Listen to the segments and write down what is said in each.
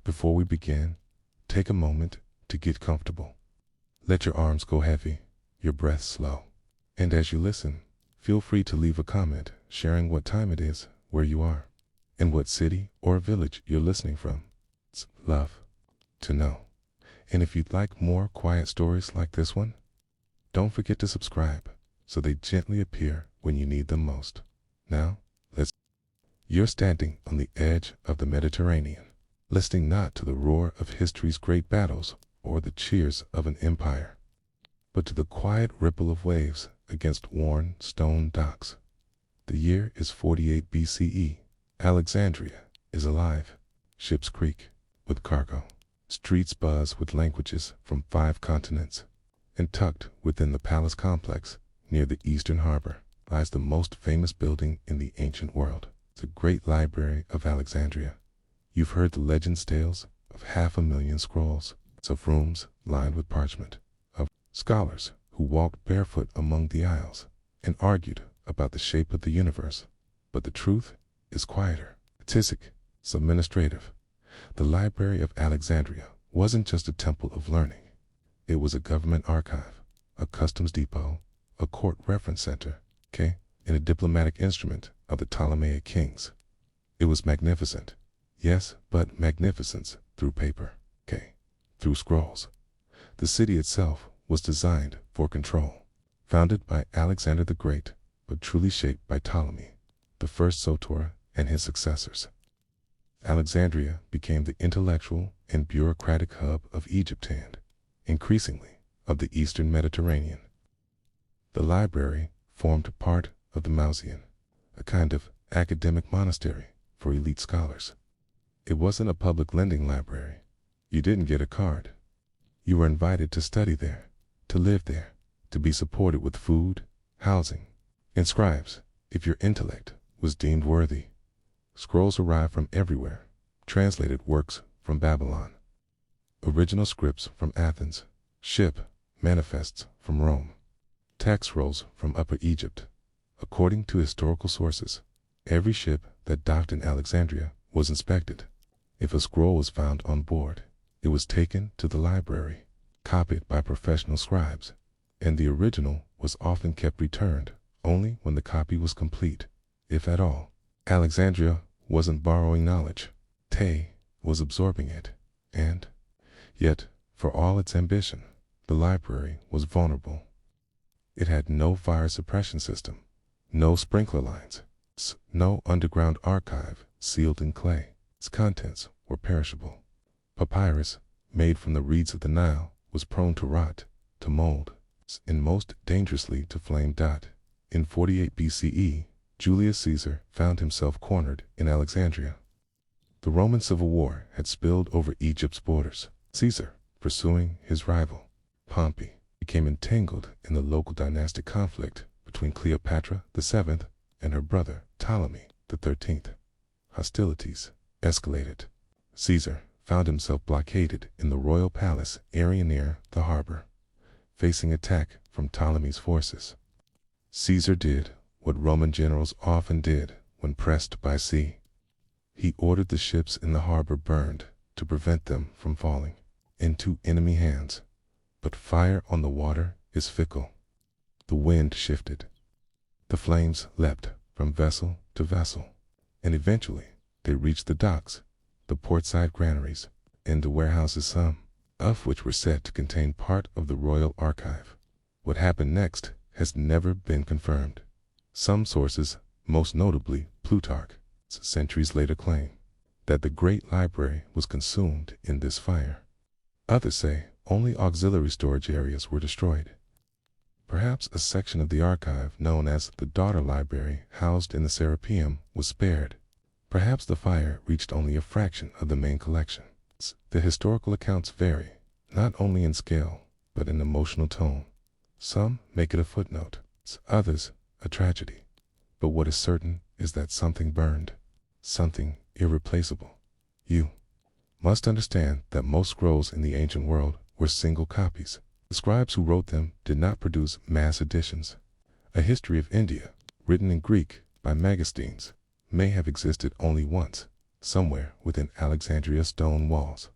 Before we begin, take a moment to get comfortable. Let your arms go heavy, your breath slow. And as you listen, feel free to leave a comment sharing what time it is, where you are, and what city or village you're listening from. It's love to know. And if you'd like more quiet stories like this one, don't forget to subscribe so they gently appear when you need them most. Now, You're standing on the edge of the Mediterranean, listening not to the roar of history's great battles or the cheers of an empire, but to the quiet ripple of waves against worn stone docks. The year is 48 BCE. Alexandria is alive. Ships creak with cargo. Streets buzz with languages from 5 continents. And tucked within the palace complex near the eastern harbor lies the most famous building in the ancient world, the great Library of Alexandria. You've heard the legend's tales of 500,000 scrolls, of rooms lined with parchment, of scholars who walked barefoot among the aisles and argued about the shape of the universe. But the truth is quieter. Artistic, administrative. The Library of Alexandria wasn't just a temple of learning. It was a government archive, a customs depot, a court reference center, and a diplomatic instrument of the Ptolemaic kings. It was magnificent, yes, but magnificence through paper, through scrolls. The city itself was designed for control, founded by Alexander the Great, but truly shaped by Ptolemy, the first Soter, and his successors. Alexandria became the intellectual and bureaucratic hub of Egypt and, increasingly, of the eastern Mediterranean. The library formed part of the Mausoleum, a kind of academic monastery for elite scholars. It wasn't a public lending library. You didn't get a card. You were invited to study there, to live there, to be supported with food, housing, and scribes if your intellect was deemed worthy. Scrolls arrived from everywhere, translated works from Babylon, original scripts from Athens, ship manifests from Rome, tax rolls from Upper Egypt. According to historical sources, every ship that docked in Alexandria was inspected. If a scroll was found on board, it was taken to the library, copied by professional scribes, and the original was often kept returned only when the copy was complete, if at all. Alexandria wasn't borrowing knowledge. Tay was absorbing it, and yet, for all its ambition, the library was vulnerable. It had no virus suppression system, no sprinkler lines, no underground archive sealed in clay. Its contents were perishable. Papyrus, made from the reeds of the Nile, was prone to rot, to mold, and most dangerously to flame. In 48 BCE, Julius Caesar found himself cornered in Alexandria. The Roman Civil War had spilled over Egypt's borders. Caesar, pursuing his rival, Pompey, became entangled in the local dynastic conflict between Cleopatra VII and her brother Ptolemy XIII. Hostilities escalated. Caesar found himself blockaded in the royal palace area near the harbor, facing attack from Ptolemy's forces. Caesar did what Roman generals often did when pressed by sea. He ordered the ships in the harbor burned to prevent them from falling into enemy hands. But fire on the water is fickle. The wind shifted. The flames leapt from vessel to vessel, and eventually they reached the docks, the portside granaries, and the warehouses, some of which were said to contain part of the royal archive. What happened next has never been confirmed. Some sources, most notably Plutarch, centuries later claim that the great library was consumed in this fire. Others say only auxiliary storage areas were destroyed. Perhaps a section of the archive known as the daughter library housed in the Serapeum was spared. Perhaps the fire reached only a fraction of the main collection. The historical accounts vary, not only in scale, but in emotional tone. Some make it a footnote, others a tragedy. But what is certain is that something burned, something irreplaceable. You must understand that most scrolls in the ancient world were single copies. The scribes who wrote them did not produce mass editions. A history of India, written in Greek by Megasthenes, may have existed only once, somewhere within Alexandria's stone walls.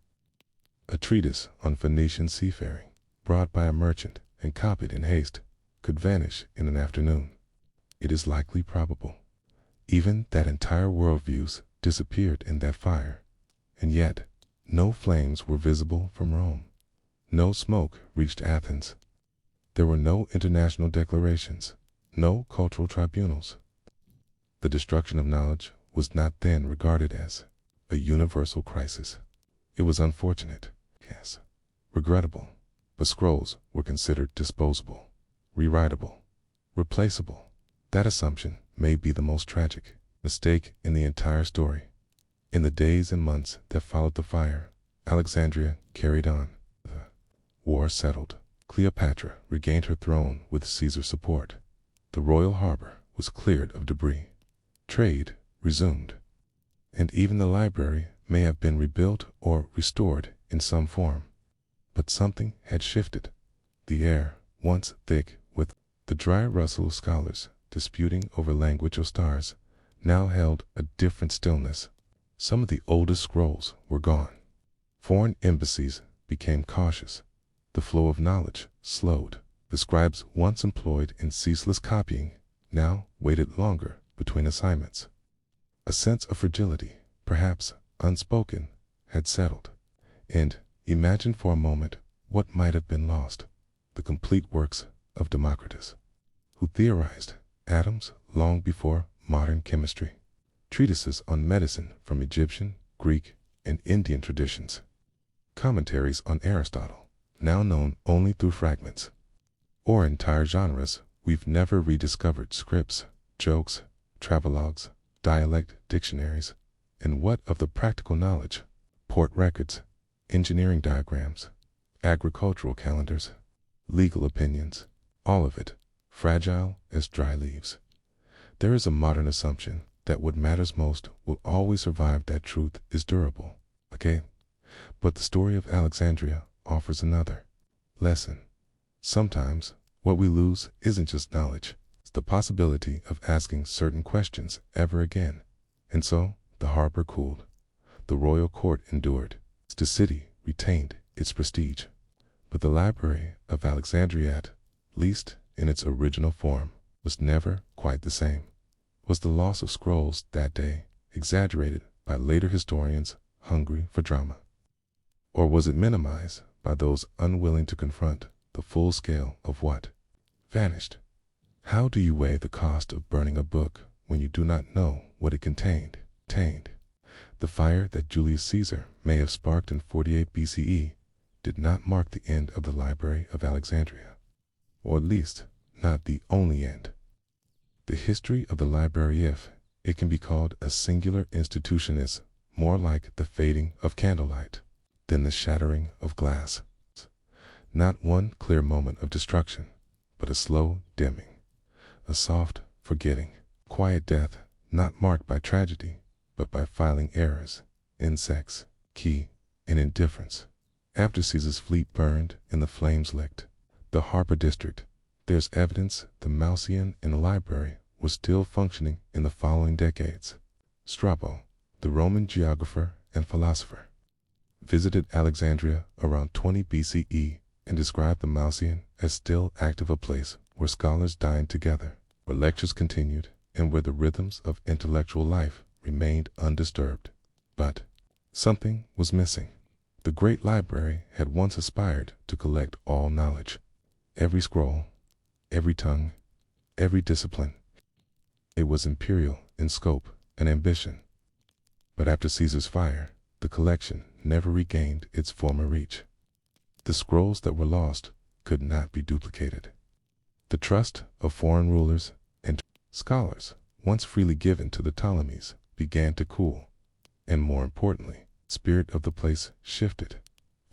A treatise on Phoenician seafaring, brought by a merchant and copied in haste, could vanish in an afternoon. It is likely probable, even, that entire worldviews disappeared in that fire, and yet no flames were visible from Rome. No smoke reached Athens. There were no international declarations, no cultural tribunals. The destruction of knowledge was not then regarded as a universal crisis. It was unfortunate, yes, regrettable, but scrolls were considered disposable, rewritable, replaceable. That assumption may be the most tragic mistake in the entire story. In the days and months that followed the fire, Alexandria carried on. The war settled. Cleopatra regained her throne with Caesar's support. The royal harbor was cleared of debris. Trade resumed. And even the library may have been rebuilt or restored in some form. But something had shifted. The air, once thick with the dry rustle of scholars disputing over language or stars, now held a different stillness. Some of the oldest scrolls were gone. Foreign embassies became cautious. The flow of knowledge slowed. The scribes once employed in ceaseless copying now waited longer between assignments. A sense of fragility, perhaps unspoken, had settled. And imagine for a moment what might have been lost. The complete works of Democritus, who theorized atoms long before modern chemistry. Treatises on medicine from Egyptian, Greek, and Indian traditions. Commentaries on Aristotle, now known only through fragments. Or entire genres we've never rediscovered: scripts, jokes, travelogues, dialect dictionaries. And what of the practical knowledge? Port records, engineering diagrams, agricultural calendars, legal opinions, all of it fragile as dry leaves. There is a modern assumption that what matters most will always survive. That truth is durable, okay? But the story of Alexandria offers another lesson. Sometimes what we lose isn't just knowledge, it's the possibility of asking certain questions ever again. And so the harbor cooled, the royal court endured, the city retained its prestige. But the Library of Alexandria, at least in its original form, was never quite the same. Was the loss of scrolls that day exaggerated by later historians hungry for drama? Or was it minimized by those unwilling to confront the full scale of what vanished? How do you weigh the cost of burning a book when you do not know what it contained? The fire that Julius Caesar may have sparked in 48 BCE did not mark the end of the Library of Alexandria, or at least not the only end. The history of the library, if it can be called a singular institution, is more like the fading of candlelight than the shattering of glass. Not one clear moment of destruction, but a slow dimming, a soft forgetting, quiet death, not marked by tragedy, but by filing errors, insects, key, and indifference. After Caesar's fleet burned and the flames licked the harbor district, there's evidence the Mausoleum and library was still functioning in the following decades. Strabo, the Roman geographer and philosopher, visited Alexandria around 20 BCE and described the Mausoleum as still active, a place where scholars dined together, where lectures continued, and where the rhythms of intellectual life remained undisturbed. But something was missing. The great library had once aspired to collect all knowledge, every scroll, every tongue, every discipline. It was imperial in scope and ambition. But after Caesar's fire, the collection never regained its former reach. The scrolls that were lost could not be duplicated. The trust of foreign rulers and scholars, once freely given to the Ptolemies, began to cool. And more importantly, the spirit of the place shifted.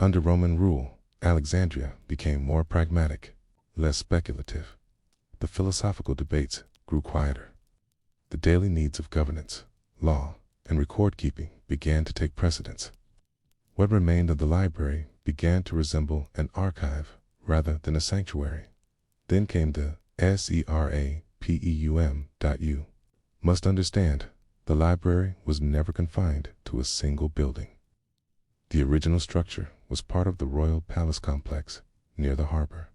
Under Roman rule, Alexandria became more pragmatic, less speculative. The philosophical debates grew quieter. The daily needs of governance, law, and record-keeping began to take precedence. What remained of the library began to resemble an archive rather than a sanctuary. Then came the SERAPEUM. Must understand, The library was never confined to a single building. The original structure was part of the royal palace complex near the harbor.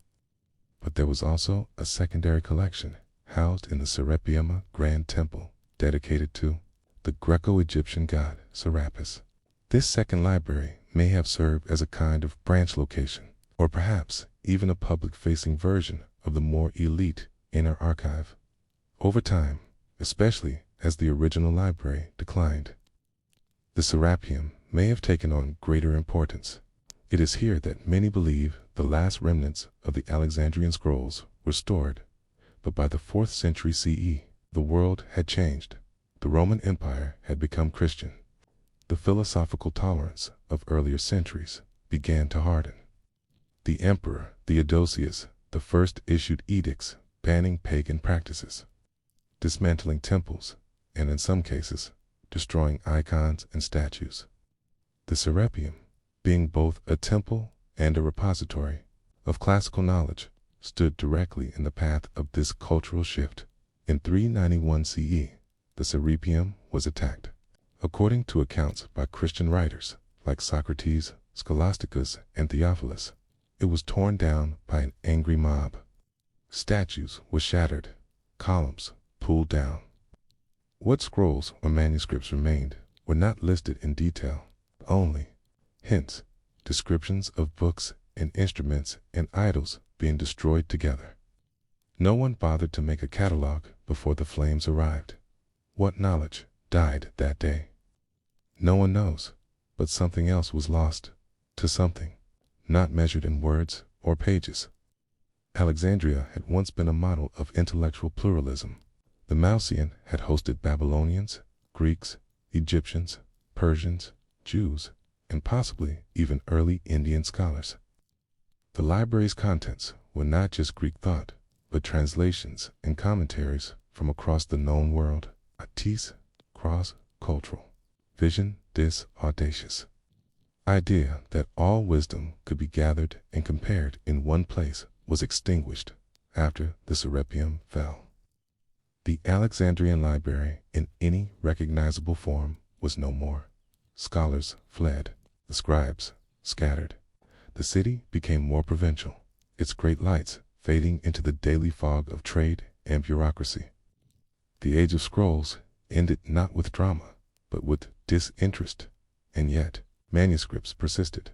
But there was also a secondary collection housed in the Serapeum Grand Temple dedicated to the Greco-Egyptian god Serapis. This second library may have served as a kind of branch location, or perhaps even a public-facing version of the more elite inner archive. Over time, especially as the original library declined, the Serapeum may have taken on greater importance. It is here that many believe the last remnants of the Alexandrian scrolls were stored, but by the 4th century CE, the world had changed. The Roman Empire had become Christian. The philosophical tolerance of earlier centuries began to harden. The Emperor Theodosius I issued edicts banning pagan practices, dismantling temples, and in some cases, destroying icons and statues. The Serapeum, being both a temple and a repository of classical knowledge, stood directly in the path of this cultural shift. In 391 CE, the Serapeum was attacked. According to accounts by Christian writers like Socrates, Scholasticus, and Theophilus, it was torn down by an angry mob. Statues were shattered, columns pulled down. What scrolls or manuscripts remained were not listed in detail, only hints, descriptions of books and instruments and idols being destroyed together. No one bothered to make a catalog before the flames arrived. What knowledge died that day? No one knows, but something else was lost to something, not measured in words or pages. Alexandria had once been a model of intellectual pluralism. The Mausian had hosted Babylonians, Greeks, Egyptians, Persians, Jews, and possibly even early Indian scholars. The library's contents were not just Greek thought, but translations and commentaries from across the known world. Atis, cross-cultural. Vision, this audacious idea that all wisdom could be gathered and compared in one place was extinguished after the Serapeum fell. The Alexandrian library in any recognizable form was no more. Scholars fled, the scribes scattered. The city became more provincial, its great lights fading into the daily fog of trade and bureaucracy. The age of scrolls ended not with drama, but with disinterest, and yet manuscripts persisted.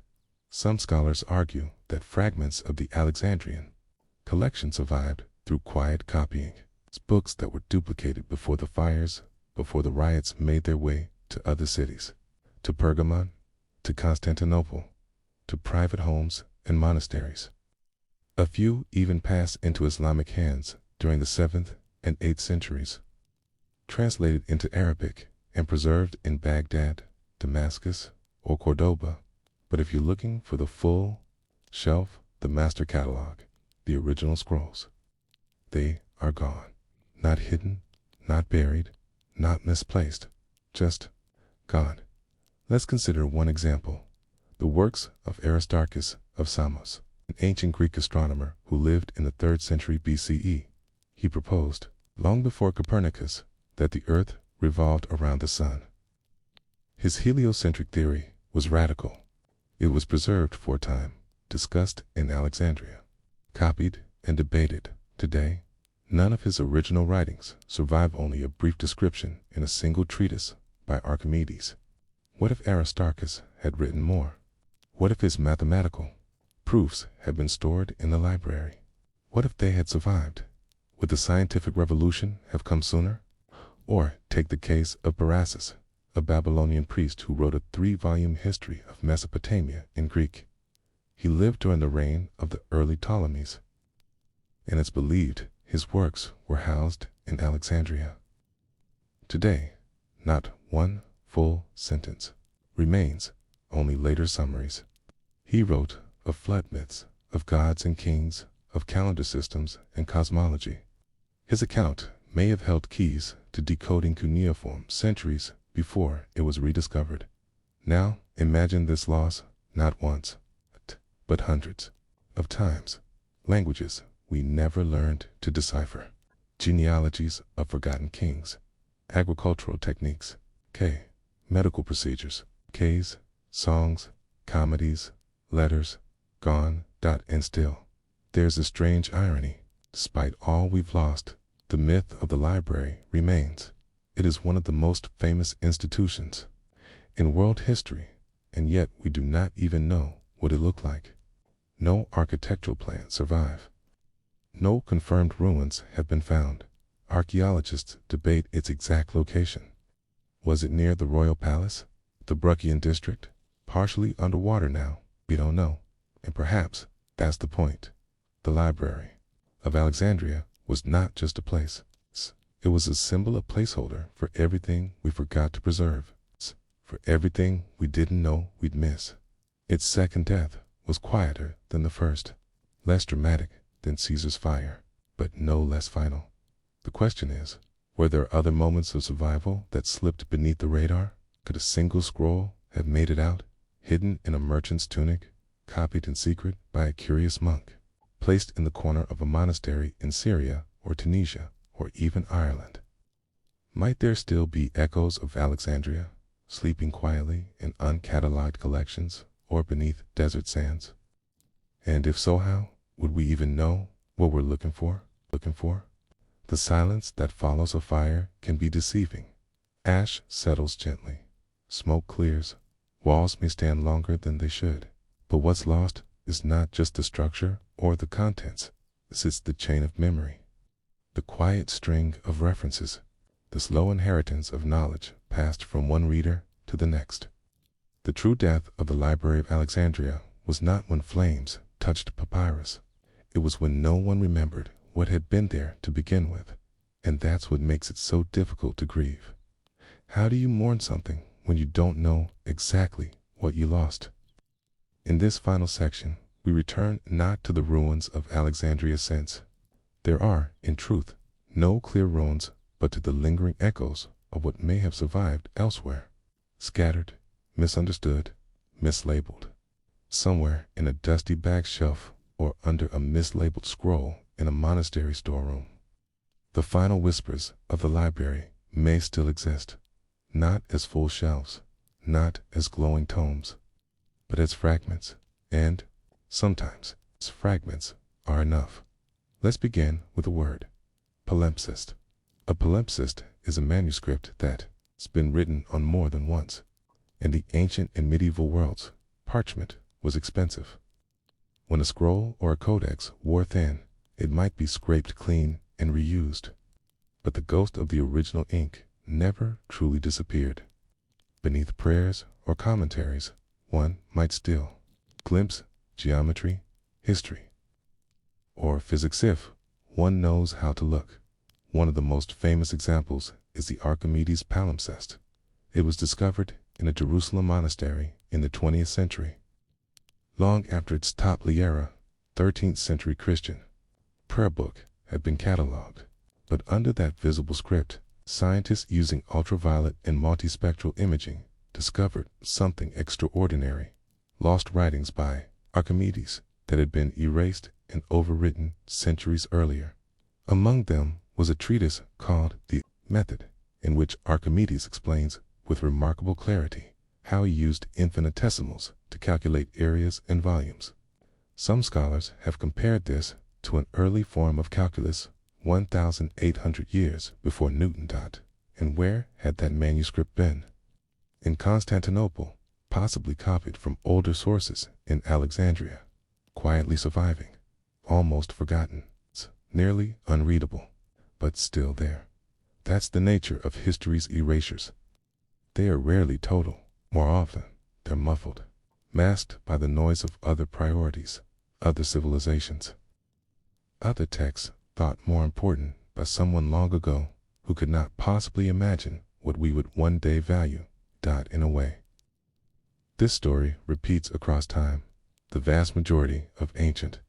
Some scholars argue that fragments of the Alexandrian collection survived through quiet copying. Books that were duplicated before the fires, before the riots made their way to other cities, to Pergamon, to Constantinople, to private homes and monasteries. A few even passed into Islamic hands during the 7th and 8th centuries, translated into Arabic and preserved in Baghdad, Damascus, or Cordoba. But if you're looking for the full shelf, the master catalog, the original scrolls, they are gone. Not hidden, not buried, not misplaced, just gone. Let's consider one example. The works of Aristarchus of Samos, an ancient Greek astronomer who lived in the 3rd century BCE. He proposed, long before Copernicus, that the earth revolved around the sun. His heliocentric theory was radical. It was preserved for a time, discussed in Alexandria, copied and debated. Today, none of his original writings survive, only a brief description in a single treatise by Archimedes. What if Aristarchus had written more? What if his mathematical proofs had been stored in the library? What if they had survived? Would the scientific revolution have come sooner? Or take the case of Paracelsus, a Babylonian priest who wrote a 3-volume history of Mesopotamia in Greek. He lived during the reign of the early Ptolemies, and it's believed his works were housed in Alexandria. Today, not one full sentence remains, only later summaries. He wrote of flood myths, of gods and kings, of calendar systems and cosmology. His account may have held keys to decoding cuneiform centuries before it was rediscovered. Now, imagine this loss not once, but hundreds of times. Languages we never learned to decipher, genealogies of forgotten kings, agricultural techniques. K. Medical procedures. K's. Songs, comedies, letters, gone. And still, there's a strange irony. Despite all we've lost, the myth of the library remains. It is one of the most famous institutions in world history, and yet we do not even know what it looked like. No architectural plans survive. No confirmed ruins have been found. Archaeologists debate its exact location. Was it near the royal palace, the Bruchian district, partially underwater now? We don't know. And perhaps that's the point. The Library of Alexandria was not just a place. It was a symbol, a placeholder for everything we forgot to preserve, for everything we didn't know we'd miss. Its second death was quieter than the first, less dramatic than Caesar's fire, but no less final. The question is, were there other moments of survival that slipped beneath the radar? Could a single scroll have made it out, hidden in a merchant's tunic, copied in secret by a curious monk, placed in the corner of a monastery in Syria or Tunisia or even Ireland? Might there still be echoes of Alexandria, sleeping quietly in uncatalogued collections or beneath desert sands? And if so, how would we even know what we're looking for? The silence that follows a fire can be deceiving. Ash settles gently, smoke clears, walls may stand longer than they should. But what's lost is not just the structure or the contents. It's the chain of memory, the quiet string of references, the slow inheritance of knowledge passed from one reader to the next. The true death of the Library of Alexandria was not when flames touched papyrus. It was when no one remembered what had been there to begin with. And that's what makes it so difficult to grieve. How do you mourn something when you don't know exactly what you lost? In this final section, we return not to the ruins of Alexandria since there are, in truth, no clear ruins, but to the lingering echoes of what may have survived elsewhere, scattered, misunderstood, mislabeled, somewhere in a dusty back shelf or under a mislabeled scroll in a monastery storeroom. The final whispers of the library may still exist, not as full shelves, not as glowing tomes, but as fragments, and sometimes fragments are enough. Let's begin with a word: palimpsest. A palimpsest is a manuscript that's been written on more than once. In the ancient and medieval worlds, parchment was expensive. When a scroll or a codex wore thin, it might be scraped clean and reused. But the ghost of the original ink never truly disappeared. Beneath prayers or commentaries, one might still glimpse geometry, history, or physics if one knows how to look. One of the most famous examples is the Archimedes palimpsest. It was discovered in a Jerusalem monastery in the 20th century, long after its Topli era, 13th century Christian prayer book had been cataloged. But under that visible script, scientists using ultraviolet and multispectral imaging discovered something extraordinary: lost writings by Archimedes that had been erased and overwritten centuries earlier. Among them was a treatise called The Method, in which Archimedes explains with remarkable clarity how he used infinitesimals to calculate areas and volumes. Some scholars have compared this to an early form of calculus 1,800 years before Newton. And where had that manuscript been? In Constantinople, possibly copied from older sources in Alexandria, quietly surviving, almost forgotten, nearly unreadable, but still there. That's the nature of history's erasures. They are rarely total. More often, they're muffled, masked by the noise of other priorities, other civilizations, other texts thought more important by someone long ago who could not possibly imagine what we would one day value. In a way, this story repeats across time. The vast majority of ancient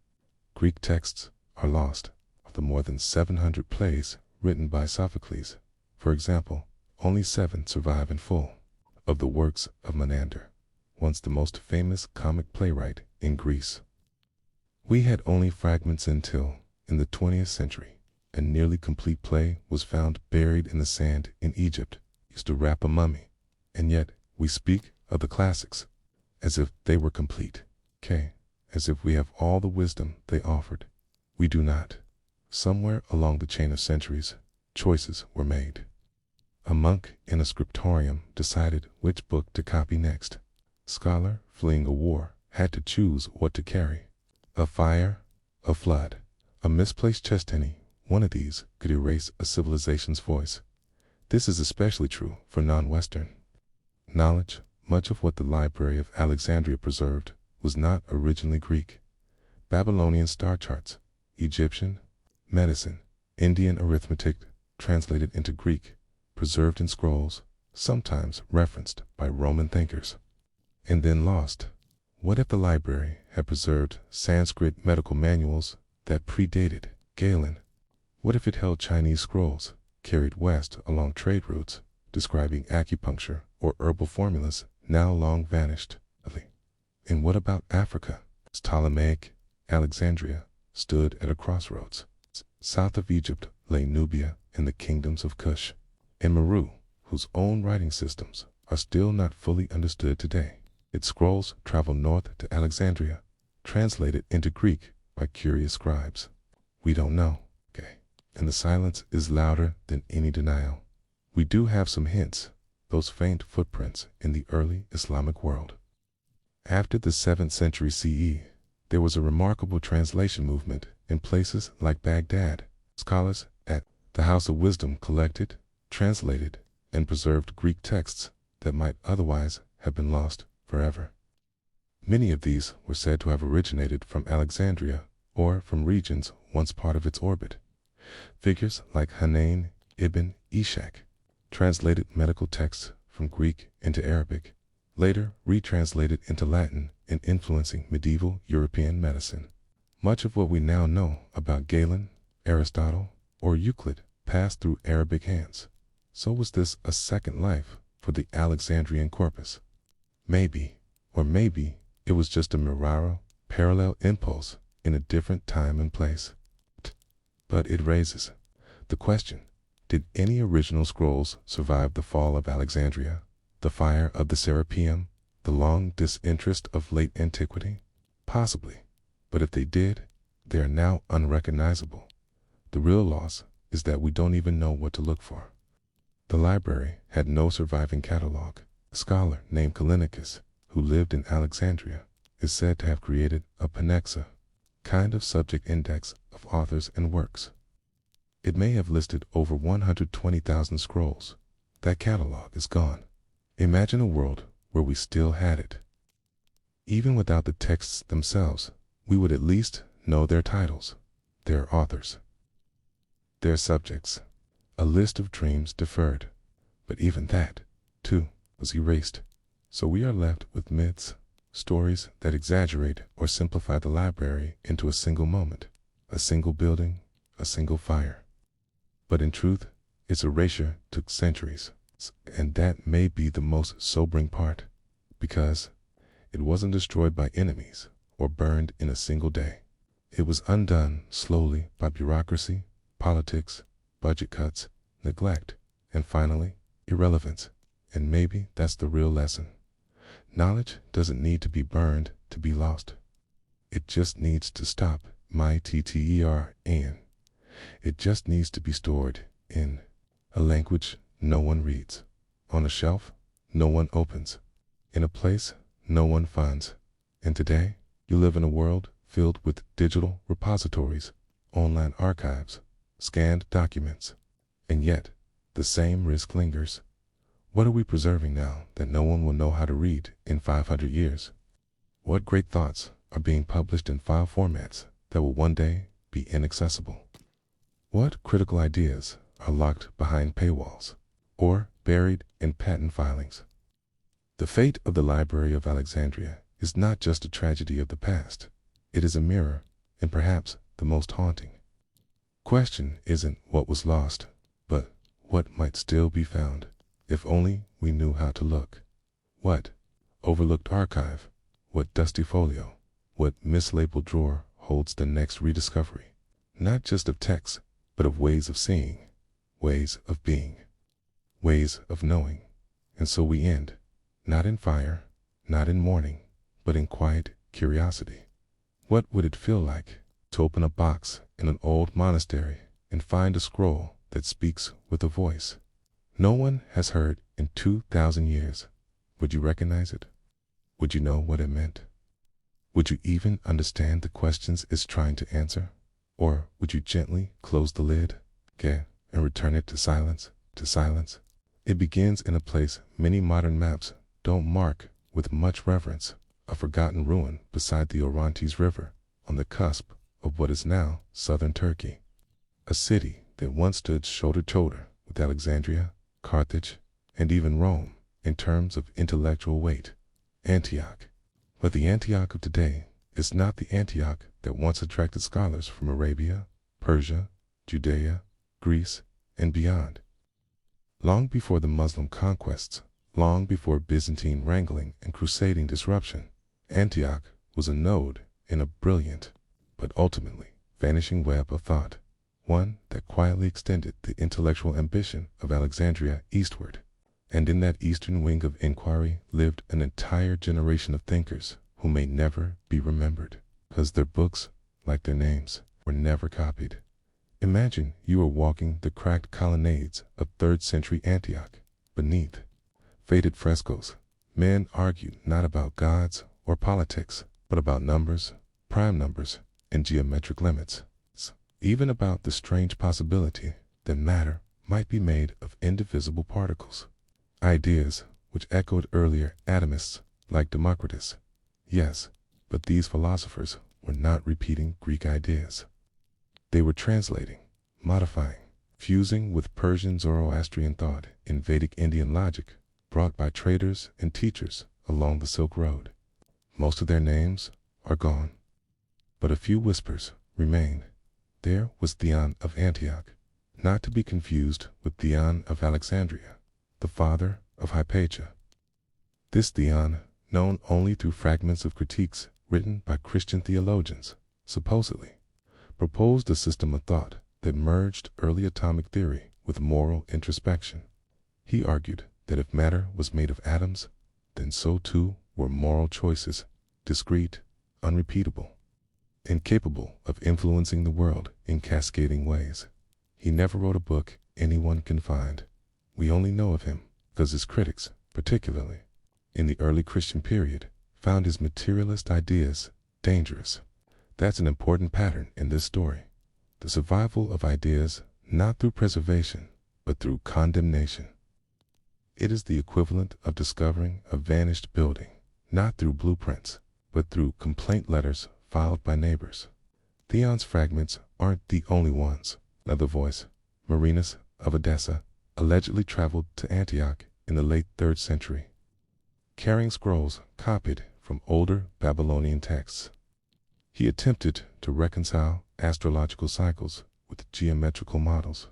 Greek texts are lost. Of the more than 700 plays written by Sophocles, for example, only 7 survive in full. Of the works of Menander, once the most famous comic playwright in Greece, we had only fragments until, in the 20th century, and nearly complete play was found buried in the sand in Egypt, used to wrap a mummy, and yet we speak of the classics as if they were complete. As if we have all the wisdom they offered. We do not. Somewhere along the chain of centuries, choices were made. A monk in a scriptorium decided which book to copy next. Scholar fleeing a war had to choose what to carry. A fire, a flood, a misplaced chest penny. One of these could erase a civilization's voice. This is especially true for non-Western knowledge. Much of what the Library of Alexandria preserved was not originally Greek. Babylonian star charts, Egyptian medicine, Indian arithmetic translated into Greek, preserved in scrolls, sometimes referenced by Roman thinkers, and then lost. What if the library had preserved Sanskrit medical manuals that predated Galen? What if it held Chinese scrolls carried west along trade routes describing acupuncture or herbal formulas now long vanished? And what about Africa? Ptolemaic Alexandria stood at a crossroads. South of Egypt lay Nubia and the kingdoms of Kush, and Meru, whose own writing systems are still not fully understood today. Its scrolls traveled north to Alexandria, translated into Greek by curious scribes. We don't know, and the silence is louder than any denial. We do have some hints, those faint footprints in the early Islamic world. After the 7th century CE, there was a remarkable translation movement in places like Baghdad. Scholars at the House of Wisdom collected, translated, and preserved Greek texts that might otherwise have been lost forever. Many of these were said to have originated from Alexandria or from regions once part of its orbit. Figures like Hanan ibn Ishaq translated medical texts from Greek into Arabic, later retranslated into Latin and influencing medieval European medicine. Much of what we now know about Galen, Aristotle, or Euclid passed through Arabic hands. So was this a second life for the Alexandrian corpus? Maybe, or maybe it was just a miraro, parallel impulse in a different time and place. But it raises the question, did any original scrolls survive the fall of Alexandria, the fire of the Serapeum, the long disinterest of late antiquity? Possibly, but if they did, they are now unrecognizable. The real loss is that we don't even know what to look for. The library had no surviving catalog. A scholar named Callinicus, who lived in Alexandria, is said to have created a Panexa, kind of subject index of authors and works. It may have listed over 120,000 scrolls. That catalog is gone. Imagine a world where we still had it. Even without the texts themselves, we would at least know their titles, their authors, their subjects, a list of dreams deferred. But even that, too, was erased. So we are left with myths, stories that exaggerate or simplify the library into a single moment, a single building, a single fire. But in truth, its erasure took centuries, and that may be the most sobering part, because it wasn't destroyed by enemies or burned in a single day. It was undone slowly by bureaucracy, politics, budget cuts, neglect, and finally, irrelevance. And maybe that's the real lesson. Knowledge doesn't need to be burned to be lost. It just needs to stop. It just needs to be stored in a language no one reads, on a shelf no one opens, in a place no one finds. And today, you live in a world filled with digital repositories, online archives, scanned documents, and yet the same risk lingers. What are we preserving now that no one will know how to read in 500 years? What great thoughts are being published in file formats that will one day be inaccessible? What critical ideas are locked behind paywalls or buried in patent filings? The fate of the Library of Alexandria is not just a tragedy of the past. It is a mirror, and perhaps the most haunting question isn't what was lost, but what might still be found, if only we knew how to look. What overlooked archive, what dusty folio, what mislabeled drawer holds the next rediscovery, not just of texts, but of ways of seeing, ways of being, ways of knowing. And so we end, not in fire, not in mourning, but in quiet curiosity. What would it feel like to open a box in an old monastery and find a scroll that speaks with a voice no one has heard in 2,000 years? Would you recognize it? Would you know what it meant? Would you even understand the questions it's trying to answer? Or would you gently close the lid, and return it to silence, to silence? It begins in a place many modern maps don't mark with much reverence, a forgotten ruin beside the Orontes River, on the cusp of what is now southern Turkey. A city that once stood shoulder to shoulder with Alexandria, Carthage, and even Rome in terms of intellectual weight, Antioch. But the Antioch of today is not the Antioch that once attracted scholars from Arabia, Persia, Judea, Greece, and beyond. Long before the Muslim conquests, long before Byzantine wrangling and crusading disruption, Antioch was a node in a brilliant, but ultimately vanishing web of thought, one that quietly extended the intellectual ambition of Alexandria eastward. And in that eastern wing of inquiry lived an entire generation of thinkers who may never be remembered, because their books, like their names, were never copied. Imagine you are walking the cracked colonnades of 3rd century Antioch. Beneath faded frescoes, men argued not about gods or politics, but about numbers, prime numbers, and geometric limits. Even about the strange possibility that matter might be made of indivisible particles. Ideas which echoed earlier atomists like Democritus. Yes, but these philosophers were not repeating Greek ideas. They were translating, modifying, fusing with Persian Zoroastrian thought in Vedic Indian logic brought by traders and teachers along the Silk Road. Most of their names are gone, but a few whispers remain. There was Theon of Antioch, not to be confused with Theon of Alexandria, the father of Hypatia. This Theon, known only through fragments of critiques written by Christian theologians, supposedly proposed a system of thought that merged early atomic theory with moral introspection. He argued that if matter was made of atoms, then so too were moral choices, discrete, unrepeatable, incapable of influencing the world in cascading ways. He never wrote a book anyone can find. We only know of him because his critics, particularly in the early Christian period, found his materialist ideas dangerous. That's an important pattern in this story. The survival of ideas not through preservation, but through condemnation. It is the equivalent of discovering a vanished building, not through blueprints, but through complaint letters filed by neighbors. Theon's fragments aren't the only ones. Another voice, Marinus of Edessa, allegedly traveled to Antioch in the late 3rd century, carrying scrolls copied from older Babylonian texts. He attempted to reconcile astrological cycles with geometrical models.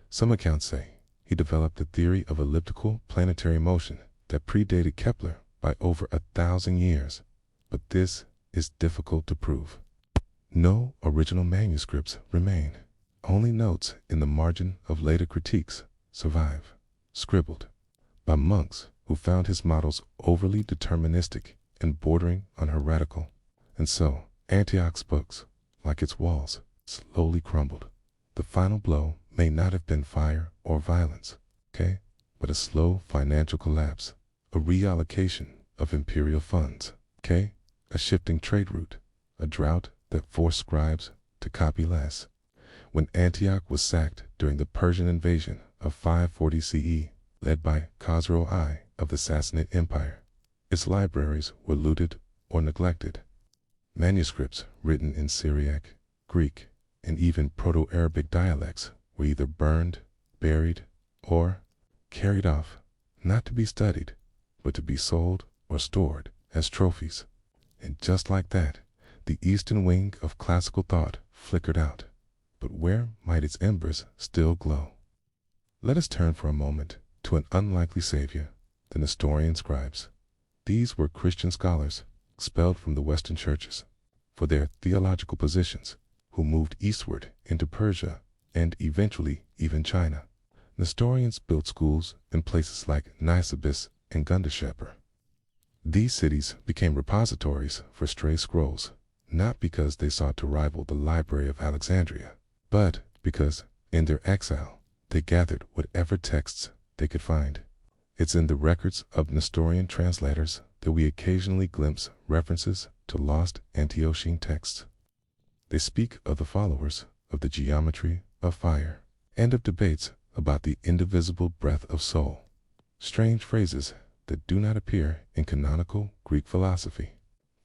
Some accounts say he developed a theory of elliptical planetary motion that predated Kepler by over 1,000 years, but this is difficult to prove. No original manuscripts remain. Only notes in the margin of later critiques survive, scribbled by monks who found his models overly deterministic and bordering on heretical. And so, Antioch's books, like its walls, slowly crumbled. The final blow may not have been fire or violence, but a slow financial collapse, a reallocation of imperial funds, a shifting trade route, a drought that forced scribes to copy less. When Antioch was sacked during the Persian invasion of 540 CE, led by Khosrow I of the Sassanid Empire, its libraries were looted or neglected. Manuscripts written in Syriac, Greek, and even Proto-Arabic dialects were either burned, buried, or carried off, not to be studied, but to be sold or stored as trophies. And just like that, the eastern wing of classical thought flickered out. But where might its embers still glow? Let us turn for a moment to an unlikely savior, the Nestorian scribes. These were Christian scholars expelled from the Western churches for their theological positions, who moved eastward into Persia and eventually even China. Nestorians built schools in places like Nisibis and Gundashepur. These cities became repositories for stray scrolls, not because they sought to rival the Library of Alexandria, but because, in their exile, they gathered whatever texts they could find. It's in the records of Nestorian translators that we occasionally glimpse references to lost Antiochian texts. They speak of the followers of the geometry of fire, and of debates about the indivisible breath of soul. Strange phrases that do not appear in canonical Greek philosophy.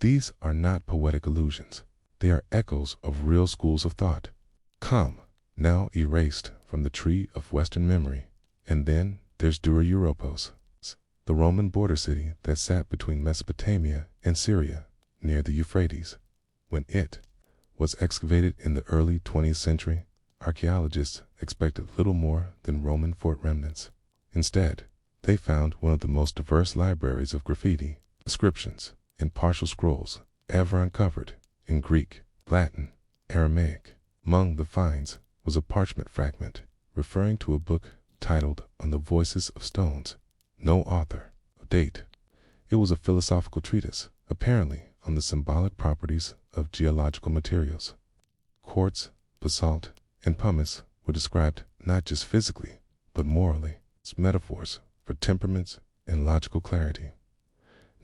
These are not poetic illusions. They are echoes of real schools of thought. Come, now erased from the tree of Western memory. And then there's Dura Europos, the Roman border city that sat between Mesopotamia and Syria, near the Euphrates. When it was excavated in the early 20th century, archaeologists expected little more than Roman fort remnants. Instead, they found one of the most diverse libraries of graffiti, inscriptions, and partial scrolls ever uncovered in Greek, Latin, Aramaic. Among the finds was a parchment fragment referring to a book titled On the Voices of Stones. No author, date. It was a philosophical treatise, apparently on the symbolic properties of geological materials. Quartz, basalt, and pumice were described not just physically, but morally, as metaphors for temperaments and logical clarity.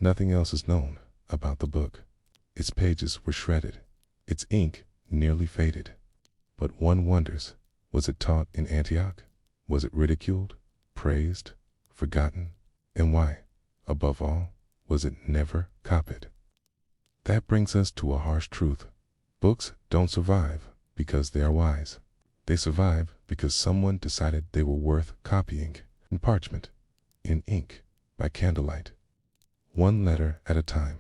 Nothing else is known about the book. Its pages were shredded, its ink nearly faded. But one wonders, was it taught in Antioch? Was it ridiculed, praised, forgotten? And why, above all, was it never copied? That brings us to a harsh truth. Books don't survive because they are wise. They survive because someone decided they were worth copying in parchment, in ink, by candlelight, one letter at a time.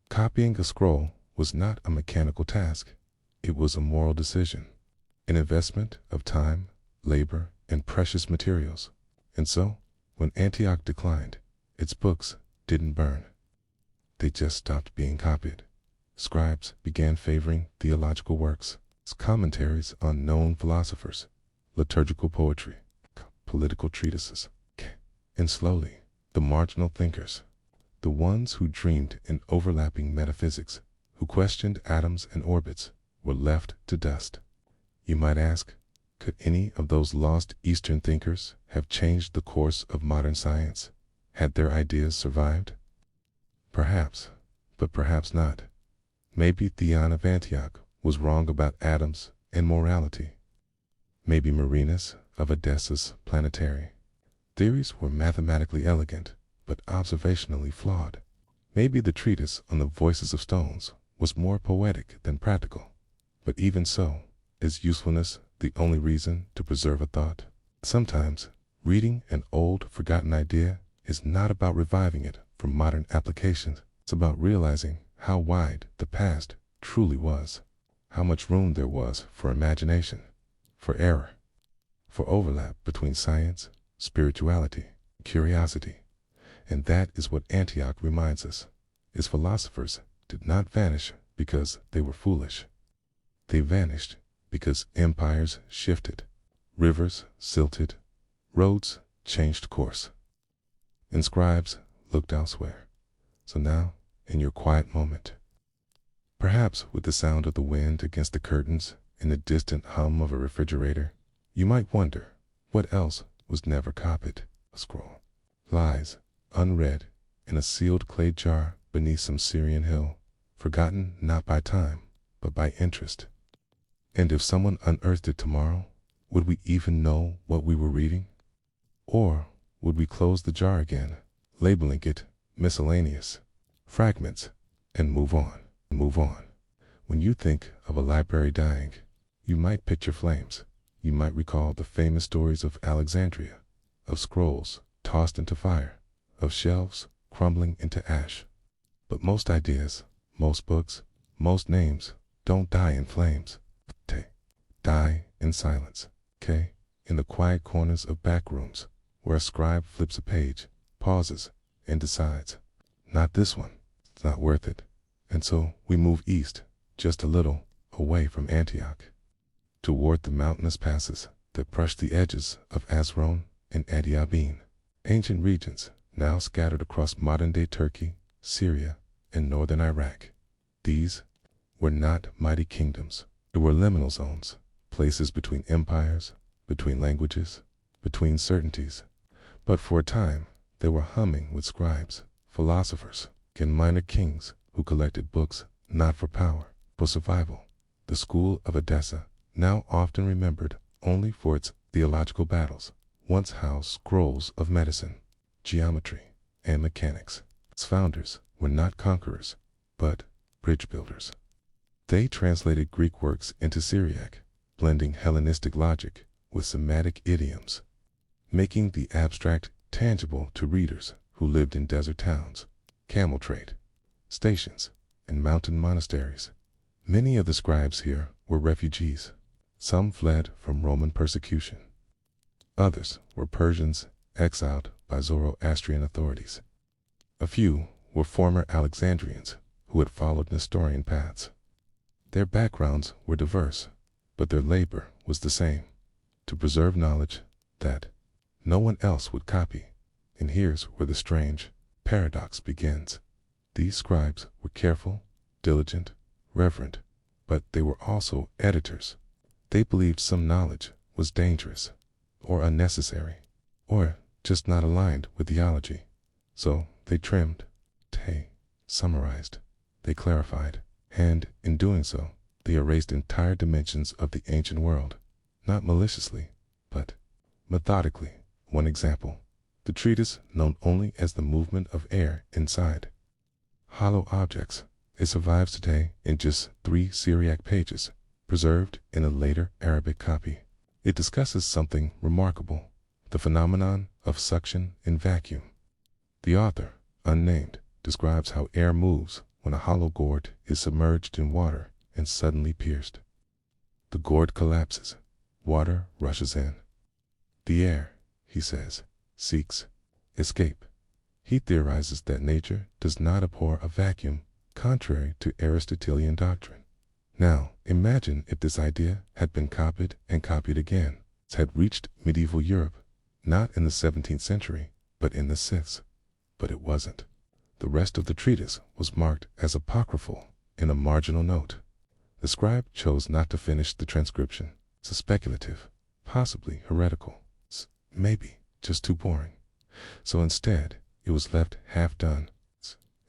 Copying a scroll was not a mechanical task. It was a moral decision, an investment of time, labor, and precious materials. And so, when Antioch declined, its books didn't burn. They just stopped being copied. Scribes began favoring theological works, commentaries on known philosophers, liturgical poetry, political treatises. And slowly, the marginal thinkers, the ones who dreamed in overlapping metaphysics, who questioned atoms and orbits, were left to dust. You might ask, could any of those lost Eastern thinkers have changed the course of modern science? Had their ideas survived? Perhaps, but perhaps not. Maybe Theon of Antioch was wrong about atoms and morality. Maybe Marinus of Edessa's planetary theories were mathematically elegant, but observationally flawed. Maybe the treatise on the voices of stones was more poetic than practical. But even so, is usefulness the only reason to preserve a thought? Sometimes, reading an old, forgotten idea is not about reviving it for modern applications. It's about realizing how wide the past truly was, how much room there was for imagination, for error, for overlap between science, spirituality, curiosity. And that is what Antioch reminds us. Its philosophers did not vanish because they were foolish. They vanished because empires shifted, rivers silted, roads changed course, and scribes looked elsewhere. So now, in your quiet moment, perhaps with the sound of the wind against the curtains and the distant hum of a refrigerator, you might wonder what else was never copied. A scroll lies unread in a sealed clay jar beneath some Syrian hill, forgotten not by time, but by interest. And if someone unearthed it tomorrow, would we even know what we were reading? Or would we close the jar again, labeling it miscellaneous fragments, and move on? When you think of a library dying, you might picture flames. You might recall the famous stories of Alexandria, of scrolls tossed into fire, of shelves crumbling into ash. But most ideas, most books, most names don't die in flames. They die in silence. In the quiet corners of back rooms, where a scribe flips a page, pauses, and decides, not this one, it's not worth it. And so we move east, just a little, away from Antioch, toward the mountainous passes that brushed the edges of Asron and Adiabene, ancient regions now scattered across modern-day Turkey, Syria, and northern Iraq. These were not mighty kingdoms. They were liminal zones, places between empires, between languages, between certainties. But for a time, they were humming with scribes, philosophers, and minor kings who collected books not for power, but survival. The school of Edessa, now often remembered only for its theological battles, once housed scrolls of medicine, geometry, and mechanics. Its founders were not conquerors, but bridge builders. They translated Greek works into Syriac, blending Hellenistic logic with Semitic idioms, making the abstract tangible to readers who lived in desert towns, camel trade stations, and mountain monasteries. Many of the scribes here were refugees. Some fled from Roman persecution. Others were Persians exiled by Zoroastrian authorities. A few were former Alexandrians who had followed Nestorian paths. Their backgrounds were diverse, but their labor was the same: to preserve knowledge that no one else would copy. And here's where the strange paradox begins. These scribes were careful, diligent, reverent, but they were also editors. They believed some knowledge was dangerous, or unnecessary, or just not aligned with theology. So they trimmed, they summarized, they clarified, and in doing so, they erased entire dimensions of the ancient world, not maliciously, but methodically. One example: the treatise known only as The Movement of Air Inside Hollow Objects. It survives today in just 3 Syriac pages, preserved in a later Arabic copy. It discusses something remarkable: the phenomenon of suction in vacuum. The author, unnamed, describes how air moves when a hollow gourd is submerged in water and suddenly pierced. The gourd collapses. Water rushes in. The air, he says, seeks escape. He theorizes that nature does not abhor a vacuum, contrary to Aristotelian doctrine. Now, imagine if this idea had been copied and copied again. It had reached medieval Europe, not in the 17th century, but in the 6th. But it wasn't. The rest of the treatise was marked as apocryphal in a marginal note. The scribe chose not to finish the transcription. It's speculative, possibly heretical, maybe just too boring. So instead, it was left half done.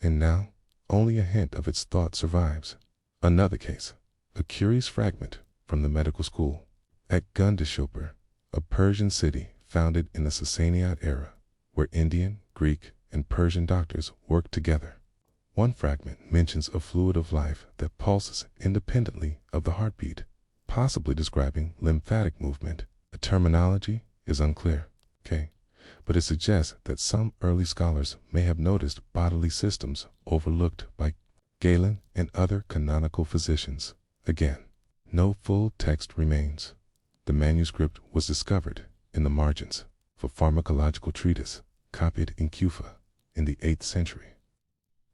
And now, only a hint of its thought survives. Another case, a curious fragment from the medical school at Gundishopur, a Persian city founded in the Sassanid era, where Indian, Greek, and Persian doctors worked together. One fragment mentions a fluid of life that pulses independently of the heartbeat, possibly describing lymphatic movement. The terminology is unclear, but it suggests that some early scholars may have noticed bodily systems overlooked by Galen and other canonical physicians. Again, no full text remains. The manuscript was discovered in the margins of a pharmacological treatise copied in Kufa in the 8th century.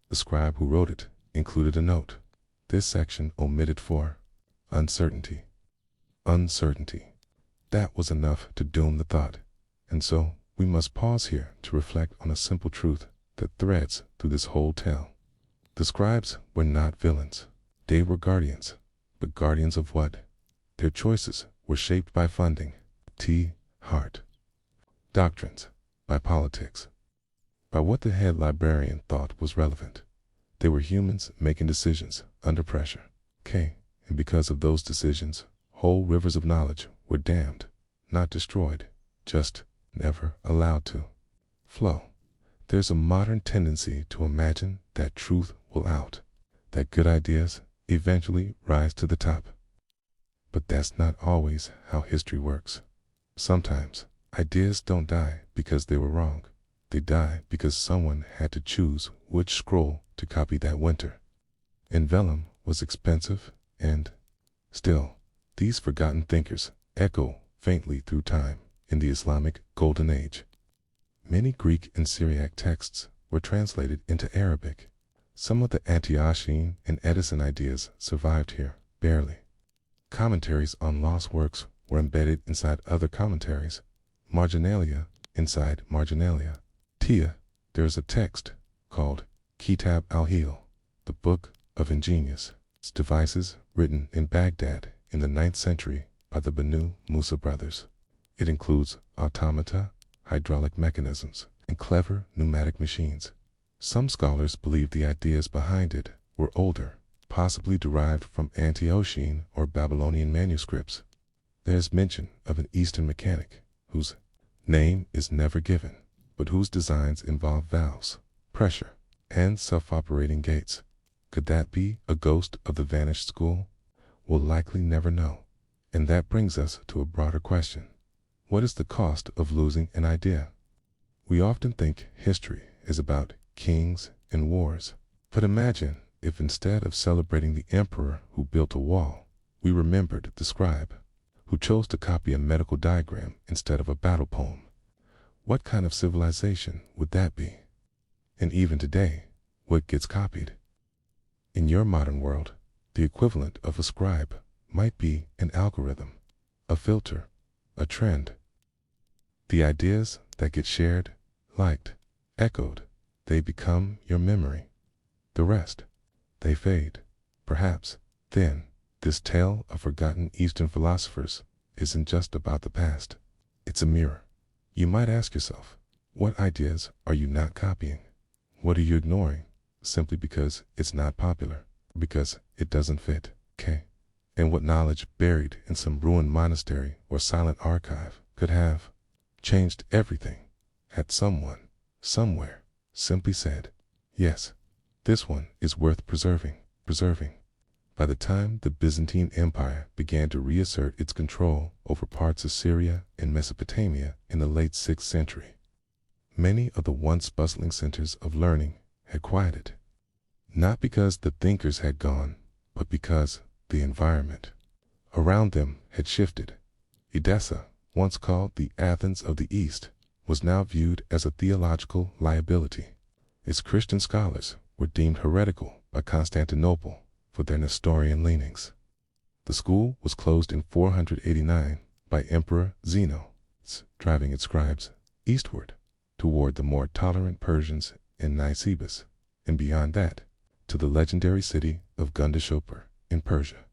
The scribe who wrote it included a note: this section omitted for uncertainty. Uncertainty. That was enough to doom the thought. And so we must pause here to reflect on a simple truth that threads through this whole tale. The scribes were not villains. They were guardians. But guardians of what? Their choices were shaped by funding, heart, doctrines, by politics, by what the head librarian thought was relevant. They were humans making decisions under pressure. And because of those decisions, whole rivers of knowledge were dammed, not destroyed, just never allowed to flow. There's a modern tendency to imagine that truth will out, that good ideas eventually rise to the top. But that's not always how history works. Sometimes ideas don't die because they were wrong. They die because someone had to choose which scroll to copy that winter. And vellum was expensive, and still, these forgotten thinkers echo faintly through time in the Islamic Golden Age. Many Greek and Syriac texts were translated into Arabic. Some of the Antiochian and Edison ideas survived here, barely. Commentaries on lost works were embedded inside other commentaries, marginalia inside marginalia. Tia, there is a text called Kitab al-Hil, the Book of Ingenious Devices, written in Baghdad in the 9th century by the Banu Musa brothers. It includes automata, hydraulic mechanisms, and clever pneumatic machines. Some scholars believe the ideas behind it were older, possibly derived from Antiochian or Babylonian manuscripts. There is mention of an Eastern mechanic whose name is never given, but whose designs involve valves, pressure, and self-operating gates. Could that be a ghost of the vanished school? We'll likely never know. And that brings us to a broader question. What is the cost of losing an idea? We often think history is about kings and wars. But imagine if instead of celebrating the emperor who built a wall, we remembered the scribe who chose to copy a medical diagram instead of a battle poem. What kind of civilization would that be? And even today, what gets copied? In your modern world, the equivalent of a scribe might be an algorithm, a filter, a trend. The ideas that get shared, liked, echoed, they become your memory. The rest, they fade. Perhaps, then, this tale of forgotten Eastern philosophers isn't just about the past. It's a mirror. You might ask yourself, what ideas are you not copying? What are you ignoring simply because it's not popular, because it doesn't fit? Okay. And what knowledge buried in some ruined monastery or silent archive could have changed everything had someone, somewhere, simply said, yes, this one is worth preserving. By the time the Byzantine Empire began to reassert its control over parts of Syria and Mesopotamia in the late 6th century, many of the once bustling centers of learning had quieted. Not because the thinkers had gone, but because the environment around them had shifted. Edessa, once called the Athens of the East, was now viewed as a theological liability. Its Christian scholars were deemed heretical by Constantinople for their Nestorian leanings. The school was closed in 489 by Emperor Zeno, driving its scribes eastward toward the more tolerant Persians in Nisibis, and beyond that, to the legendary city of Gundashopur in Persia.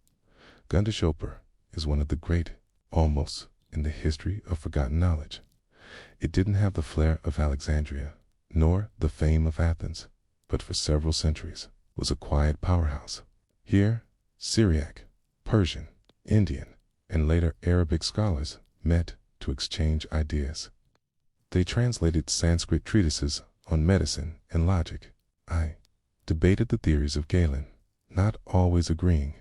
Gundashopur is one of the great almost in the history of forgotten knowledge. It didn't have the flair of Alexandria, nor the fame of Athens, but for several centuries was a quiet powerhouse. Here, Syriac, Persian, Indian, and later Arabic scholars met to exchange ideas. They translated Sanskrit treatises on medicine and logic. Debated the theories of Galen, not always agreeing.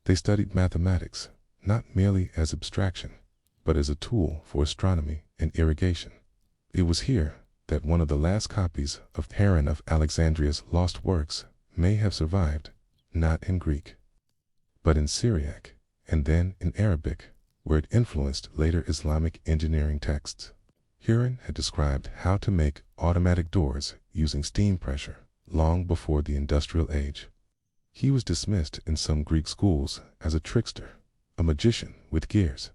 They studied mathematics, not merely as abstraction, but as a tool for astronomy and irrigation. It was here that one of the last copies of Heron of Alexandria's lost works may have survived, not in Greek, but in Syriac, and then in Arabic, where it influenced later Islamic engineering texts. Heron had described how to make automatic doors using steam pressure long before the industrial age. He was dismissed in some Greek schools as a trickster, a magician with gears.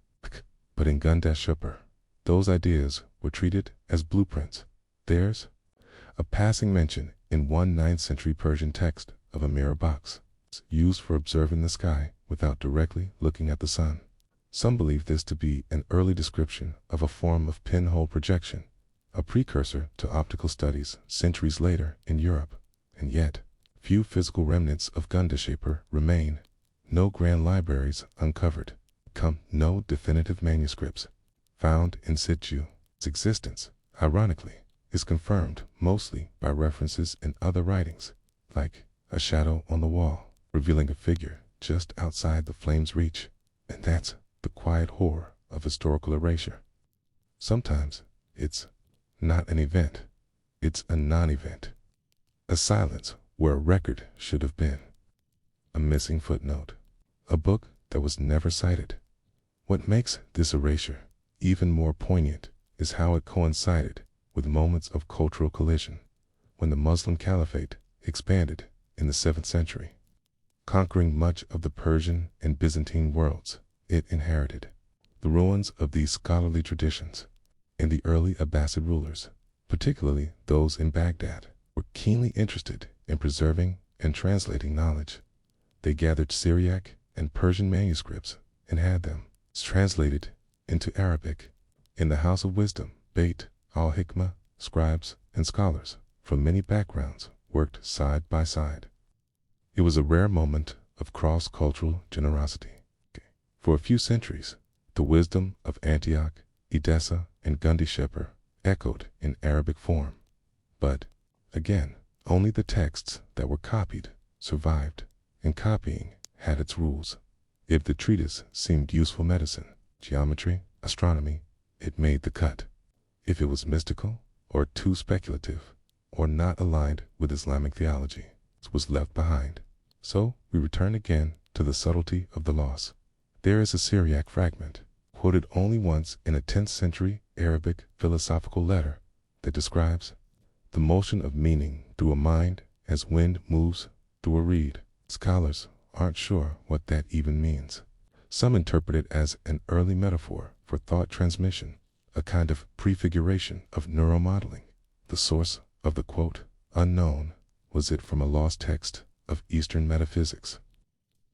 But in Gundashopur, those ideas were treated as blueprints. There's a passing mention in one 9th century Persian text of a mirror box, used for observing the sky without directly looking at the sun. Some believe this to be an early description of a form of pinhole projection, a precursor to optical studies centuries later in Europe. And yet, few physical remnants of Gundashopur remain, no grand libraries uncovered, no definitive manuscripts found in situ. Its existence, ironically, is confirmed mostly by references in other writings, like a shadow on the wall, revealing a figure just outside the flame's reach, and that's the quiet horror of historical erasure. Sometimes it's not an event, it's a non-event. A silence where a record should have been. A missing footnote. A book that was never cited. What makes this erasure even more poignant is how it coincided with moments of cultural collision, when the Muslim Caliphate expanded in the 7th century, conquering much of the Persian and Byzantine worlds it inherited. The ruins of these scholarly traditions and the early Abbasid rulers, particularly those in Baghdad, were keenly interested in preserving and translating knowledge. They gathered Syriac and Persian manuscripts and had them translated into Arabic. In the House of Wisdom, Beit al-Hikmah, scribes and scholars from many backgrounds worked side by side. It was a rare moment of cross-cultural generosity. For a few centuries, the wisdom of Antioch, Edessa, and Gundisheper echoed in Arabic form. But, again, only the texts that were copied survived, and copying had its rules. If the treatise seemed useful medicine, geometry, astronomy, it made the cut. If it was mystical, or too speculative, or not aligned with Islamic theology, it was left behind. So we return again to the subtlety of the loss. There is a Syriac fragment, quoted only once in a 10th century Arabic philosophical letter, that describes the motion of meaning through a mind as wind moves through a reed. Scholars aren't sure what that even means. Some interpret it as an early metaphor for thought transmission, a kind of prefiguration of neuromodeling. The source of the quote, unknown, was it from a lost text of Eastern metaphysics,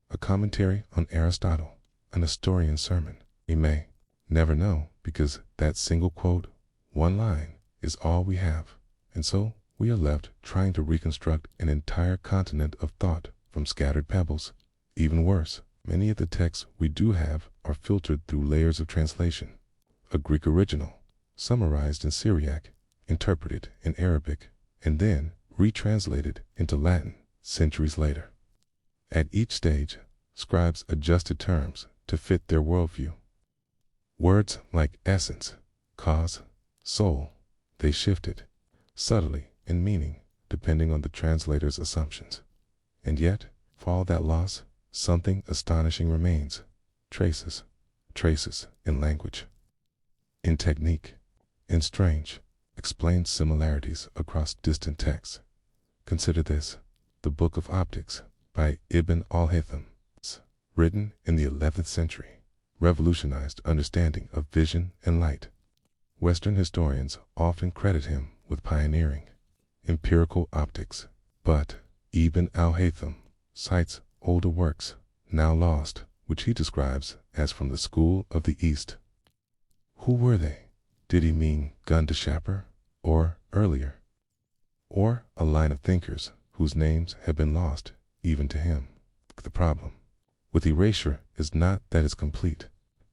a commentary on Aristotle, an historian's sermon? We may never know, because that single quote, one line, is all we have, and so we are left trying to reconstruct an entire continent of thought from scattered pebbles. Even worse, many of the texts we do have are filtered through layers of translation. A Greek original, summarized in Syriac, interpreted in Arabic, and then retranslated into Latin centuries later. At each stage, scribes adjusted terms to fit their worldview. Words like essence, cause, soul, they shifted subtly in meaning depending on the translator's assumptions. And yet, for all that loss, something astonishing remains. Traces in language, in technique, in strange, explained similarities across distant texts. Consider this, the Book of Optics by Ibn al-Haytham, written in the 11th century, revolutionized understanding of vision and light. Western historians often credit him with pioneering empirical optics, but Ibn al-Haytham cites older works, now lost, which he describes as from the school of the East. Who were they? Did he mean Gundisheper, or earlier? Or a line of thinkers whose names have been lost even to him? The problem with erasure is not that it's complete,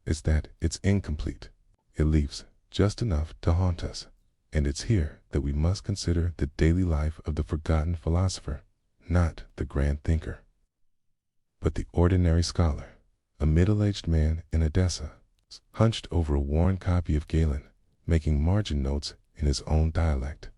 it's that it's incomplete. It leaves just enough to haunt us, and it's here that we must consider the daily life of the forgotten philosopher, not the grand thinker, but the ordinary scholar, a middle-aged man in Edessa, hunched over a worn copy of Galen, making margin notes in his own dialect.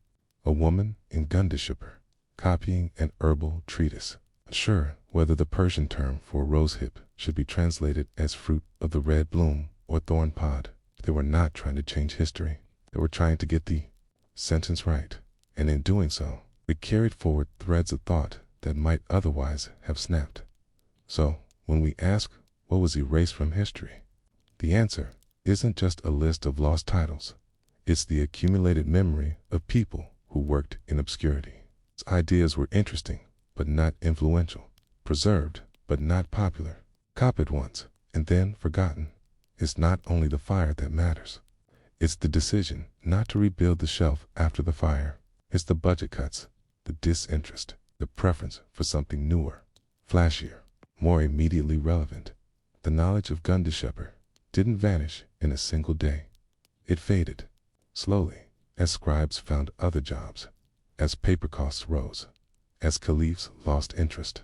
A woman in Gundisheper, copying an herbal treatise, unsure whether the Persian term for rosehip should be translated as fruit of the red bloom or thorn pod. They were not trying to change history. They were trying to get the sentence right, and in doing so, they carried forward threads of thought that might otherwise have snapped. So, when we ask what was erased from history, the answer isn't just a list of lost titles. It's the accumulated memory of people who worked in obscurity. Its ideas were interesting, but not influential, preserved, but not popular, copied once, and then forgotten. It's not only the fire that matters. It's the decision not to rebuild the shelf after the fire. It's the budget cuts, the disinterest, the preference for something newer, flashier, more immediately relevant. The knowledge of Gundisheper didn't vanish in a single day. It faded, slowly, as scribes found other jobs, as paper costs rose, as caliphs lost interest,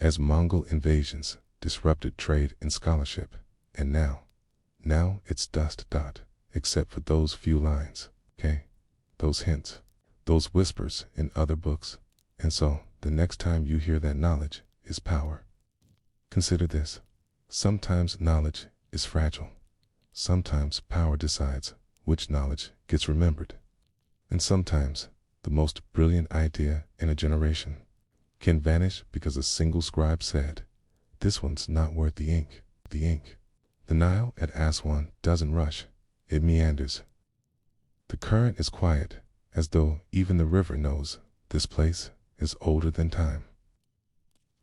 as Mongol invasions disrupted trade and scholarship, and now it's dust dot, except for those few lines, those hints, those whispers in other books. And so, the next time you hear that knowledge is power, consider this. Sometimes knowledge is fragile. Sometimes power decides which knowledge gets remembered. And sometimes the most brilliant idea in a generation can vanish because a single scribe said, "This one's not worth the ink." The Nile at Aswan doesn't rush, it meanders. The current is quiet, as though even the river knows this place is older than time.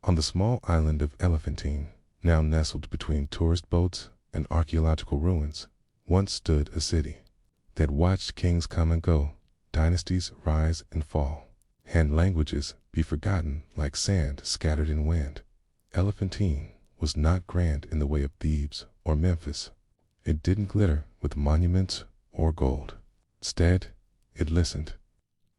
On the small island of Elephantine, now nestled between tourist boats and archaeological ruins, once stood a city that watched kings come and go, dynasties rise and fall, and languages be forgotten like sand scattered in wind. Elephantine was not grand in the way of Thebes or Memphis. It didn't glitter with monuments or gold. Instead, it listened.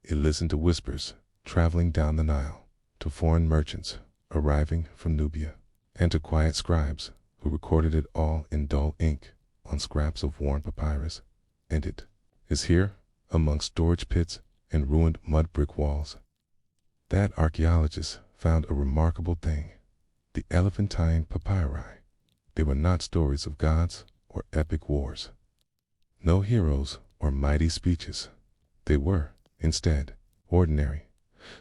It listened to whispers traveling down the Nile, to foreign merchants arriving from Nubia, and to quiet scribes who recorded it all in dull ink on scraps of worn papyrus. And it is here, among storage pits and ruined mud brick walls, that archaeologists found a remarkable thing: the Elephantine papyri. They were not stories of gods or epic wars, no heroes or mighty speeches. They were, instead, ordinary,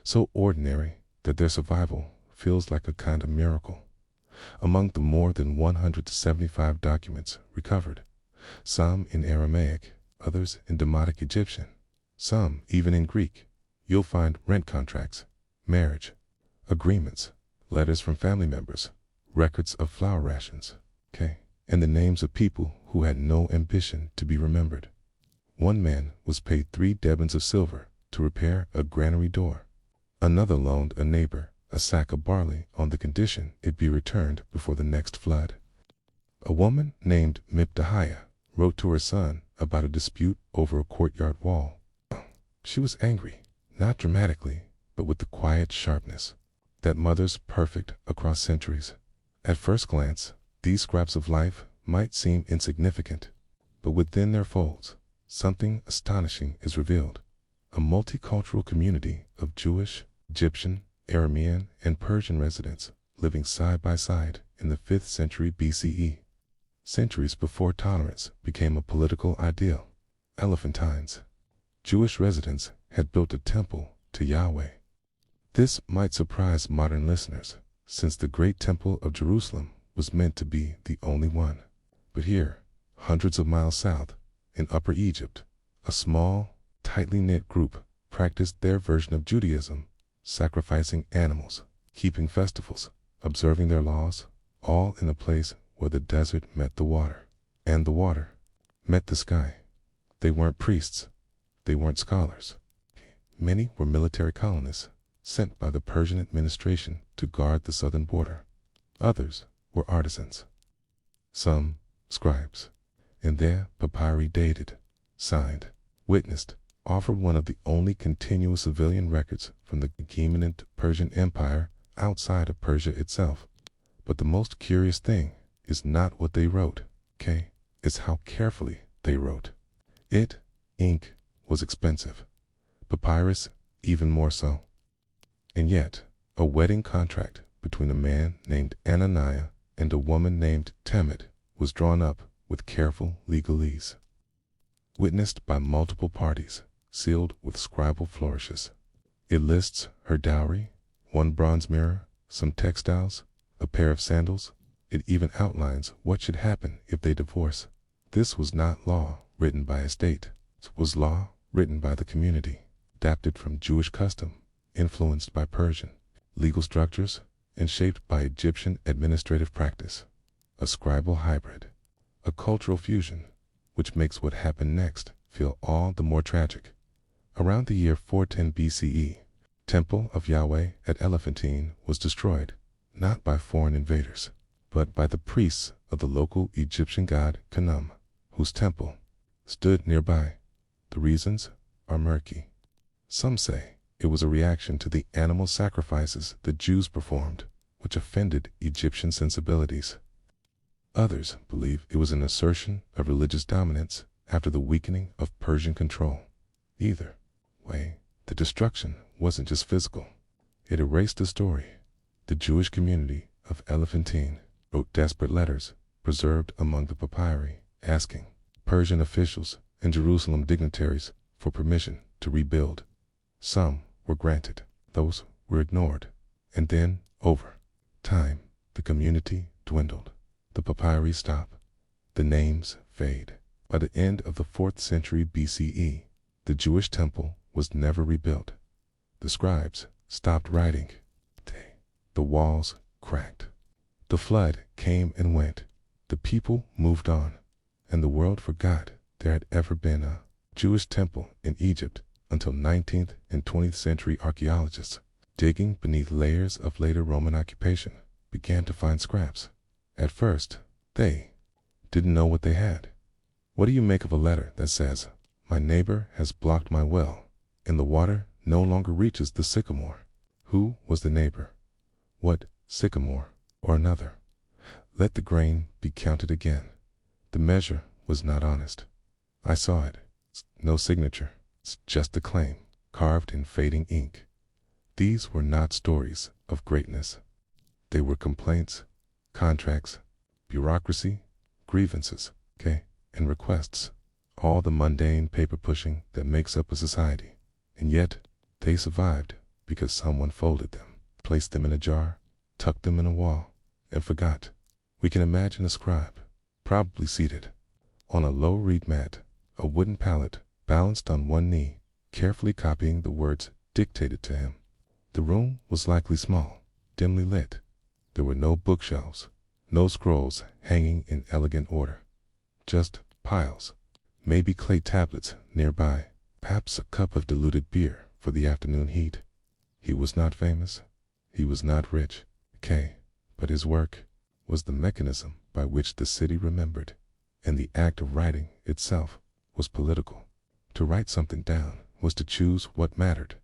so ordinary that their survival feels like a kind of miracle. Among the more than 175 documents recovered, some in Aramaic, others in Demotic Egyptian, some even in Greek, you'll find rent contracts, marriage agreements, letters from family members, records of flour rations, and the names of people who had no ambition to be remembered. One man was paid 3 debens of silver to repair a granary door. Another loaned a neighbor a sack of barley on the condition it be returned before the next flood. A woman named Miptahiah wrote to her son about a dispute over a courtyard wall. She was angry, not dramatically, but with the quiet sharpness that mothers perfect across centuries. At first glance, these scraps of life might seem insignificant, but within their folds, something astonishing is revealed. A multicultural community of Jewish, Egyptian, Aramean, and Persian residents living side by side in the 5th century BCE. Centuries before tolerance became a political ideal, Elephantines, Jewish residents had built a temple to Yahweh. This might surprise modern listeners, since the great temple of Jerusalem was meant to be the only one. But here, hundreds of miles south, in Upper Egypt, a small, tightly knit group practiced their version of Judaism, sacrificing animals, keeping festivals, observing their laws, all in a place where the desert met the water, and the water met the sky. They weren't priests. They weren't scholars. Many were military colonists, sent by the Persian administration to guard the southern border. Others were artisans. Some scribes, and their papyri dated, signed, witnessed, offered one of the only continuous civilian records from the hegemonant Persian Empire outside of Persia itself. But the most curious thing is not what they wrote, it's how carefully they wrote. Ink was expensive, papyrus even more so. And yet, a wedding contract between a man named Ananiah and a woman named Temet was drawn up with careful legalese, witnessed by multiple parties, sealed with scribal flourishes. It lists her dowry, 1 bronze mirror, some textiles, a pair of sandals. It even outlines what should happen if they divorce. This was not law written by a state. It was law written by the community, adapted from Jewish custom, influenced by Persian legal structures, and shaped by Egyptian administrative practice. A scribal hybrid, a cultural fusion, which makes what happened next feel all the more tragic. Around the year 410 BCE, Temple of Yahweh at Elephantine was destroyed, not by foreign invaders, but by the priests of the local Egyptian god Khnum, whose temple stood nearby. The reasons are murky. Some say it was a reaction to the animal sacrifices the Jews performed, which offended Egyptian sensibilities. Others believe it was an assertion of religious dominance after the weakening of Persian control. Either way, the destruction wasn't just physical. It erased the story. The Jewish community of Elephantine wrote desperate letters preserved among the papyri, asking Persian officials and Jerusalem dignitaries for permission to rebuild. Some were granted, those were ignored, and then, over time, the community dwindled. The papyri stopped, the names fade. By the end of the 4th century BCE, the Jewish temple was never rebuilt. The scribes stopped writing. The walls cracked. The flood came and went. The people moved on, and the world forgot there had ever been a Jewish temple in Egypt until 19th and 20th century archaeologists, digging beneath layers of later Roman occupation, began to find scraps. At first, they didn't know what they had. What do you make of a letter that says, "My neighbor has blocked my well, and the water no longer reaches the sycamore"? Who was the neighbor? What sycamore or another? Let the grain be counted again. The measure was not honest. I saw it. No signature. It's just a claim, carved in fading ink. These were not stories of greatness. They were complaints, contracts, bureaucracy, grievances, and requests. All the mundane paper pushing that makes up a society. And yet, they survived because someone folded them, placed them in a jar, tucked them in a wall, and forgot. We can imagine a scribe, probably seated on a low reed mat, a wooden pallet balanced on one knee, carefully copying the words dictated to him. The room was likely small, dimly lit. There were no bookshelves, no scrolls hanging in elegant order. Just piles, maybe clay tablets nearby, perhaps a cup of diluted beer for the afternoon heat. He was not famous. He was not rich, but his work was the mechanism by which the city remembered, and the act of writing itself was political. To write something down was to choose what mattered.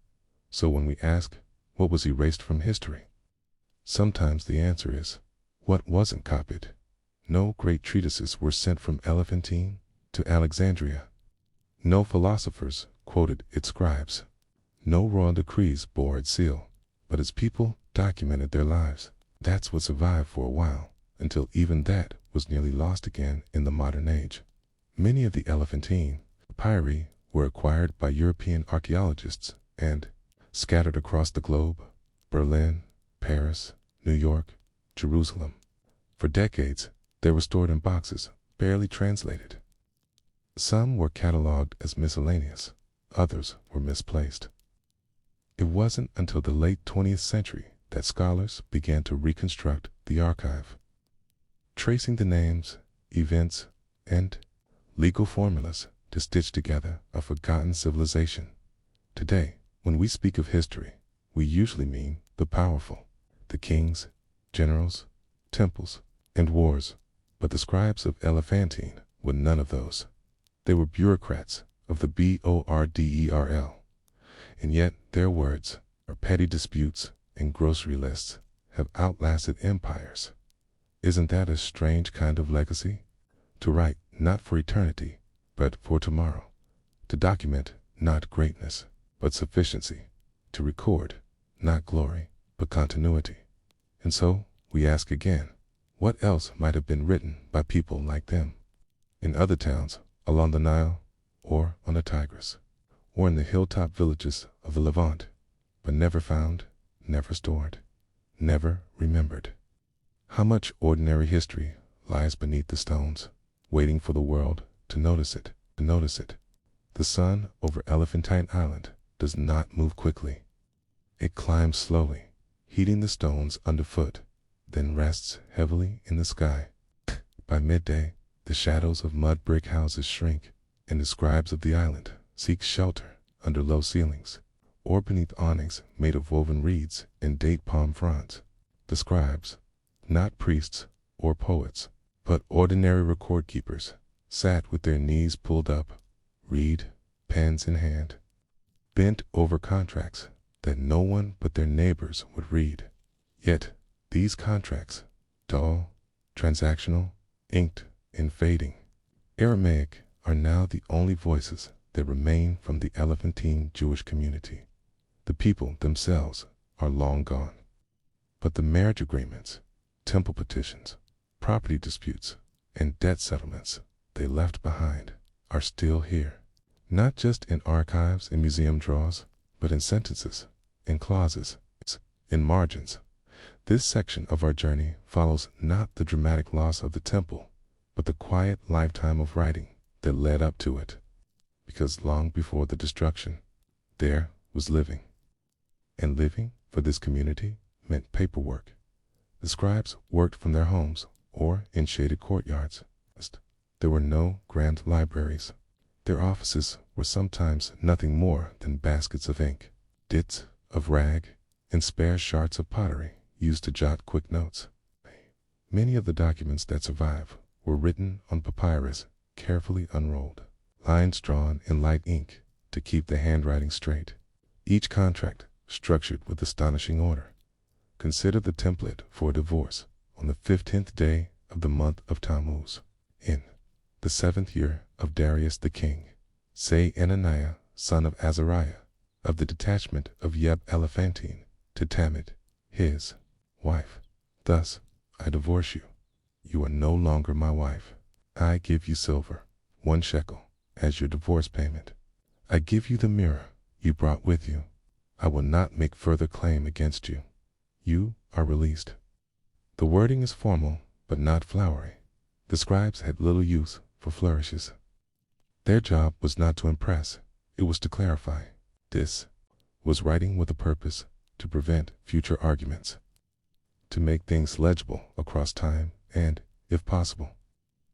So when we ask, what was erased from history? Sometimes the answer is, what wasn't copied? No great treatises were sent from Elephantine to Alexandria. No philosophers quoted its scribes. No royal decrees bore its seal, but its people documented their lives. That's what survived for a while, until even that was nearly lost again in the modern age. Many of the Elephantine papyri were acquired by European archaeologists and scattered across the globe: Berlin, Paris, New York, Jerusalem. For decades, they were stored in boxes, barely translated. Some were cataloged as miscellaneous, others were misplaced. It wasn't until the late 20th century that scholars began to reconstruct the archive, tracing the names, events, and legal formulas to stitch together a forgotten civilization. Today, when we speak of history, we usually mean the powerful, the kings, generals, temples, and wars. But the scribes of Elephantine were none of those. They were bureaucrats of the BORDERL. And yet their words, or petty disputes and grocery lists, have outlasted empires. Isn't that a strange kind of legacy? To write not for eternity, but for tomorrow. To document not greatness, but sufficiency. To record not glory, but continuity. And so we ask again, what else might have been written by people like them? In other towns along the Nile, or on the Tigris, or in the hilltop villages of the Levant, but never found, never stored, never remembered. How much ordinary history lies beneath the stones, waiting for the world to notice it, The sun over Elephantine Island does not move quickly. It climbs slowly, heating the stones underfoot, then rests heavily in the sky. By midday, the shadows of mud brick houses shrink, and the scribes of the island seek shelter under low ceilings, or beneath awnings made of woven reeds and date palm fronds. The scribes, not priests or poets, but ordinary record keepers, sat with their knees pulled up, reed, pens in hand, bent over contracts that no one but their neighbors would read. Yet these contracts, dull, transactional, inked, and fading, Aramaic, are now the only voices that remain from the Elephantine Jewish community. The people themselves are long gone. But the marriage agreements, temple petitions, property disputes, and debt settlements they left behind are still here. Not just in archives and museum drawers, but in sentences, in clauses, in margins. This section of our journey follows not the dramatic loss of the temple, but the quiet lifetime of writing that led up to it. Because long before the destruction, there was living. And living for this community meant paperwork. The scribes worked from their homes or in shaded courtyards. There were no grand libraries. Their offices were sometimes nothing more than baskets of ink, bits of rag, and spare shards of pottery used to jot quick notes. Many of the documents that survive were written on papyrus, carefully unrolled, lines drawn in light ink to keep the handwriting straight. Each contract structured with astonishing order. Consider the template for a divorce on the 15th day of the month of Tammuz, in the 7th year of Darius the king. Say Ananiah, son of Azariah, of the detachment of Yeb Elephantine, to Tamid, his wife. Thus, I divorce you. You are no longer my wife. I give you silver, 1 shekel, as your divorce payment. I give you the mirror you brought with you. I will not make further claim against you. You are released. The wording is formal, but not flowery. The scribes had little use for flourishes. Their job was not to impress, it was to clarify. This was writing with a purpose, to prevent future arguments, to make things legible across time and, if possible,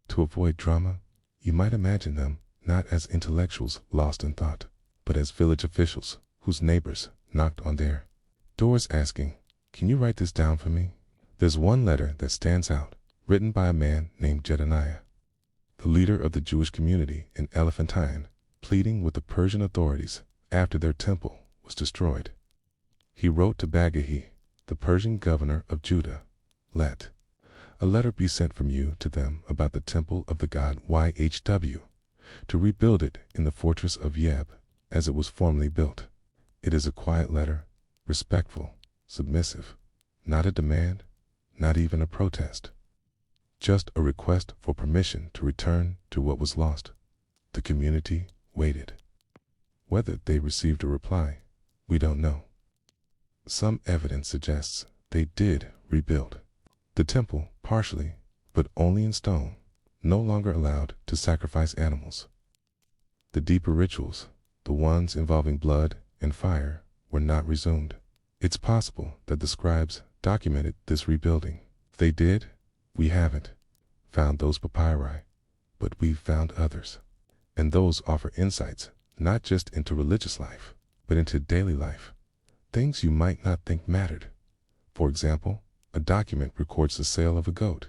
to avoid drama. You might imagine them not as intellectuals lost in thought, but as village officials whose neighbors knocked on their doors asking, "Can you write this down for me?" There's one letter that stands out, written by a man named Jedaniah, the leader of the Jewish community in Elephantine, pleading with the Persian authorities after their temple was destroyed. He wrote to Bagahi, the Persian governor of Judah, "Let a letter be sent from you to them about the temple of the god YHW, to rebuild it in the fortress of Yeb, as it was formerly built." It is a quiet letter, respectful, submissive, not a demand, not even a protest. Just a request for permission to return to what was lost. The community waited. Whether they received a reply, we don't know. Some evidence suggests they did rebuild the temple partially, but only in stone, no longer allowed to sacrifice animals. The deeper rituals, the ones involving blood and fire, were not resumed. It's possible that the scribes documented this rebuilding. If they did, we haven't found those papyri, but we've found others. And those offer insights not just into religious life, but into daily life. Things you might not think mattered. For example, a document records the sale of a goat.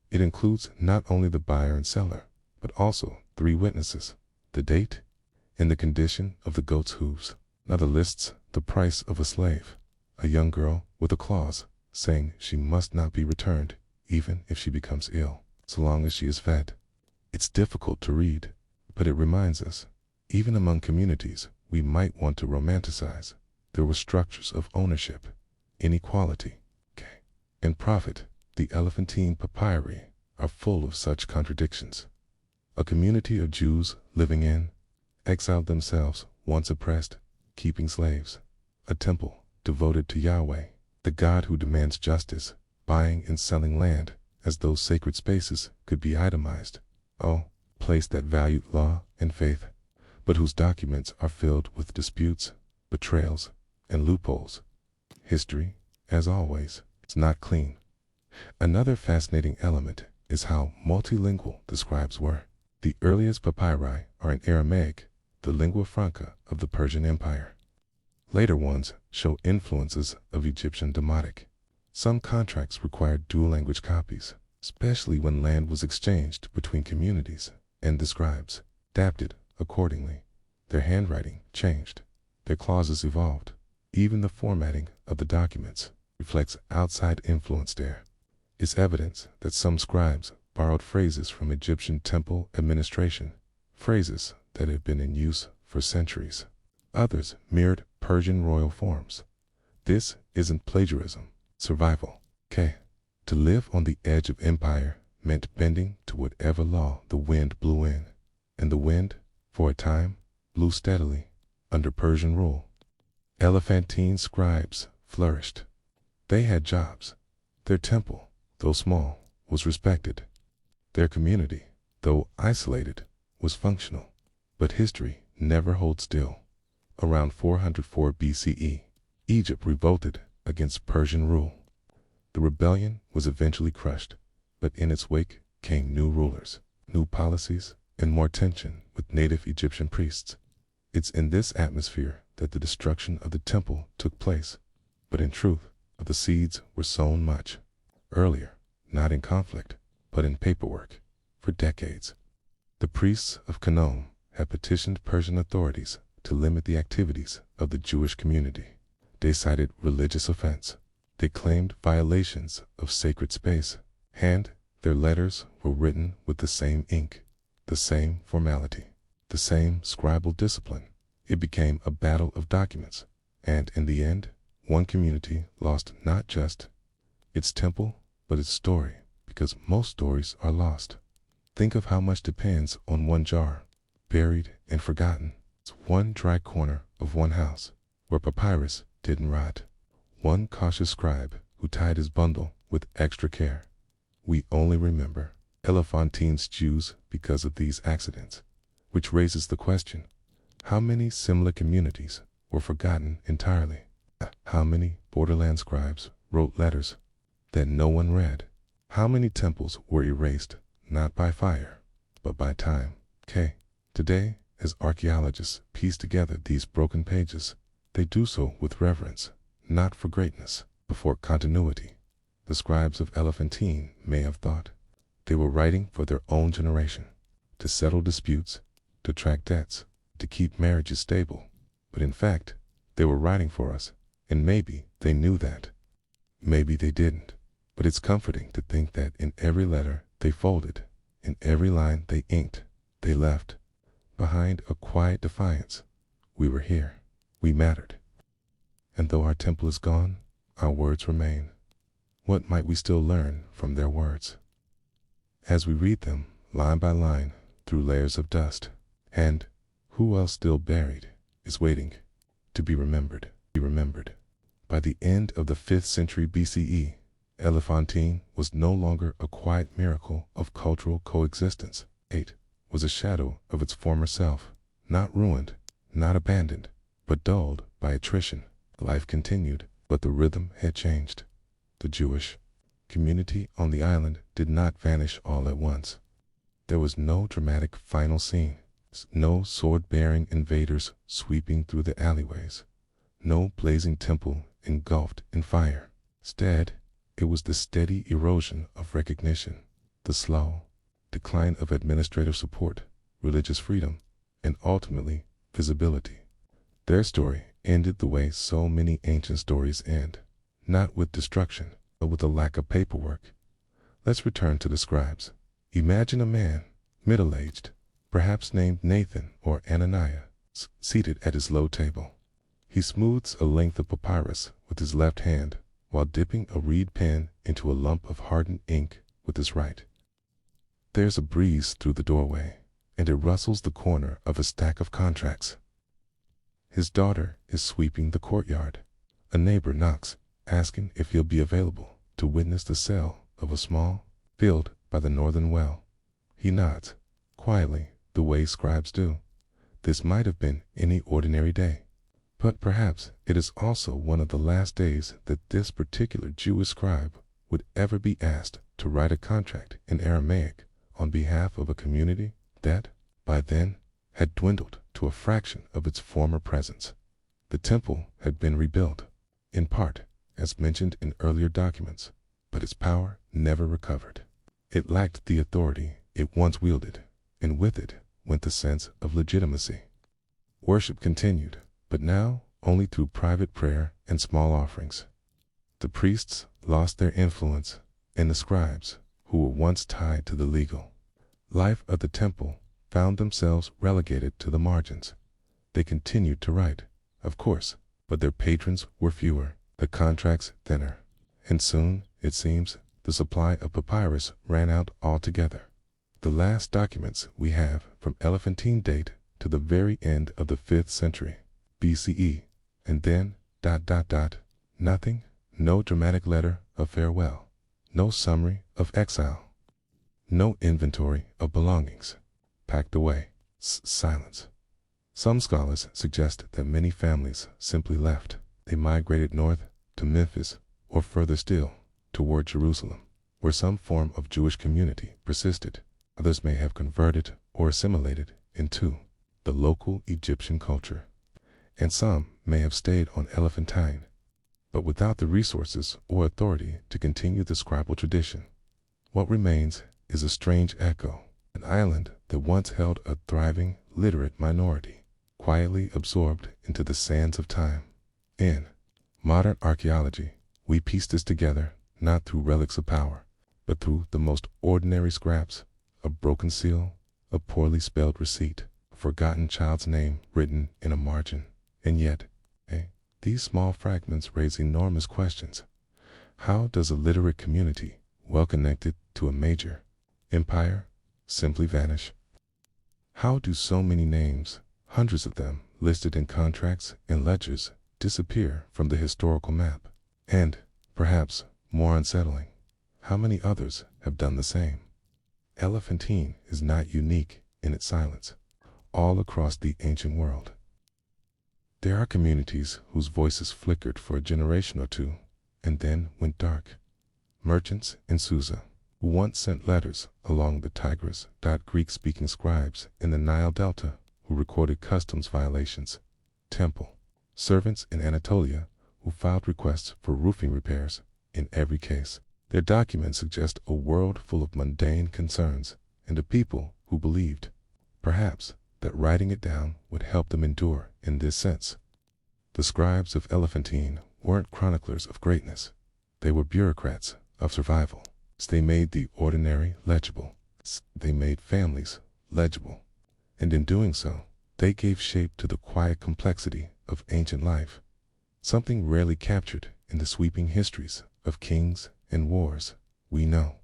It includes not only the buyer and seller, but also 3 witnesses, the date, and the condition of the goat's hooves. Another lists the price of a slave, a young girl with a clause saying she must not be returned even if she becomes ill, so long as she is fed. It's difficult to read, but it reminds us, even among communities we might want to romanticize, there were structures of ownership, inequality, and profit. The Elephantine papyri are full of such contradictions. A community of Jews living in, exiled themselves, once oppressed, keeping slaves. A temple devoted to Yahweh, the God who demands justice, buying and selling land as though sacred spaces could be itemized. Oh, place that valued law and faith, but whose documents are filled with disputes, betrayals, and loopholes. History, as always, is not clean. Another fascinating element is how multilingual the scribes were. The earliest papyri are in Aramaic, the lingua franca of the Persian Empire. Later ones show influences of Egyptian Demotic. Some contracts required dual-language copies, especially when land was exchanged between communities, and the scribes adapted accordingly. Their handwriting changed, their clauses evolved. Even the formatting of the documents reflects outside influence there. It's evidence that some scribes borrowed phrases from Egyptian temple administration, phrases that have been in use for centuries. Others mirrored Persian royal forms. This isn't plagiarism, survival. To live on the edge of empire meant bending to whatever law the wind blew in, and the wind, for a time, blew steadily under Persian rule. Elephantine scribes flourished. They had jobs. Their temple, though small, was respected. Their community, though isolated, was functional. But history never holds still. Around 404 BCE, Egypt revolted against Persian rule. The rebellion was eventually crushed, but in its wake came new rulers, new policies, and more tension with native Egyptian priests. It's in this atmosphere that the destruction of the temple took place, but in truth, the seeds were sown much earlier, not in conflict, but in paperwork, for decades. The priests of Khnum had petitioned Persian authorities to limit the activities of the Jewish community. They cited religious offense. They claimed violations of sacred space, and their letters were written with the same ink, the same formality, the same scribal discipline. It became a battle of documents, and in the end, one community lost not just its temple, but its story, because most stories are lost. Think of how much depends on one jar, buried and forgotten. It's one dry corner of one house, where papyrus didn't rot. One cautious scribe who tied his bundle with extra care. We only remember Elephantine's Jews because of these accidents, which raises the question, how many similar communities were forgotten entirely? How many borderland scribes wrote letters that no one read? How many temples were erased, not by fire, but by time? Today, as archaeologists piece together these broken pages, they do so with reverence, not for greatness, but for continuity. The scribes of Elephantine may have thought they were writing for their own generation, to settle disputes, to track debts, to keep marriages stable. But in fact, they were writing for us, and maybe they knew that. Maybe they didn't. But it's comforting to think that in every letter they folded, in every line they inked, they left behind a quiet defiance. We were here. We mattered. And though our temple is gone, our words remain. What might we still learn from their words? As we read them, line by line, through layers of dust, and who else still buried is waiting to be remembered. By the end of the 5th century BCE, Elephantine was no longer a quiet miracle of cultural coexistence. It was a shadow of its former self, not ruined, not abandoned, but dulled by attrition. Life continued, but the rhythm had changed. The Jewish community on the island did not vanish all at once. There was no dramatic final scene, no sword-bearing invaders sweeping through the alleyways, no blazing temple engulfed in fire. Instead, it was the steady erosion of recognition, the slow decline of administrative support, religious freedom, and ultimately visibility. Their story ended the way so many ancient stories end, not with destruction, but with a lack of paperwork. Let's return to the scribes. Imagine a man, middle-aged, perhaps named Nathan or Ananias, seated at his low table. He smooths a length of papyrus with his left hand while dipping a reed pen into a lump of hardened ink with his right. There's a breeze through the doorway, and it rustles the corner of a stack of contracts. His daughter is sweeping the courtyard. A neighbor knocks, asking if he'll be available to witness the sale of a small field by the northern well. He nods, quietly, the way scribes do. This might have been any ordinary day. But perhaps it is also one of the last days that this particular Jewish scribe would ever be asked to write a contract in Aramaic on behalf of a community that, by then, had dwindled to a fraction of its former presence. The temple had been rebuilt, in part, as mentioned in earlier documents, but its power never recovered. It lacked the authority it once wielded, and with it went the sense of legitimacy. Worship continued, but now only through private prayer and small offerings. The priests lost their influence, and the scribes, who were once tied to the legal life of the temple, found themselves relegated to the margins. They continued to write, of course, but their patrons were fewer, the contracts thinner, and soon, it seems, the supply of papyrus ran out altogether. The last documents we have from Elephantine date to the very end of the 5th century BCE, and then, nothing, no dramatic letter of farewell, no summary of exile, No inventory of belongings. Packed away. Silence. Some scholars suggest that many families simply left. They migrated north to Memphis, or further still, toward Jerusalem, where some form of Jewish community persisted. Others may have converted or assimilated into the local Egyptian culture, and some may have stayed on Elephantine, but without the resources or authority to continue the scribal tradition. What remains is a strange echo, an island that once held a thriving, literate minority, quietly absorbed into the sands of time. In modern archaeology, we piece this together not through relics of power, but through the most ordinary scraps, a broken seal, a poorly spelled receipt, a forgotten child's name written in a margin. And yet, these small fragments raise enormous questions. How does a literate community, well connected to a major empire, simply vanish? How do so many names, hundreds of them listed in contracts and ledgers, disappear from the historical map? And, perhaps more unsettling, how many others have done the same? Elephantine is not unique in its silence. All across the ancient world, there are communities whose voices flickered for a generation or two and then went dark. Merchants in Susa, who once sent letters along the Tigris, Greek-speaking scribes in the Nile Delta who recorded customs violations. Temple servants in Anatolia who filed requests for roofing repairs in every case. Their documents suggest a world full of mundane concerns and a people who believed, perhaps, that writing it down would help them endure in this sense. The scribes of Elephantine weren't chroniclers of greatness. They were bureaucrats of survival. They made the ordinary legible. They made families legible. And in doing so, they gave shape to the quiet complexity of ancient life, something rarely captured in the sweeping histories of kings and wars we know.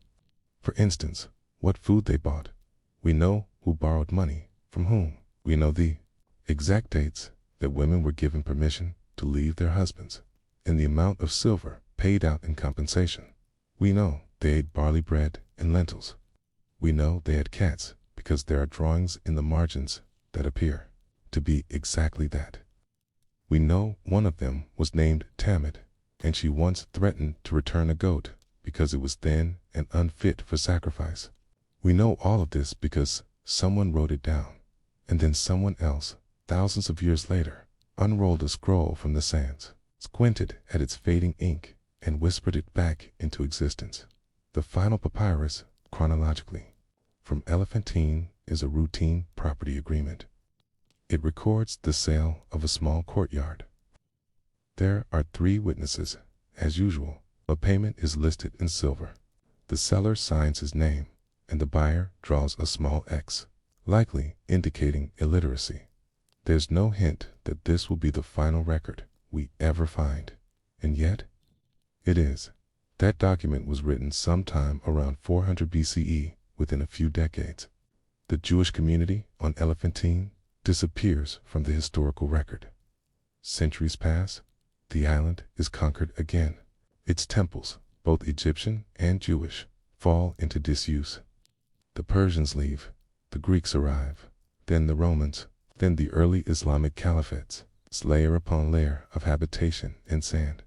For instance, what food they bought. We know who borrowed money from whom. We know the exact dates that women were given permission to leave their husbands, and the amount of silver paid out in compensation. We know they ate barley bread and lentils. We know they had cats because there are drawings in the margins that appear to be exactly that. We know one of them was named Tamid, and she once threatened to return a goat because it was thin and unfit for sacrifice. We know all of this because someone wrote it down, and then someone else, thousands of years later, unrolled a scroll from the sands, squinted at its fading ink, and whispered it back into existence. The final papyrus, chronologically, from Elephantine is a routine property agreement. It records the sale of a small courtyard. There are 3 witnesses, as usual. A payment is listed in silver. The seller signs his name, and the buyer draws a small X, likely indicating illiteracy. There's no hint that this will be the final record we ever find, and yet, it is. That document was written sometime around 400 BCE, within a few decades. The Jewish community on Elephantine disappears from the historical record. Centuries pass, the island is conquered again. Its temples, both Egyptian and Jewish, fall into disuse. The Persians leave, the Greeks arrive, then the Romans, then the early Islamic caliphates, layer upon layer of habitation and sand.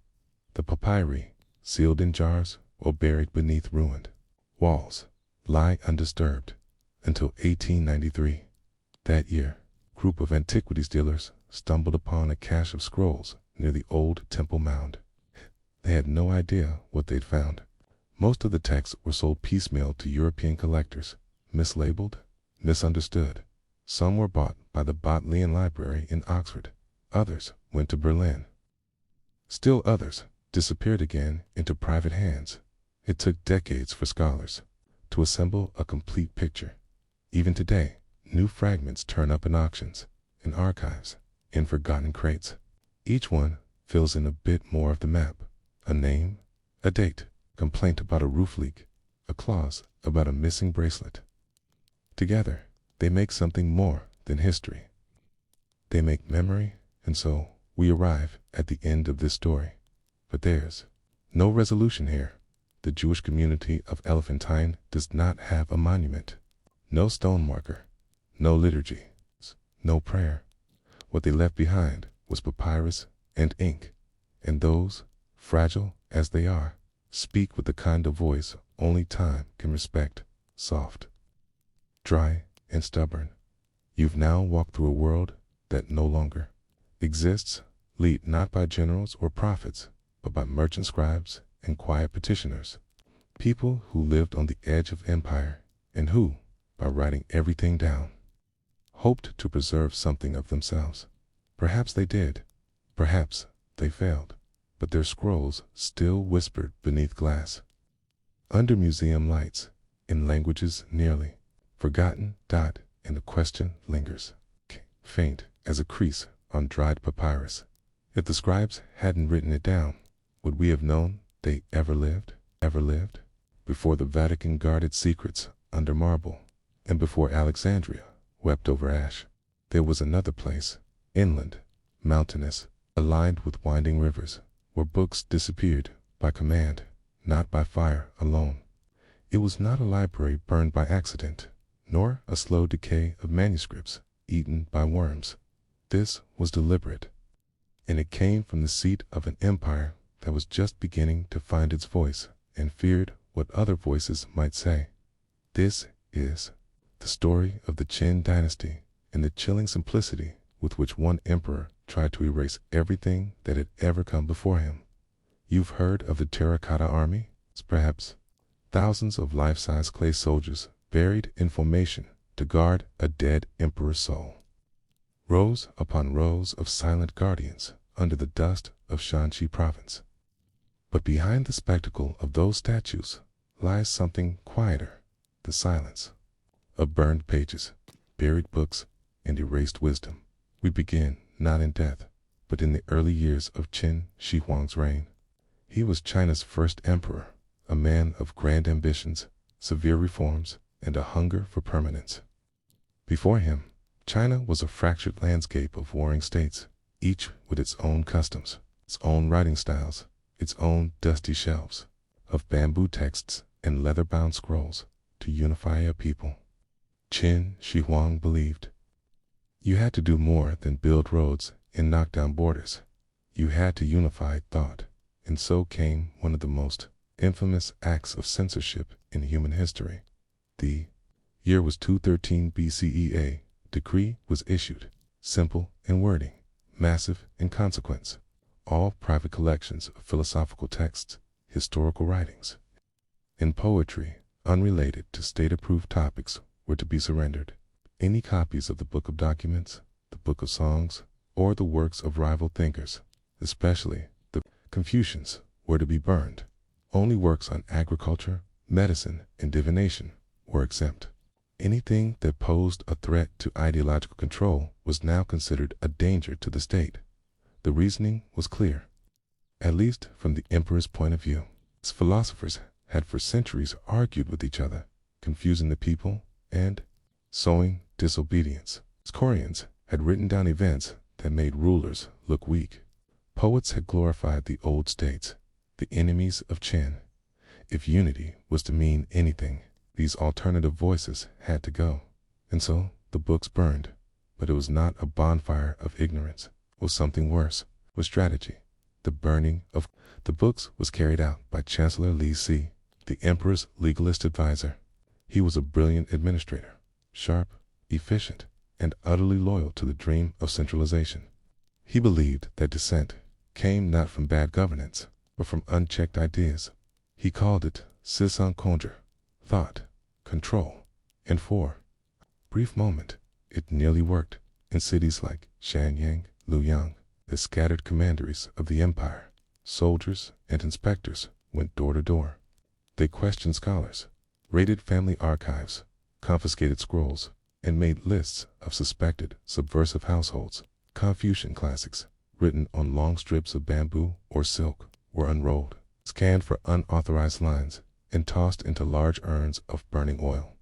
The papyri, sealed in jars or buried beneath ruined walls, lie undisturbed until 1893. That year, a group of antiquities dealers stumbled upon a cache of scrolls near the old temple mound. They had no idea what they'd found. Most of the texts were sold piecemeal to European collectors, mislabeled, misunderstood. Some were bought by the Bodleian Library in Oxford. Others went to Berlin. Still others disappeared again into private hands. It took decades for scholars to assemble a complete picture. Even today, new fragments turn up in auctions, in archives, in forgotten crates. Each one fills in a bit more of the map. A name, a date, complaint about a roof leak, a clause about a missing bracelet. Together, they make something more than history. They make memory, and so we arrive at the end of this story. But there's no resolution here. the Jewish community of Elephantine does not have a monument. No stone marker, no liturgy, no prayer. What they left behind was papyrus and ink, and those, fragile as they are, speak with the kind of voice only time can respect, soft, dry, and stubborn. You've now walked through a world that no longer exists, led not by generals or prophets, but by merchant scribes and quiet petitioners, people who lived on the edge of empire and who, by writing everything down, hoped to preserve something of themselves. Perhaps they did, perhaps they failed, but their scrolls still whispered beneath glass, under museum lights, in languages nearly forgotten, and the question lingers, faint as a crease on dried papyrus. If the scribes hadn't written it down, would we have known they ever lived, before the Vatican guarded secrets under marble, and before Alexandria wept over ash? There was another place, inland, mountainous, aligned with winding rivers, where books disappeared by command, not by fire alone. It was not a library burned by accident, nor a slow decay of manuscripts eaten by worms. This was deliberate, and it came from the seat of an empire that was just beginning to find its voice and feared what other voices might say. This is the story of the Qin dynasty and the chilling simplicity with which one emperor tried to erase everything that had ever come before him. You've heard of the terracotta army, perhaps? Thousands of life-size clay soldiers buried in formation to guard a dead emperor's soul. Rows upon rows of silent guardians under the dust of Shanxi province. But behind the spectacle of those statues lies something quieter, the silence of burned pages, buried books, and erased wisdom. We begin not in death, but in the early years of Qin Shi Huang's reign. He was China's first emperor, a man of grand ambitions, severe reforms, and a hunger for permanence. Before him, China was a fractured landscape of warring states, each with its own customs, its own writing styles, its own dusty shelves of bamboo texts and leather-bound scrolls to unify a people. Qin Shi Huang believed you had to do more than build roads and knock down borders. You had to unify thought, and so came one of the most infamous acts of censorship in human history. The year was 213 BCE. A decree was issued, simple in wording, massive in consequence. All private collections of philosophical texts, historical writings, and poetry unrelated to state-approved topics were to be surrendered. Any copies of the Book of Documents, the Book of Songs, or the works of rival thinkers, especially the Confucians, were to be burned. Only works on agriculture, medicine, and divination were exempt. Anything that posed a threat to ideological control was now considered a danger to the state. The reasoning was clear, at least from the emperor's point of view. His philosophers had for centuries argued with each other, confusing the people and sowing disobedience. Historians had written down events that made rulers look weak. Poets had glorified the old states, the enemies of Qin. If unity was to mean anything, these alternative voices had to go. And so the books burned. But it was not a bonfire of ignorance. It was something worse, was strategy. The burning of the books was carried out by Chancellor Li Si, the emperor's legalist advisor. He was a brilliant administrator, sharp, efficient, and utterly loyal to the dream of centralization. He believed that dissent came not from bad governance, but from unchecked ideas. He called it "Sisson Conjure," thought, control, and for a brief moment, it nearly worked. In cities like Shanyang, Luoyang, the scattered commanderies of the empire, soldiers and inspectors went door to door. They questioned scholars, raided family archives, confiscated scrolls, and made lists of suspected subversive households. Confucian classics, written on long strips of bamboo or silk, were unrolled, scanned for unauthorized lines, and tossed into large urns of burning oil.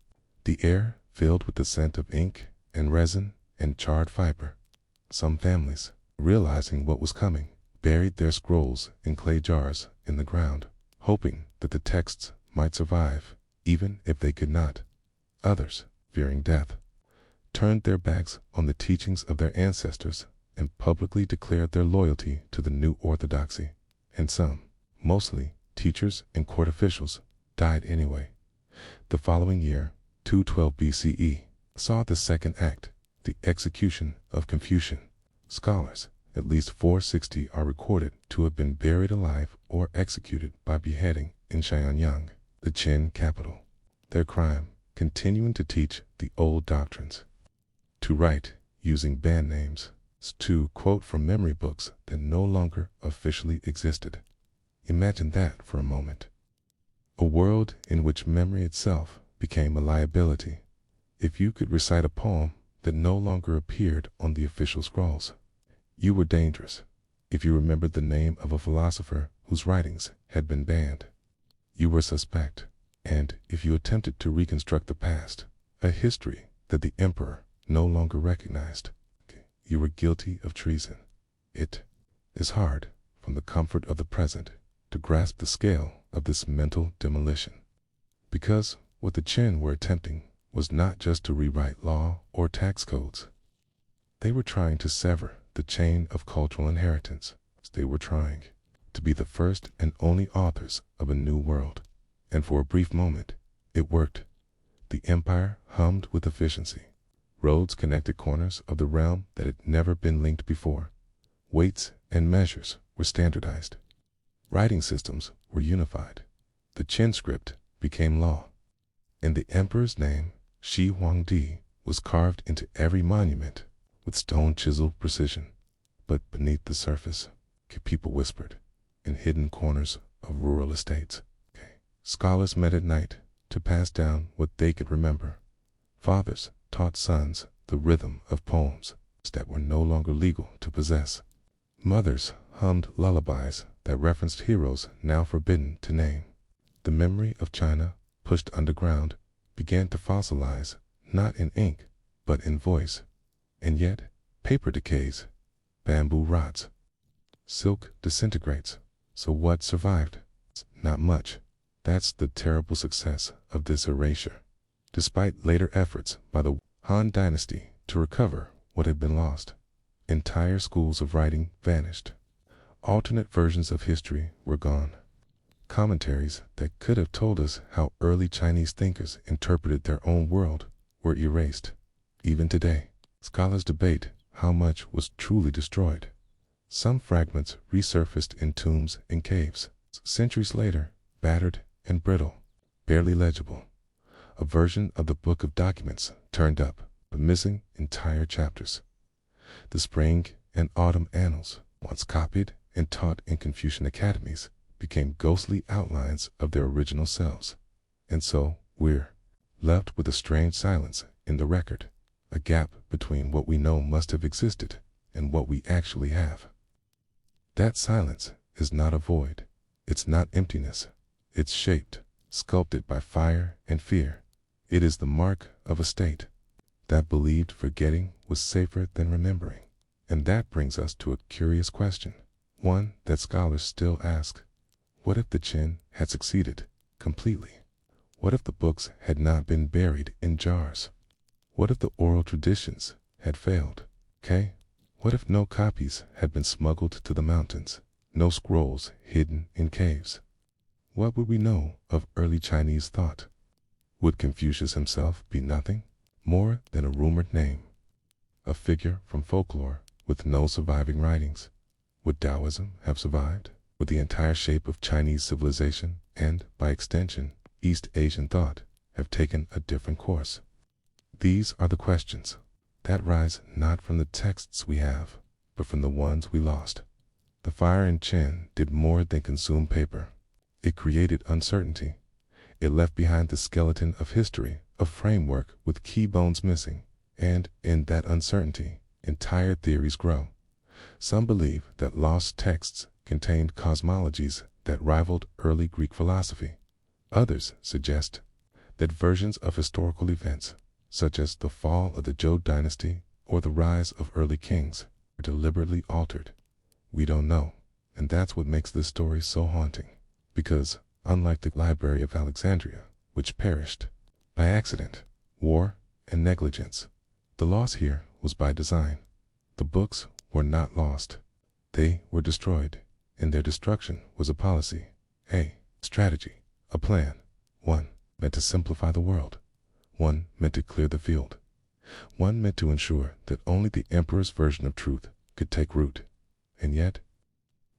The air filled with the scent of ink and resin and charred fiber. Some families, realizing what was coming, buried their scrolls in clay jars in the ground, hoping that the texts might survive, even if they could not. Others, fearing death, turned their backs on the teachings of their ancestors and publicly declared their loyalty to the new orthodoxy. And some, mostly teachers and court officials, died anyway. The following year, 212 BCE, saw the second act, the execution of Confucian. Scholars, at least 460, are recorded to have been buried alive or executed by beheading in Xianyang, the Qin capital. Their crime, continuing to teach the old doctrines. To write using band names, to quote from memory books that no longer officially existed. Imagine that for a moment. A world in which memory itself became a liability. If you could recite a poem that no longer appeared on the official scrolls, you were dangerous. If you remembered the name of a philosopher whose writings had been banned, you were suspect. And if you attempted to reconstruct the past, a history that the emperor no longer recognized, you were guilty of treason. It is hard, from the comfort of the present, to grasp the scale of this mental demolition. Because what the Qin were attempting was not just to rewrite law or tax codes. They were trying to sever the chain of cultural inheritance. They were trying to be the first and only authors of a new world. And for a brief moment, it worked. The empire hummed with efficiency. Roads connected corners of the realm that had never been linked before. Weights and measures were standardized. Writing systems were unified. The Qin script became law. And the emperor's name, Shi Huangdi, was carved into every monument with stone-chiseled precision. But beneath the surface, people whispered in hidden corners of rural estates. Scholars met at night to pass down what they could remember. Fathers taught sons the rhythm of poems that were no longer legal to possess. Mothers hummed lullabies that referenced heroes now forbidden to name. The memory of China, pushed underground, began to fossilize, not in ink, but in voice. And yet, paper decays, bamboo rots, silk disintegrates. So what survived? Not much. That's the terrible success of this erasure. Despite later efforts by the Han Dynasty to recover what had been lost, entire schools of writing vanished. Alternate versions of history were gone. Commentaries that could have told us how early Chinese thinkers interpreted their own world were erased. Even today, scholars debate how much was truly destroyed. Some fragments resurfaced in tombs and caves. Centuries later, battered and brittle, barely legible. A version of the Book of Documents turned up, but missing entire chapters. The Spring and Autumn Annals, once copied and taught in Confucian academies, became ghostly outlines of their original selves. And so, we're left with a strange silence in the record, a gap between what we know must have existed and what we actually have. That silence is not a void. It's not emptiness. It's shaped, sculpted by fire and fear. It is the mark of a state that believed forgetting was safer than remembering. And that brings us to a curious question, one that scholars still ask. What if the Qin had succeeded completely? What if the books had not been buried in jars? What if the oral traditions had failed? What if no copies had been smuggled to the mountains, no scrolls hidden in caves? What would we know of early Chinese thought? Would Confucius himself be nothing more than a rumored name, a figure from folklore with no surviving writings? Would Taoism have survived? Would the entire shape of Chinese civilization and, by extension, East Asian thought have taken a different course? These are the questions that rise not from the texts we have, but from the ones we lost. The fire in Qin did more than consume paper. It created uncertainty. It left behind the skeleton of history, a framework with key bones missing, and in that uncertainty, entire theories grow. Some believe that lost texts contained cosmologies that rivaled early Greek philosophy. Others suggest that versions of historical events, such as the fall of the Zhou dynasty or the rise of early kings, were deliberately altered. We don't know, and that's what makes this story so haunting. Because unlike the Library of Alexandria, which perished by accident, war, and negligence. The loss here was by design. The books were not lost. They were destroyed, and their destruction was a policy, a strategy, a plan. One meant to simplify the world. One meant to clear the field. One meant to ensure that only the emperor's version of truth could take root. And yet,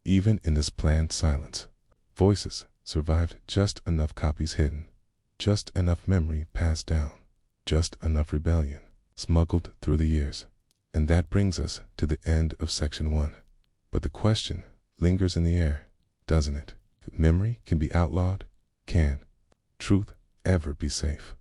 even in this planned silence, voices survived, just enough copies hidden, just enough memory passed down, just enough rebellion smuggled through the years. And that brings us to the end of section 1. But the question lingers in the air, doesn't it? If memory can be outlawed, can truth ever be safe?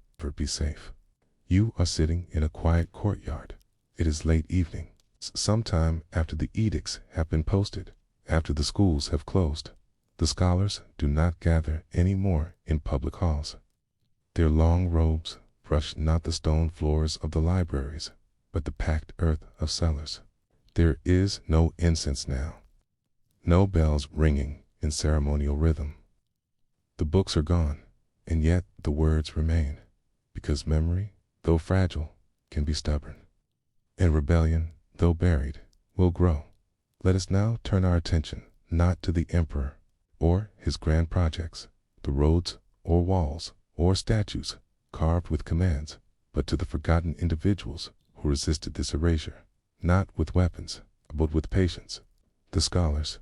You are sitting in a quiet courtyard. It is late evening, sometime after the edicts have been posted, after the schools have closed. The scholars do not gather any more in public halls. Their long robes brush not the stone floors of the libraries, but the packed earth of cellars. There is no incense now, no bells ringing in ceremonial rhythm. The books are gone, and yet the words remain, because memory, though fragile, can be stubborn, and rebellion, though buried, will grow. Let us now turn our attention not to the emperor or his grand projects, the roads or walls or statues carved with commands, but to the forgotten individuals who resisted this erasure, not with weapons, but with patience. The scholars,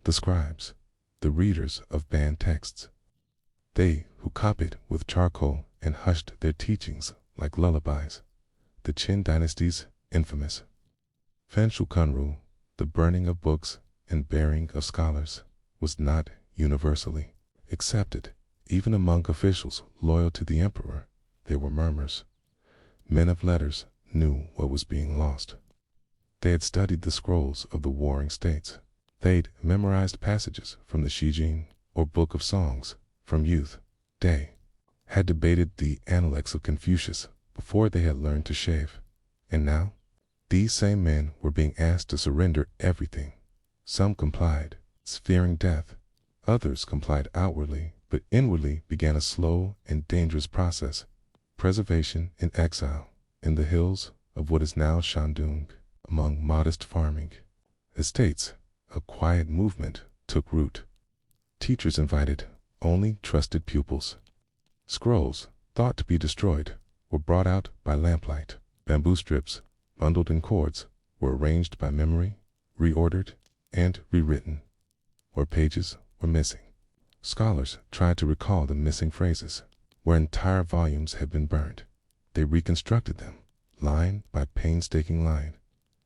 the scribes, the readers of banned texts. They who copied with charcoal and hushed their teachings like lullabies. The Qin dynasty's infamous Fenshu Kunru, the burning of books and burying of scholars, was not universally accepted. Even among officials loyal to the emperor, there were murmurs. Men of letters knew what was being lost. They had studied the scrolls of the warring states. They'd memorized passages from the Shijing or Book of Songs from youth. They had debated the Analects of Confucius before they had learned to shave. And now, these same men were being asked to surrender everything. Some complied, fearing death. Others complied outwardly, but inwardly began a slow and dangerous process. Preservation in exile, in the hills of what is now Shandong, among modest farming estates. A quiet movement took root. Teachers invited only trusted pupils. Scrolls, thought to be destroyed, were brought out by lamplight. Bamboo strips, bundled in cords, were arranged by memory, reordered, and rewritten. Where pages were missing, scholars tried to recall the missing phrases. Where entire volumes had been burned, they reconstructed them, line by painstaking line.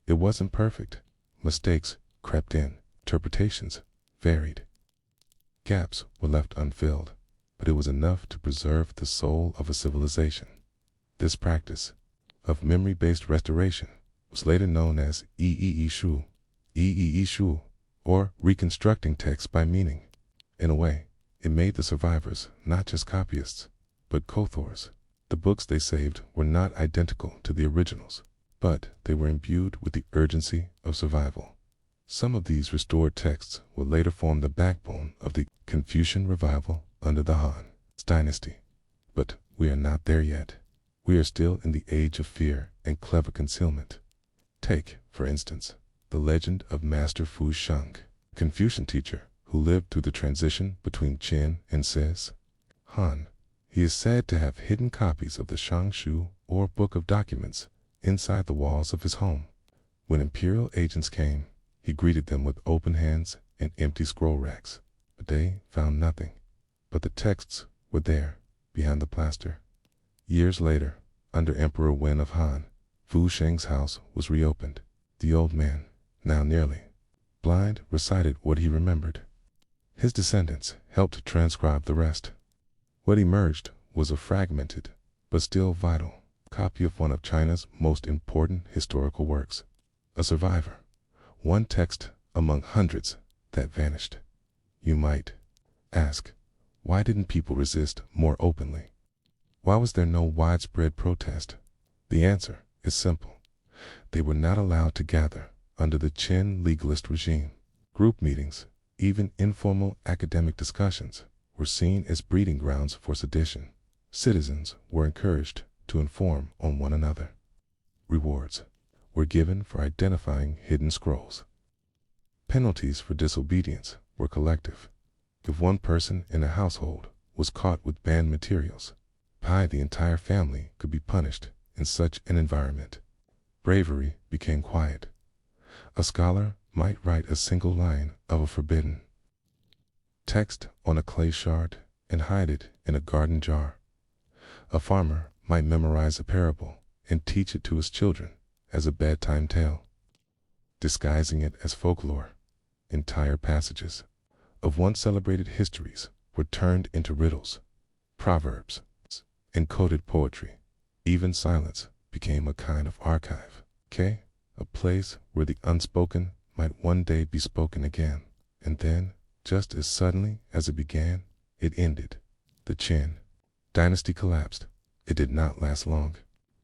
It wasn't perfect. Mistakes crept in, interpretations varied. Gaps were left unfilled, but it was enough to preserve the soul of a civilization. This practice of memory-based restoration was later known as Shu, or reconstructing text by meaning. In a way, it made the survivors not just copyists, but co-authors. The books they saved were not identical to the originals, but they were imbued with the urgency of survival. Some of these restored texts would later form the backbone of the Confucian revival under the Han dynasty. But we are not there yet. We are still in the age of fear and clever concealment. Take, for instance, the legend of Master Fu Sheng, a Confucian teacher who lived through the transition between Qin and Sis Han. He is said to have hidden copies of the Shangshu, or Book of Documents, inside the walls of his home. When imperial agents came, he greeted them with open hands and empty scroll racks. But they found nothing. But the texts were there, behind the plaster. Years later, under Emperor Wen of Han, Fu Sheng's house was reopened. The old man, now nearly blind, recited what he remembered. His descendants helped transcribe the rest. What emerged was a fragmented, but still vital, copy of one of China's most important historical works. A survivor, one text among hundreds that vanished. You might ask, why didn't people resist more openly? Why was there no widespread protest? The answer is simple. They were not allowed to gather under the Qin legalist regime. Group meetings, even informal academic discussions, were seen as breeding grounds for sedition. Citizens were encouraged to inform on one another. Rewards were given for identifying hidden scrolls. Penalties for disobedience were collective. If one person in a household was caught with banned materials, the entire family could be punished in such an environment. Bravery became quiet. A scholar might write a single line of a forbidden text on a clay shard and hide it in a garden jar. A farmer might memorize a parable and teach it to his children as a bedtime tale, disguising it as folklore. Entire passages of once celebrated histories were turned into riddles, proverbs, and coded poetry. Even silence became a kind of archive, a place where the unspoken might one day be spoken again. And then, just as suddenly as it began, it ended. The Qin dynasty collapsed. It did not last long.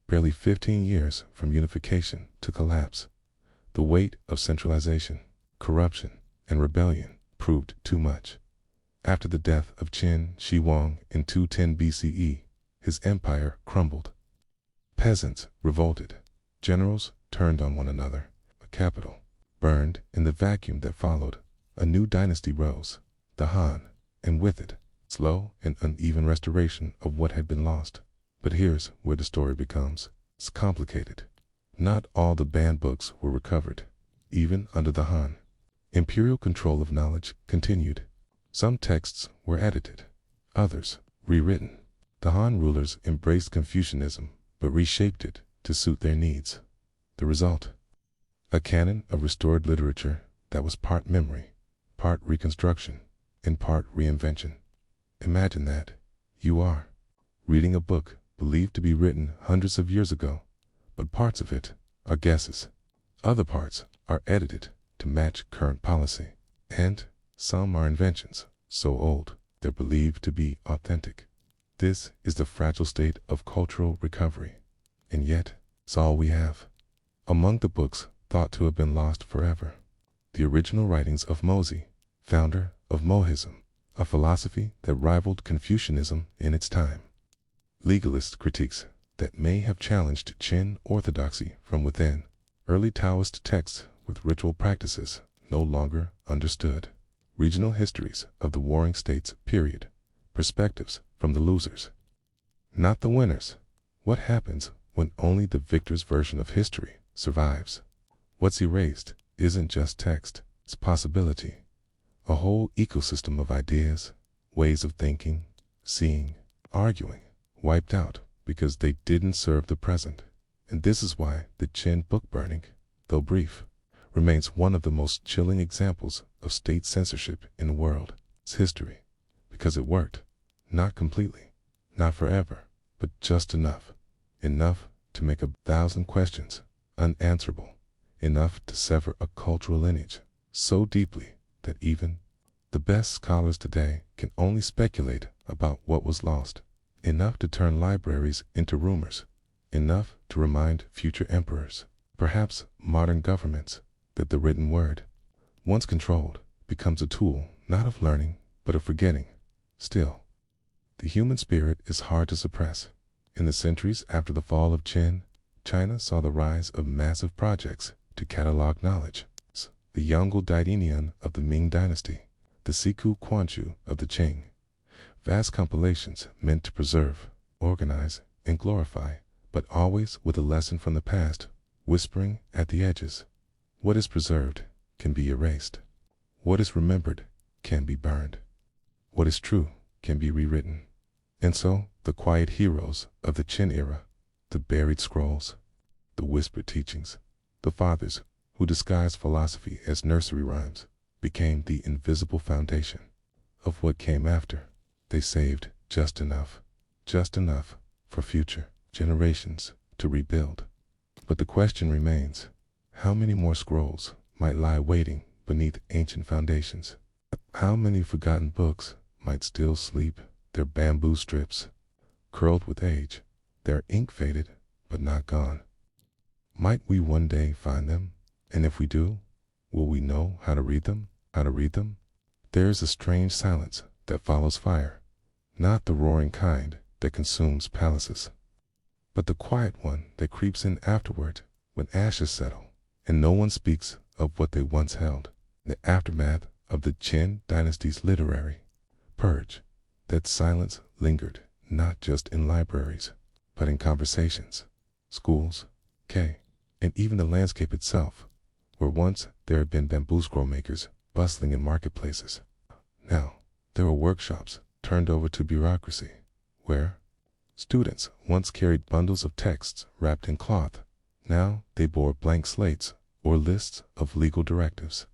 Barely 15 years from unification to collapse. The weight of centralization, corruption, and rebellion proved too much. After the death of Qin Shi Huang in 210 BCE, his empire crumbled. Peasants revolted. Generals turned on one another. A capital burned. In the vacuum that followed, a new dynasty rose, the Han, and with it, slow and uneven restoration of what had been lost. But here's where the story becomes complicated. Not all the banned books were recovered. Even under the Han, imperial control of knowledge continued. Some texts were edited, others rewritten. The Han rulers embraced Confucianism, but reshaped it to suit their needs. The result? A canon of restored literature that was part memory, part reconstruction, and part reinvention. Imagine that. You are reading a book believed to be written hundreds of years ago, but parts of it are guesses. Other parts are edited to match current policy, and some are inventions so old they're believed to be authentic. This is the fragile state of cultural recovery, and yet it's all we have. Among the books thought to have been lost forever, the original writings of Mozi, founder of Mohism, a philosophy that rivaled Confucianism in its time. Legalist critiques that may have challenged Qin orthodoxy from within. Early Taoist texts with ritual practices no longer understood. Regional histories of the warring states period. Perspectives from the losers, not the winners. What happens when only the victor's version of history survives? What's erased isn't just text, it's possibility. A whole ecosystem of ideas, ways of thinking, seeing, arguing, wiped out because they didn't serve the present. And this is why the Qin book burning, though brief, remains one of the most chilling examples of state censorship in the world. It's history, because it worked. Not completely, not forever, but just enough. Enough to make 1,000 questions unanswerable. Enough to sever a cultural lineage so deeply that even the best scholars today can only speculate about what was lost. Enough to turn libraries into rumors. Enough to remind future emperors, perhaps modern governments, that the written word, once controlled, becomes a tool not of learning, but of forgetting. Still, the human spirit is hard to suppress. In the centuries after the fall of Qin, China saw the rise of massive projects to catalog knowledge. The Yongle Daidinian of the Ming Dynasty, the Siku Quanchu of the Qing. Vast compilations meant to preserve, organize, and glorify, but always with a lesson from the past, whispering at the edges. What is preserved can be erased. What is remembered can be burned. What is true can be rewritten. And so, the quiet heroes of the Qin era, the buried scrolls, the whispered teachings, the fathers who disguised philosophy as nursery rhymes, became the invisible foundation of what came after. They saved just enough for future generations to rebuild. But the question remains, how many more scrolls might lie waiting beneath ancient foundations? How many forgotten books might still sleep, their bamboo strips curled with age, their ink faded but not gone? Might we one day find them? And if we do, will we know how to read them? There is a strange silence that follows fire, not the roaring kind that consumes palaces, but the quiet one that creeps in afterward when ashes settle, and no one speaks of what they once held. The aftermath of the Qin dynasty's literary purge, that silence lingered not just in libraries, but in conversations, schools, and even the landscape itself, where once there had been bamboo scroll makers bustling in marketplaces. Now there were workshops turned over to bureaucracy, where students once carried bundles of texts wrapped in cloth. Now they bore blank slates or lists of legal directives.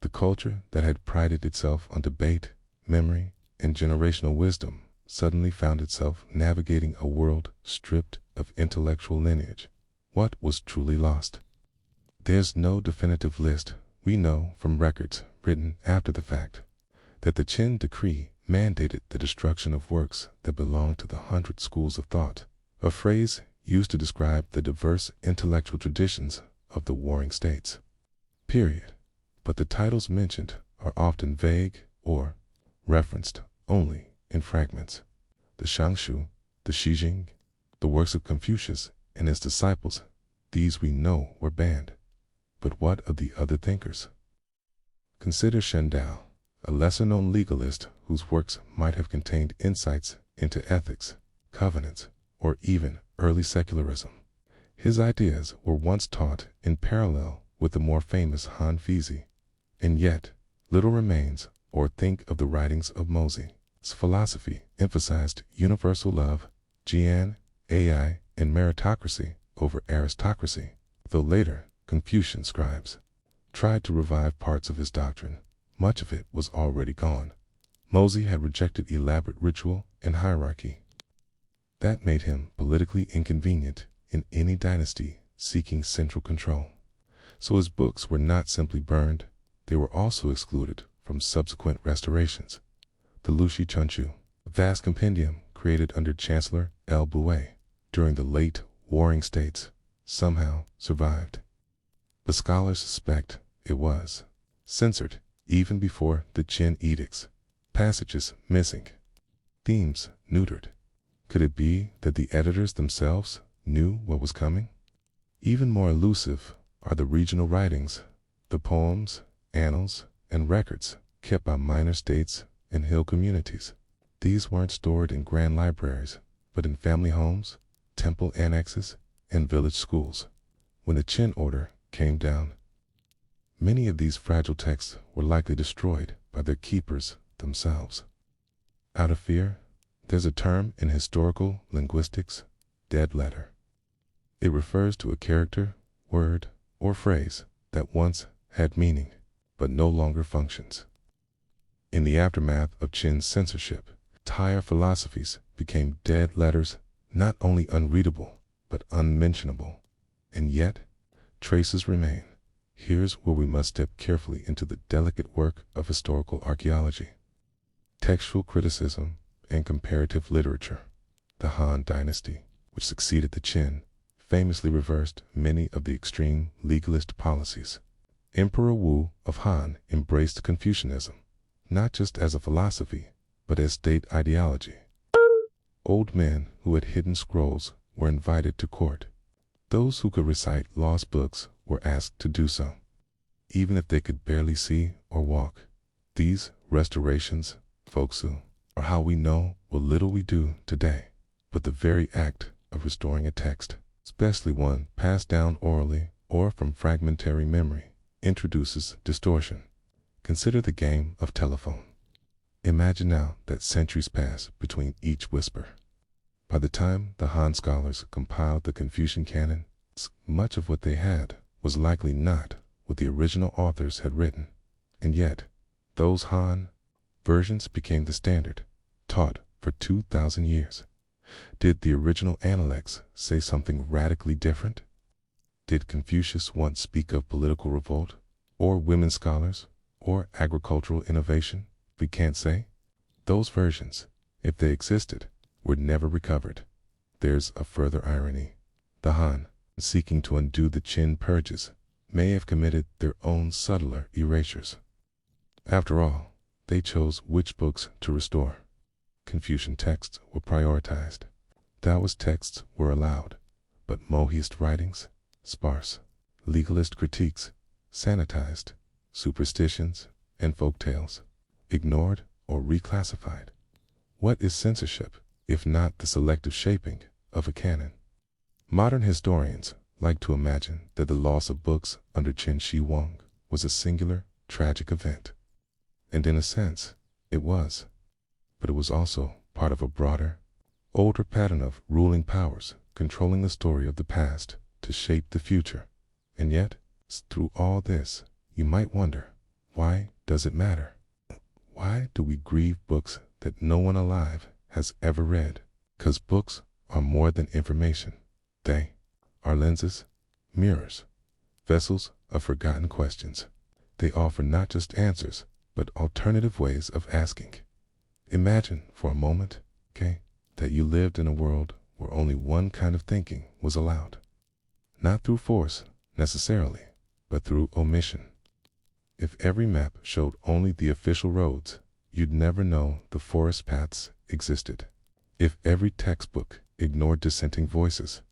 The culture that had prided itself on debate, memory, and generational wisdom suddenly found itself navigating a world stripped of intellectual lineage. What was truly lost? There's no definitive list. We know from records written after the fact that the Qin decree mandated the destruction of works that belonged to the 100 schools of thought, a phrase used to describe the diverse intellectual traditions of the warring states. Period. But the titles mentioned are often vague or referenced only in fragments. The Shangshu, the Shijing, the works of Confucius and his disciples, these we know were banned. But what of the other thinkers? Consider Shen Dao, a lesser-known legalist whose works might have contained insights into ethics, covenants, or even early secularism. His ideas were once taught in parallel with the more famous Han Fizi, and yet little remains. Or think of the writings of Mozi's philosophy emphasized universal love, Jian, AI, and meritocracy over aristocracy, though later Confucian scribes tried to revive parts of his doctrine. Much of it was already gone. Mozi had rejected elaborate ritual and hierarchy. That made him politically inconvenient in any dynasty seeking central control. So his books were not simply burned, they were also excluded from subsequent restorations. The Lushi Chunchu, a vast compendium created under Chancellor El Bouet during the late warring states, somehow survived. The scholars suspect it was censored even before the Qin edicts, passages missing, themes neutered. Could it be that the editors themselves knew what was coming? Even more elusive are the regional writings, the poems, annals, and records kept by minor states and hill communities. These weren't stored in grand libraries, but in family homes, temple annexes, and village schools. When the Qin order came down, many of these fragile texts were likely destroyed by their keepers themselves. Out of fear, there's a term in historical linguistics, dead letter. It refers to a character, word, or phrase that once had meaning, but no longer functions. In the aftermath of Qin's censorship, entire philosophies became dead letters, not only unreadable, but unmentionable. And yet, traces remain. Here's where we must step carefully into the delicate work of historical archaeology. Textual criticism and comparative literature. The Han Dynasty, which succeeded the Qin, famously reversed many of the extreme legalist policies. Emperor Wu of Han embraced Confucianism, not just as a philosophy, but as state ideology. Old men who had hidden scrolls were invited to court. Those who could recite lost books were asked to do so, even if they could barely see or walk. These restorations, folksu, are how we know what little we do today. But the very act of restoring a text, especially one passed down orally or from fragmentary memory, introduces distortion. Consider the game of telephone. Imagine now that centuries pass between each whisper. By the time the Han scholars compiled the Confucian canon, much of what they had was likely not what the original authors had written. And yet, those Han versions became the standard, taught for 2,000 years. Did the original Analects say something radically different? Did Confucius once speak of political revolt, or women scholars, or agricultural innovation? We can't say. Those versions, if they existed, were never recovered. There's a further irony. The Han, seeking to undo the Qin purges, may have committed their own subtler erasures. After all, They chose which books to restore. Confucian texts were prioritized. Taoist texts were allowed, but Mohist writings, sparse. Legalist critiques, sanitized. Superstitions and folk tales, ignored or reclassified. What is censorship, if not the selective shaping of a canon? Modern historians like to imagine that the loss of books under Qin Shi Huang was a singular, tragic event. And in a sense, it was. But it was also part of a broader, older pattern of ruling powers controlling the story of the past to shape the future. And yet, through all this, you might wonder, why does it matter? Why do we grieve books that no one alive has ever read? 'Cause books are more than information. They are lenses, mirrors, vessels of forgotten questions. They offer not just answers, but alternative ways of asking. Imagine for a moment, that you lived in a world where only one kind of thinking was allowed. Not through force, necessarily, but through omission. If every map showed only the official roads, you'd never know the forest paths existed. If every textbook ignored dissenting voices,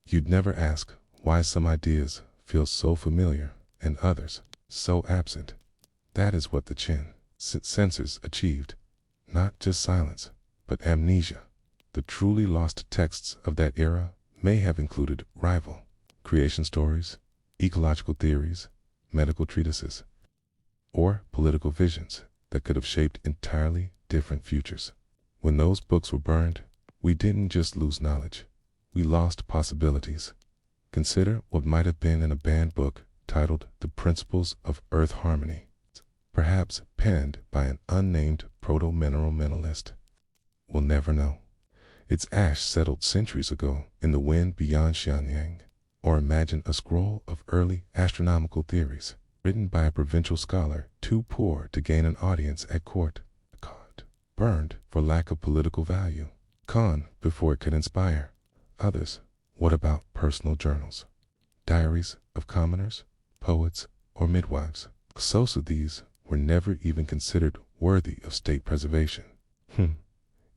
you'd never ask why some ideas feel so familiar and others so absent. That is what the Qin censors achieved. Not just silence, but amnesia. The truly lost texts of that era may have included rival creation stories, ecological theories, medical treatises, or political visions that could have shaped entirely different futures. When those books were burned, we didn't just lose knowledge, we lost possibilities. Consider what might have been in a banned book titled The Principles of Earth Harmony, perhaps penned by an unnamed proto-mineral mentalist. We'll never know. Its ash settled centuries ago in the wind beyond Xianyang. Or imagine a scroll of early astronomical theories, written by a provincial scholar too poor to gain an audience at court, burned for lack of political value, before it could inspire others. What about personal journals, diaries of commoners, poets, or midwives? Most of these were never even considered worthy of state preservation.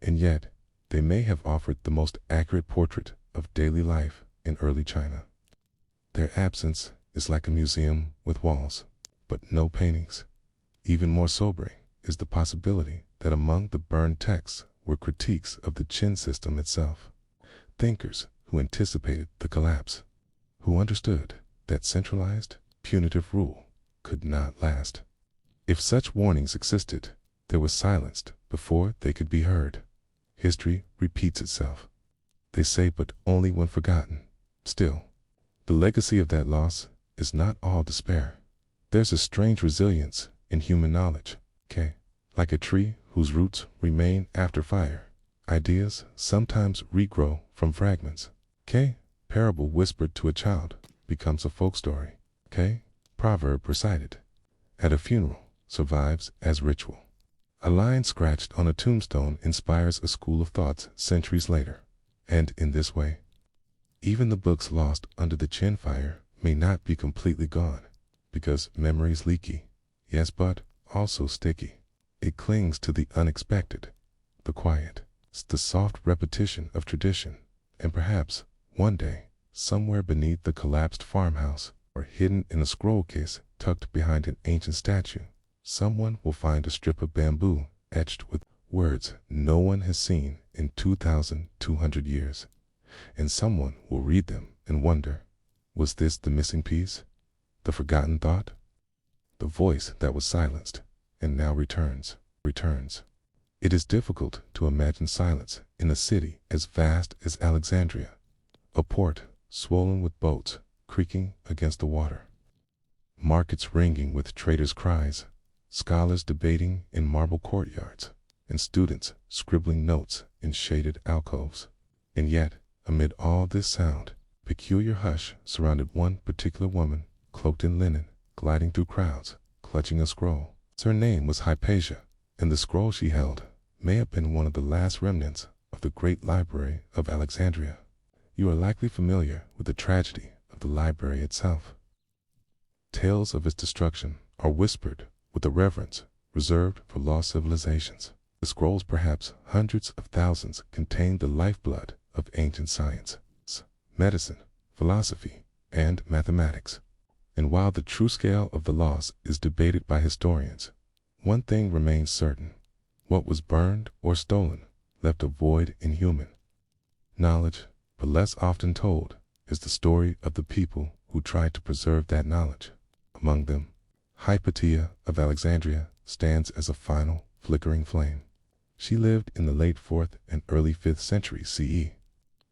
And yet, they may have offered the most accurate portrait of daily life in early China. Their absence is like a museum with walls, but no paintings. Even more sobering is the possibility that among the burned texts were critiques of the Qin system itself. Thinkers who anticipated the collapse, who understood that centralized, punitive rule could not last. If such warnings existed, they were silenced before they could be heard. History repeats itself. They say, but only when forgotten. Still, the legacy of that loss is not all despair. There's a strange resilience in human knowledge, like a tree whose roots remain after fire. Ideas sometimes regrow from fragments. Parable whispered to a child becomes a folk story. Proverb recited at a funeral survives as ritual. A line scratched on a tombstone inspires a school of thoughts centuries later. And in this way, even the books lost under the Qin fire may not be completely gone, because memory is leaky, yes, but also sticky. It clings to the unexpected, the quiet, the soft repetition of tradition, and perhaps, one day, somewhere beneath the collapsed farmhouse, or hidden in a scroll case tucked behind an ancient statue, someone will find a strip of bamboo etched with words no one has seen in 2,200 years. And someone will read them and wonder, was this the missing piece? The forgotten thought? The voice that was silenced and now returns. It is difficult to imagine silence in a city as vast as Alexandria, a port swollen with boats creaking against the water, markets ringing with traders' cries, scholars debating in marble courtyards, and students scribbling notes in shaded alcoves. And yet, amid all this sound, peculiar hush surrounded one particular woman, cloaked in linen, gliding through crowds, clutching a scroll. Her name was Hypatia, and the scroll she held may have been one of the last remnants of the great Library of Alexandria. You are likely familiar with the tragedy of the library itself. Tales of its destruction are whispered with a reverence reserved for lost civilizations. The scrolls, perhaps hundreds of thousands, contained the lifeblood of ancient science, medicine, philosophy, and mathematics. And while the true scale of the loss is debated by historians, one thing remains certain: what was burned or stolen left a void in human knowledge. But less often told is the story of the people who tried to preserve that knowledge. Among them, Hypatia of Alexandria stands as a final, flickering flame. She lived in the late 4th and early 5th century CE,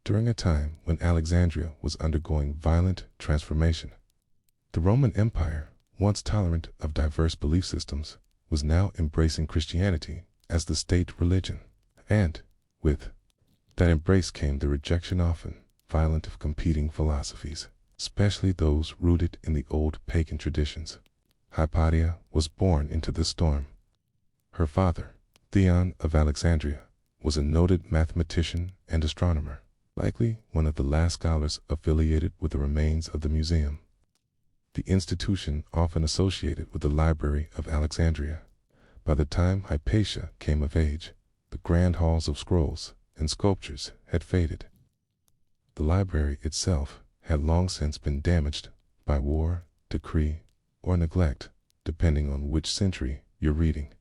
during a time when Alexandria was undergoing violent transformation. The Roman Empire, once tolerant of diverse belief systems, was now embracing Christianity as the state religion. And, with that embrace came the rejection, often violent, of competing philosophies, especially those rooted in the old pagan traditions. Hypatia was born into this storm. Her father, Theon of Alexandria, was a noted mathematician and astronomer, likely one of the last scholars affiliated with the remains of the museum, the institution often associated with the Library of Alexandria. By the time Hypatia came of age, the grand halls of scrolls and sculptures had faded. The library itself had long since been damaged by war, decree, or neglect, depending on which century you're reading.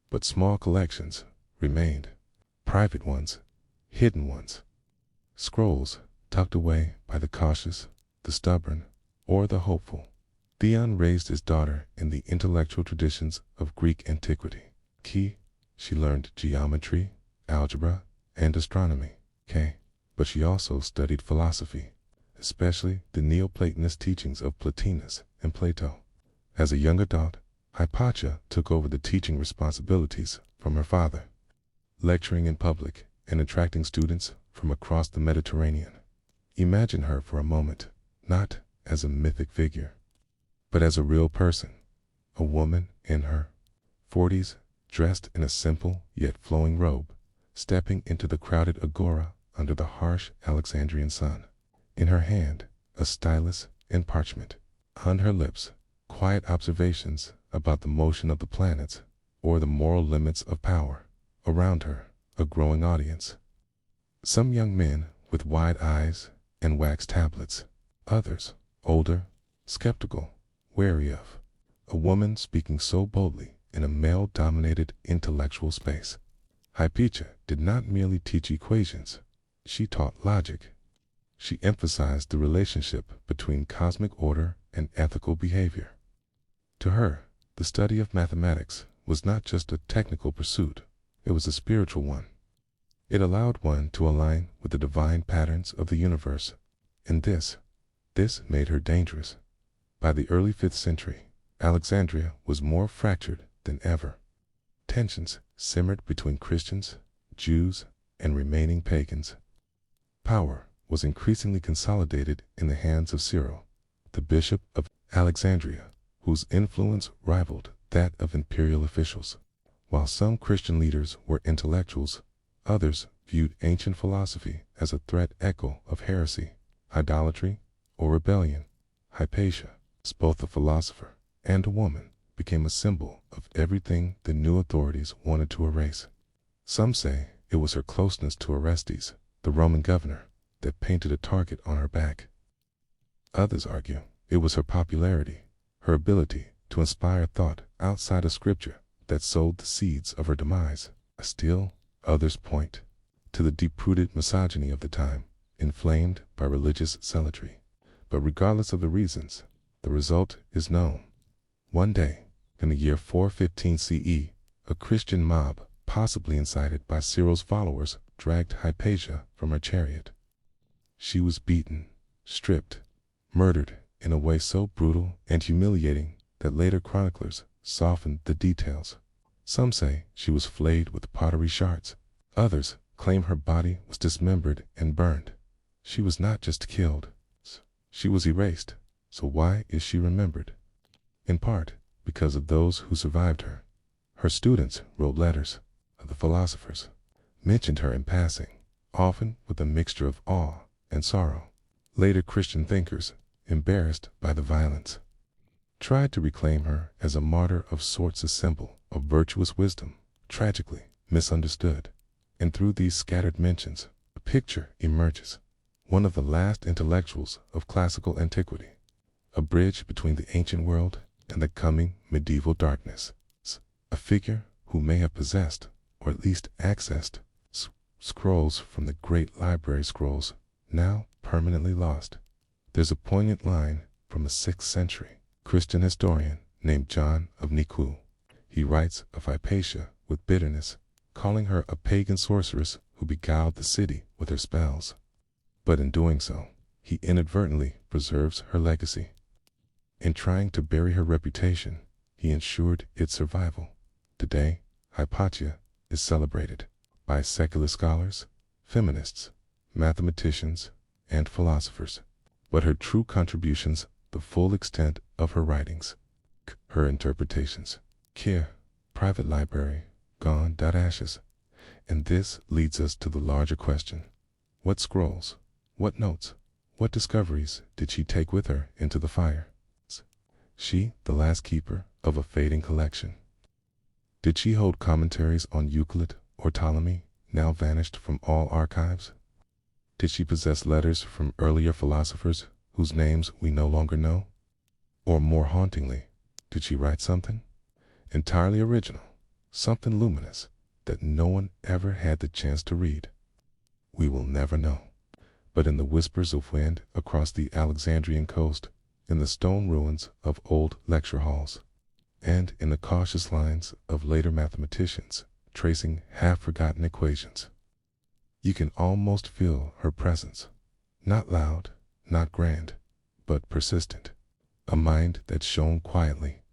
But small collections remained, private ones, hidden ones, scrolls tucked away by the cautious, the stubborn, or the hopeful. Theon raised his daughter in the intellectual traditions of Greek antiquity. She learned geometry, algebra, and astronomy. But she also studied philosophy, especially the Neoplatonist teachings of Plotinus and Plato. As a young adult, Hypatia took over the teaching responsibilities from her father, lecturing in public and attracting students from across the Mediterranean. Imagine her for a moment, not as a mythic figure, but as a real person, a woman in her 40s, dressed in a simple yet flowing robe, stepping into the crowded agora under the harsh Alexandrian sun. In her hand, a stylus and parchment. On her lips, quiet observations about the motion of the planets or the moral limits of power. Around her, a growing audience. Some young men with wide eyes and wax tablets. Others, older, skeptical, wary of a woman speaking so boldly in a male-dominated intellectual space. Hypatia did not merely teach equations. She taught logic. She emphasized the relationship between cosmic order and ethical behavior. To her, the study of mathematics was not just a technical pursuit, it was a spiritual one. It allowed one to align with the divine patterns of the universe, and this made her dangerous. By the early 5th century, Alexandria was more fractured than ever. Tensions simmered between Christians, Jews, and remaining pagans. Power was increasingly consolidated in the hands of Cyril, the bishop of Alexandria, whose influence rivaled that of imperial officials. While some Christian leaders were intellectuals, others viewed ancient philosophy as a threat echo of heresy, idolatry, or rebellion. Hypatia, both a philosopher and a woman, became a symbol of everything the new authorities wanted to erase. Some say it was her closeness to Orestes, the Roman governor, that painted a target on her back. Others argue it was her popularity, her ability to inspire thought outside of scripture, that sowed the seeds of her demise. Still, others point to the deep-rooted misogyny of the time, inflamed by religious zealotry. But regardless of the reasons, the result is known. One day, in the year 415 CE, a Christian mob, possibly incited by Cyril's followers, dragged Hypatia from her chariot. She was beaten, stripped, murdered in a way so brutal and humiliating that later chroniclers softened the details. Some say she was flayed with pottery shards. Others claim her body was dismembered and burned. She was not just killed, she was erased. So why is she remembered? In part, because of those who survived her. Her students wrote letters. The philosophers mentioned her in passing, often with a mixture of awe and sorrow. Later Christian thinkers, embarrassed by the violence, tried to reclaim her as a martyr of sorts, a symbol of virtuous wisdom, tragically misunderstood. And through these scattered mentions, a picture emerges, one of the last intellectuals of classical antiquity, a bridge between the ancient world and the coming medieval darkness, a figure who may have possessed, or at least accessed, scrolls from the great library, scrolls now permanently lost. There's a poignant line from a 6th century Christian historian named John of Niku. He writes of Hypatia with bitterness, calling her a pagan sorceress who beguiled the city with her spells. But in doing so, he inadvertently preserves her legacy. In trying to bury her reputation, he ensured its survival. Today, Hypatia is celebrated by secular scholars, feminists, mathematicians, and philosophers. But her true contributions, the full extent of her writings, her interpretations, care, private library, gone, ashes. And this leads us to the larger question. What scrolls, what notes, what discoveries did she take with her into the fire? She, the last keeper of a fading collection. Did she hold commentaries on Euclid or Ptolemy, now vanished from all archives? Did she possess letters from earlier philosophers whose names we no longer know? Or more hauntingly, did she write something entirely original, something luminous that no one ever had the chance to read? We will never know. But in the whispers of wind across the Alexandrian coast, in the stone ruins of old lecture halls, and in the cautious lines of later mathematicians tracing half-forgotten equations, you can almost feel her presence. Not loud, not grand, but persistent. A mind that shone quietly,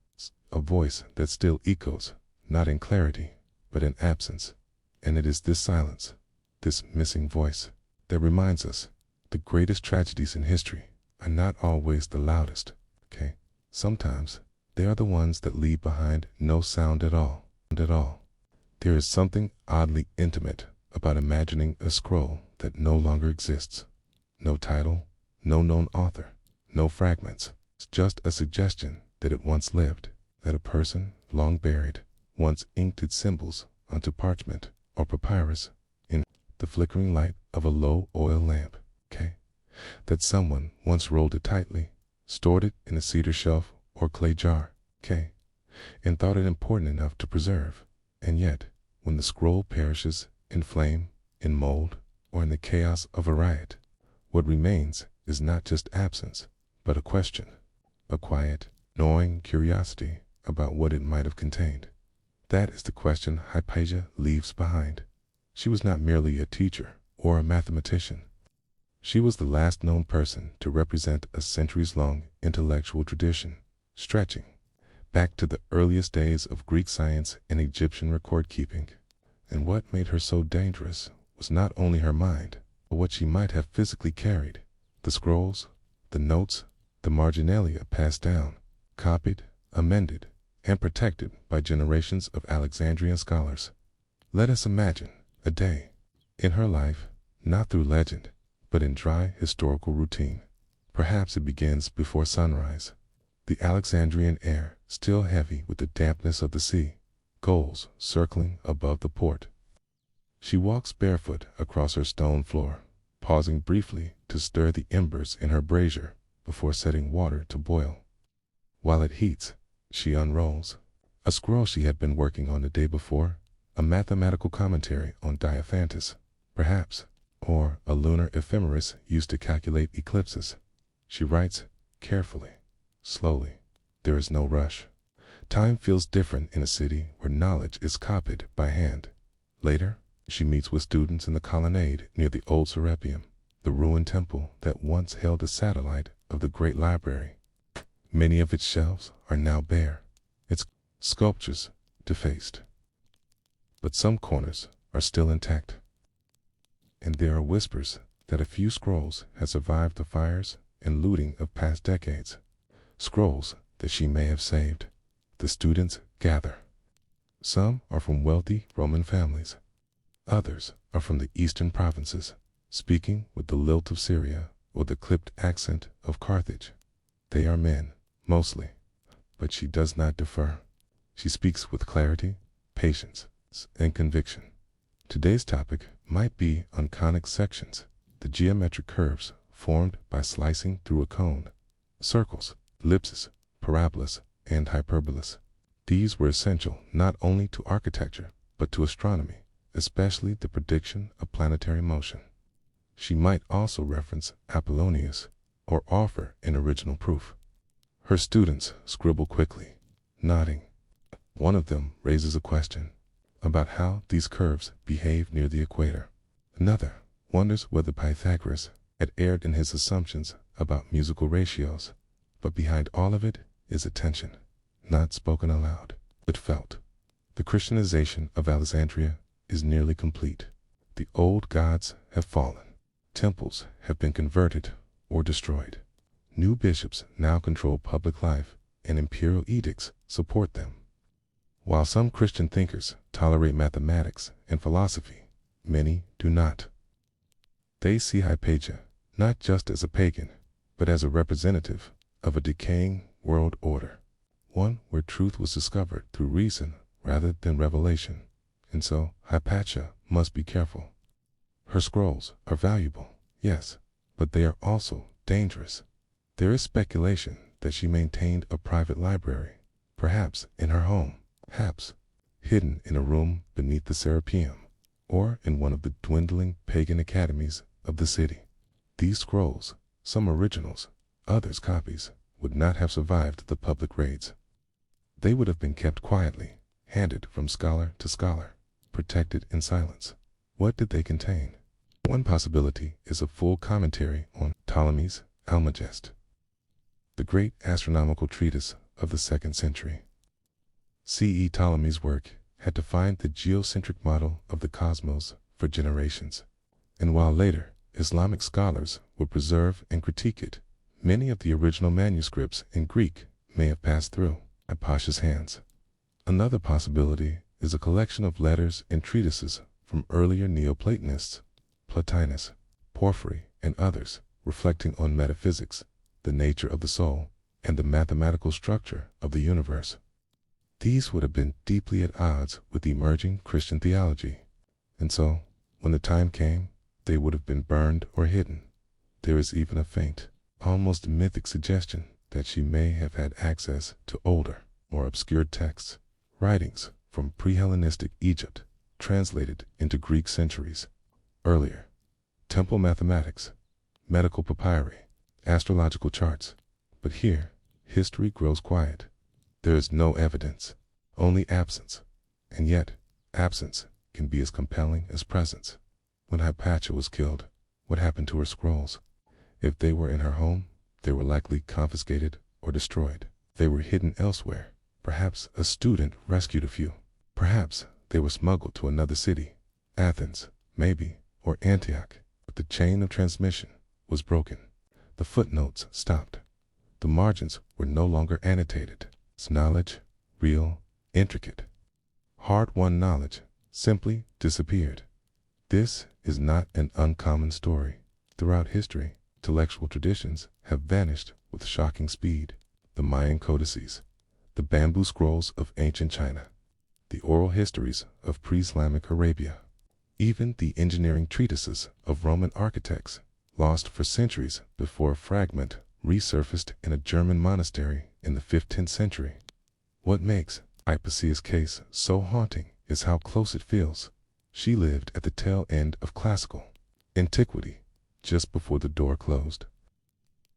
a voice that still echoes, not in clarity, but in absence. And it is this silence, this missing voice, that reminds us the greatest tragedies in history are not always the loudest, okay? Sometimes they are the ones that leave behind no sound at all. There is something oddly intimate about imagining a scroll that no longer exists. No title, no known author, no fragments. It's just a suggestion that it once lived, that a person, long buried, once inked its symbols onto parchment or papyrus in the flickering light of a low oil lamp, okay? That someone once rolled it tightly, stored it in a cedar shelf or clay jar, okay? And thought it important enough to preserve. And yet, when the scroll perishes in flame, in mold, or in the chaos of a riot, what remains is not just absence, but a question, a quiet, gnawing curiosity about what it might have contained. That is the question Hypatia leaves behind. She was not merely a teacher or a mathematician. She was the last known person to represent a centuries-long intellectual tradition, stretching back to the earliest days of Greek science and Egyptian record-keeping. And what made her so dangerous was not only her mind, but what she might have physically carried. The scrolls, the notes, the marginalia passed down, copied, amended, and protected by generations of Alexandrian scholars. Let us imagine a day in her life, not through legend, but in dry historical routine. Perhaps it begins before sunrise. The Alexandrian air still heavy with the dampness of the sea, gulls circling above the port. She walks barefoot across her stone floor, pausing briefly to stir the embers in her brazier before setting water to boil. While it heats, she unrolls a scroll she had been working on the day before, a mathematical commentary on Diophantus, perhaps, or a lunar ephemeris used to calculate eclipses. She writes carefully, slowly. There is no rush. Time feels different in a city where knowledge is copied by hand. Later, she meets with students in the colonnade near the old Serapeum, the ruined temple that once held a satellite of the great library. Many of its shelves are now bare, its sculptures defaced. But some corners are still intact. And there are whispers that a few scrolls have survived the fires and looting of past decades. Scrolls that she may have saved. The students gather. Some are from wealthy Roman families. Others are from the eastern provinces, speaking with the lilt of Syria or the clipped accent of Carthage. They are men, mostly, but she does not defer. She speaks with clarity, patience, and conviction. Today's topic might be on conic sections, the geometric curves formed by slicing through a cone, circles, ellipses, parabolas, and hyperbolas. These were essential not only to architecture, but to astronomy, especially the prediction of planetary motion. She might also reference Apollonius or offer an original proof. Her students scribble quickly, nodding. One of them raises a question about how these curves behave near the equator. Another wonders whether Pythagoras had erred in his assumptions about musical ratios. But behind all of it is a tension, not spoken aloud, but felt. The Christianization of Alexandria is nearly complete. The old gods have fallen. Temples have been converted or destroyed. New bishops now control public life, and imperial edicts support them. While some Christian thinkers tolerate mathematics and philosophy, many do not. They see Hypatia not just as a pagan, but as a representative of a decaying world order, one where truth was discovered through reason rather than revelation, and so Hypatia must be careful. Her scrolls are valuable, yes, but they are also dangerous. There is speculation that she maintained a private library, perhaps in her home, perhaps hidden in a room beneath the Serapeum, or in one of the dwindling pagan academies of the city. These scrolls, some originals, others copies, would not have survived the public raids. They would have been kept quietly, handed from scholar to scholar, protected in silence. What did they contain? One possibility is a full commentary on Ptolemy's Almagest, the great astronomical treatise of the 2nd century. C.E. Ptolemy's work had defined the geocentric model of the cosmos for generations, and while later Islamic scholars would preserve and critique it, many of the original manuscripts in Greek may have passed through Hypatia's hands. Another possibility is a collection of letters and treatises from earlier Neoplatonists, Plotinus, Porphyry, and others, reflecting on metaphysics, the nature of the soul, and the mathematical structure of the universe. These would have been deeply at odds with emerging Christian theology, and so, when the time came, they would have been burned or hidden. There is even a faint, almost mythic suggestion that she may have had access to older, more obscure texts, writings from pre-Hellenistic Egypt, translated into Greek centuries earlier. Temple mathematics, medical papyri, astrological charts. But here, history grows quiet. There is no evidence, only absence. And yet, absence can be as compelling as presence. When Hypatia was killed, what happened to her scrolls? If they were in her home, they were likely confiscated or destroyed. They were hidden elsewhere. Perhaps a student rescued a few. Perhaps they were smuggled to another city, Athens, maybe, or Antioch. But the chain of transmission was broken. The footnotes stopped. The margins were no longer annotated. It's knowledge, real, intricate, hard-won knowledge, simply disappeared. This is not an uncommon story. Throughout history, intellectual traditions have vanished with shocking speed. The Mayan codices, the bamboo scrolls of ancient China, the oral histories of pre-Islamic Arabia, even the engineering treatises of Roman architects, lost for centuries before a fragment resurfaced in a German monastery in the 15th century. What makes Hypatia's case so haunting is how close it feels. She lived at the tail end of classical antiquity, just before the door closed.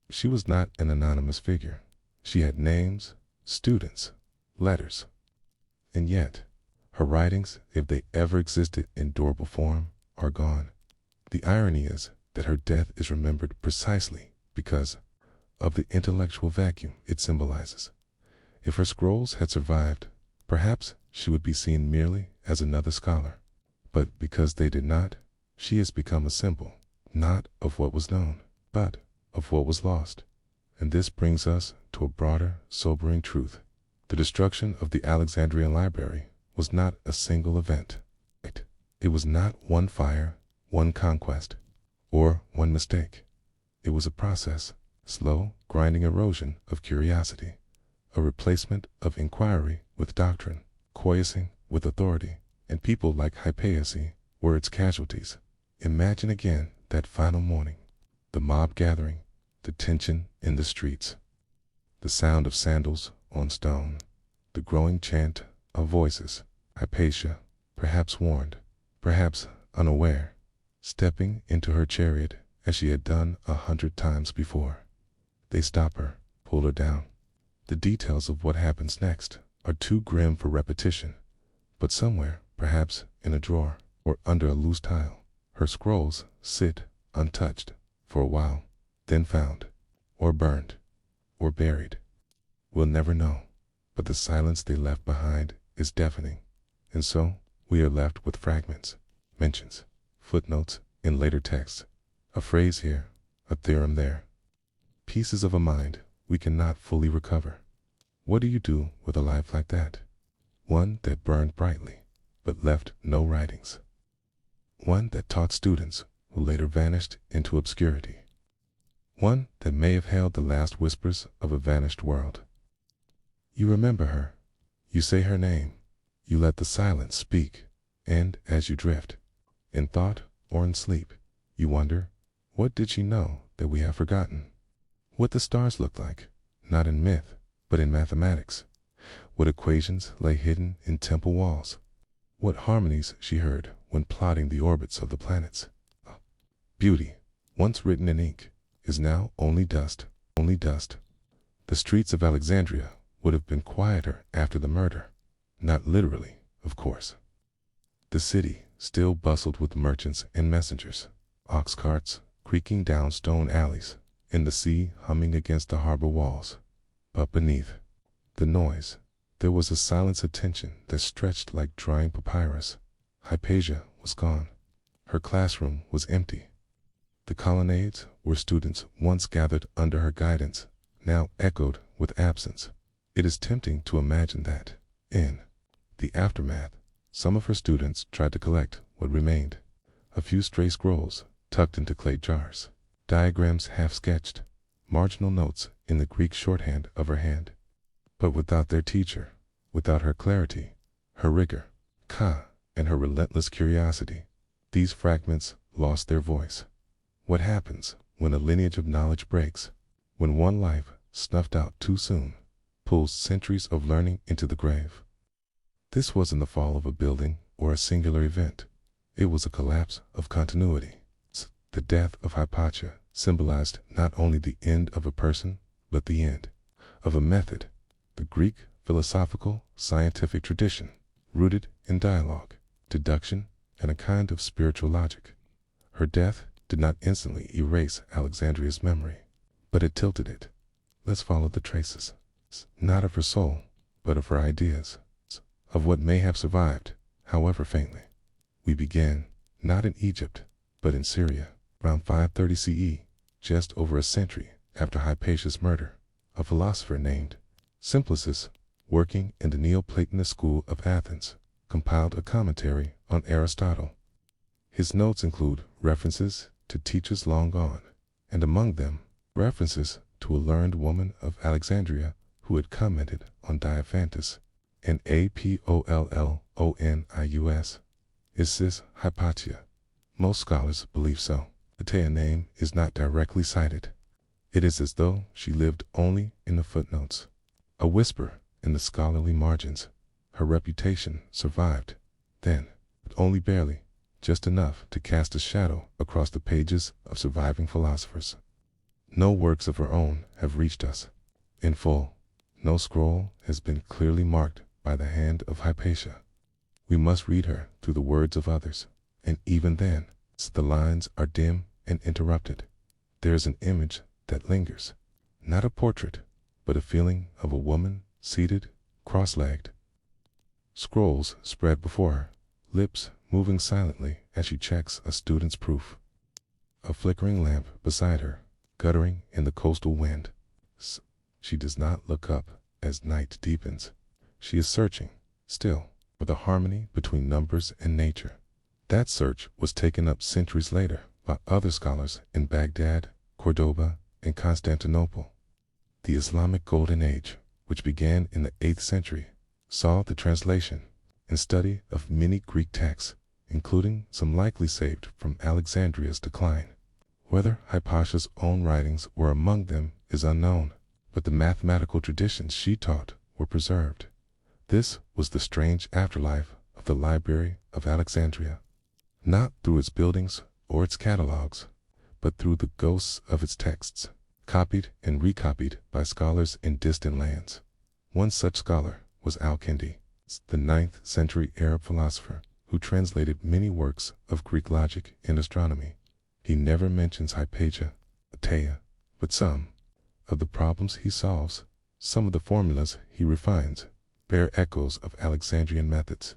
She was not an anonymous figure. She had names, students, letters. And yet, her writings, if they ever existed in durable form, are gone. The irony is that her death is remembered precisely because of the intellectual vacuum it symbolizes. If her scrolls had survived, perhaps she would be seen merely as another scholar. But because they did not, she has become a symbol, not of what was known, but of what was lost. And this brings us to a broader, sobering truth. The destruction of the Alexandrian Library was not a single event. It was not one fire, one conquest, or one mistake. It was a process, slow, grinding erosion of curiosity, a replacement of inquiry with doctrine, coercing with authority, and people like Hypatia were its casualties. Imagine again that final morning, the mob gathering, the tension in the streets, the sound of sandals on stone, the growing chant of voices. Hypatia, perhaps warned, perhaps unaware, stepping into her chariot as she had done 100 times before. They stop her, pull her down. The details of what happens next are too grim for repetition, but somewhere, perhaps in a drawer or under a loose tile, her scrolls sit untouched for a while, then found, or burned, or buried. We'll never know, but the silence they left behind is deafening, and so we are left with fragments, mentions, footnotes in later texts, a phrase here, a theorem there, pieces of a mind we cannot fully recover. What do you do with a life like that? One that burned brightly, but left no writings. One that taught students who later vanished into obscurity. One that may have held the last whispers of a vanished world. You remember her. You say her name. You let the silence speak, and as you drift, in thought or in sleep, you wonder, what did she know that we have forgotten? What the stars looked like, not in myth, but in mathematics. What equations lay hidden in temple walls. What harmonies she heard when plotting the orbits of the planets. Beauty, once written in ink, is now only dust, only dust. The streets of Alexandria would have been quieter after the murder. Not literally, of course. The city still bustled with merchants and messengers, ox carts creaking down stone alleys, and the sea humming against the harbor walls. But beneath the noise, there was a silence of tension that stretched like drying papyrus. Hypatia was gone. Her classroom was empty. The colonnades where students once gathered under her guidance now echoed with absence. It is tempting to imagine that, in the aftermath, some of her students tried to collect what remained. A few stray scrolls tucked into clay jars, diagrams half-sketched, marginal notes in the Greek shorthand of her hand. But without their teacher, without her clarity, her rigor, and her relentless curiosity, these fragments lost their voice. What happens when a lineage of knowledge breaks, when one life, snuffed out too soon, pulls centuries of learning into the grave? This wasn't the fall of a building or a singular event. It was a collapse of continuity. The death of Hypatia symbolized not only the end of a person, but the end of a method, the Greek philosophical scientific tradition, rooted in dialogue, deduction, and a kind of spiritual logic. Her death did not instantly erase Alexandria's memory, but it tilted it. Let's follow the traces, not of her soul, but of her ideas, of what may have survived, however faintly. We began, not in Egypt, but in Syria, around 530 CE, just over a century after Hypatia's murder. A philosopher named Simplicis, working in the Neoplatonist school of Athens, compiled a commentary on Aristotle. His notes include references to teachers long gone, and among them, references to a learned woman of Alexandria who had commented on Diophantus and Apollonius. Is this Hypatia? Most scholars believe so. The Hypatia name is not directly cited. It is as though she lived only in the footnotes, a whisper in the scholarly margins. Her reputation survived, then, but only barely, just enough to cast a shadow across the pages of surviving philosophers. No works of her own have reached us in full. No scroll has been clearly marked by the hand of Hypatia. We must read her through the words of others, and even then, the lines are dim and interrupted. There is an image that lingers, not a portrait, but a feeling of a woman seated, cross-legged. Scrolls spread before her, lips moving silently as she checks a student's proof. A flickering lamp beside her, guttering in the coastal wind. She does not look up as night deepens. She is searching, still, for the harmony between numbers and nature. That search was taken up centuries later by other scholars in Baghdad, Cordoba, and Constantinople. The Islamic Golden Age which began in the 8th century, saw the translation and study of many Greek texts, including some likely saved from Alexandria's decline. Whether Hypatia's own writings were among them is unknown, but the mathematical traditions she taught were preserved. This was the strange afterlife of the Library of Alexandria, not through its buildings or its catalogs, but through the ghosts of its texts, copied and recopied by scholars in distant lands. One such scholar was Al-Kindi, the 9th century Arab philosopher who translated many works of Greek logic and astronomy. He never mentions Hypatia, Atea, but some of the problems he solves, some of the formulas he refines, bear echoes of Alexandrian methods,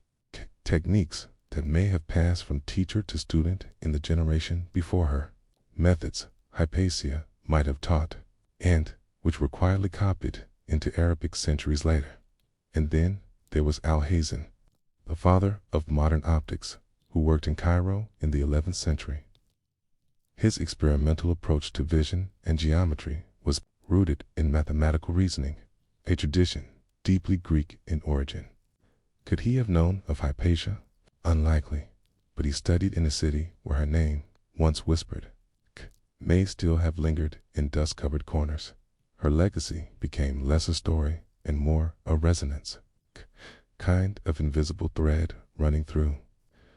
techniques that may have passed from teacher to student in the generation before her, methods Hypatia might have taught, and which were quietly copied into Arabic centuries later. And then there was Al-Hazen, the father of modern optics, who worked in Cairo in the 11th century. His experimental approach to vision and geometry was rooted in mathematical reasoning, a tradition deeply Greek in origin. Could he have known of Hypatia? Unlikely, but he studied in a city where her name, once whispered, may still have lingered in dust-covered corners. Her legacy became less a story and more a resonance, kind of invisible thread running through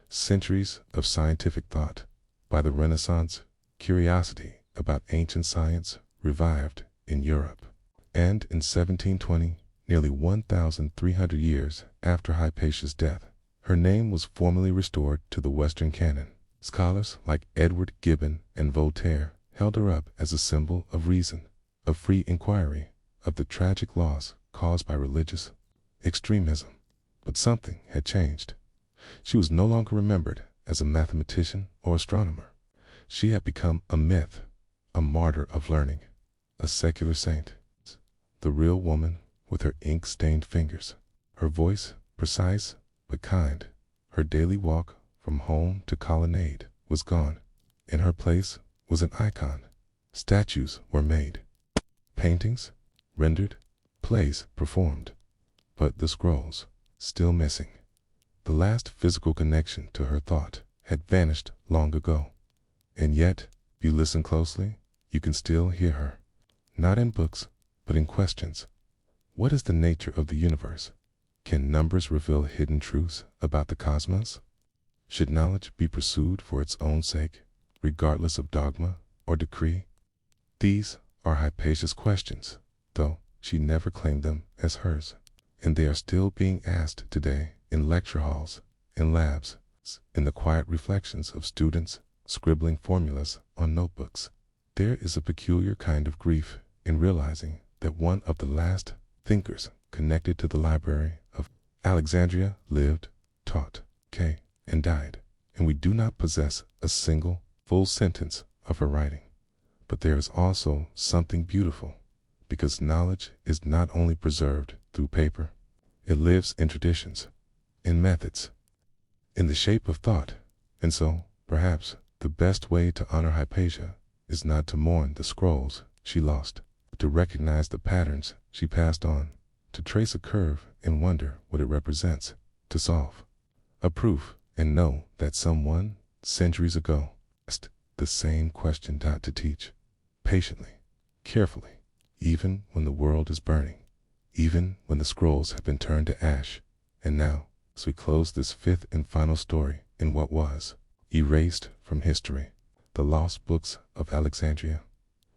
centuries of scientific thought. By the Renaissance, curiosity about ancient science revived in Europe, and in 1720, nearly 1,300 years after Hypatia's death, her name was formally restored to the Western canon. Scholars like Edward Gibbon and Voltaire held her up as a symbol of reason, of free inquiry, of the tragic loss caused by religious extremism. But something had changed. She was no longer remembered as a mathematician or astronomer. She had become a myth, a martyr of learning, a secular saint, the real woman with her ink-stained fingers, her voice precise but kind. Her daily walk from home to colonnade was gone. In her place was an icon. Statues were made, paintings rendered, plays performed, but the scrolls still missing. The last physical connection to her thought had vanished long ago. And yet, if you listen closely, you can still hear her, not in books, but in questions. What is the nature of the universe? Can numbers reveal hidden truths about the cosmos? Should knowledge be pursued for its own sake, regardless of dogma or decree? These are Hypatia's questions, though she never claimed them as hers. And they are still being asked today in lecture halls, in labs, in the quiet reflections of students scribbling formulas on notebooks. There is a peculiar kind of grief in realizing that one of the last thinkers connected to the Library of Alexandria lived, taught, and died, and we do not possess a single full sentence of her writing. But there is also something beautiful, because knowledge is not only preserved through paper, it lives in traditions, in methods, in the shape of thought. And so, perhaps, the best way to honor Hypatia is not to mourn the scrolls she lost, but to recognize the patterns she passed on, to trace a curve and wonder what it represents, to solve a proof and know that someone, centuries ago, asked the same question to teach, patiently, carefully, even when the world is burning, even when the scrolls have been turned to ash. And now, as we close this fifth and final story in what was erased from history, the lost books of Alexandria,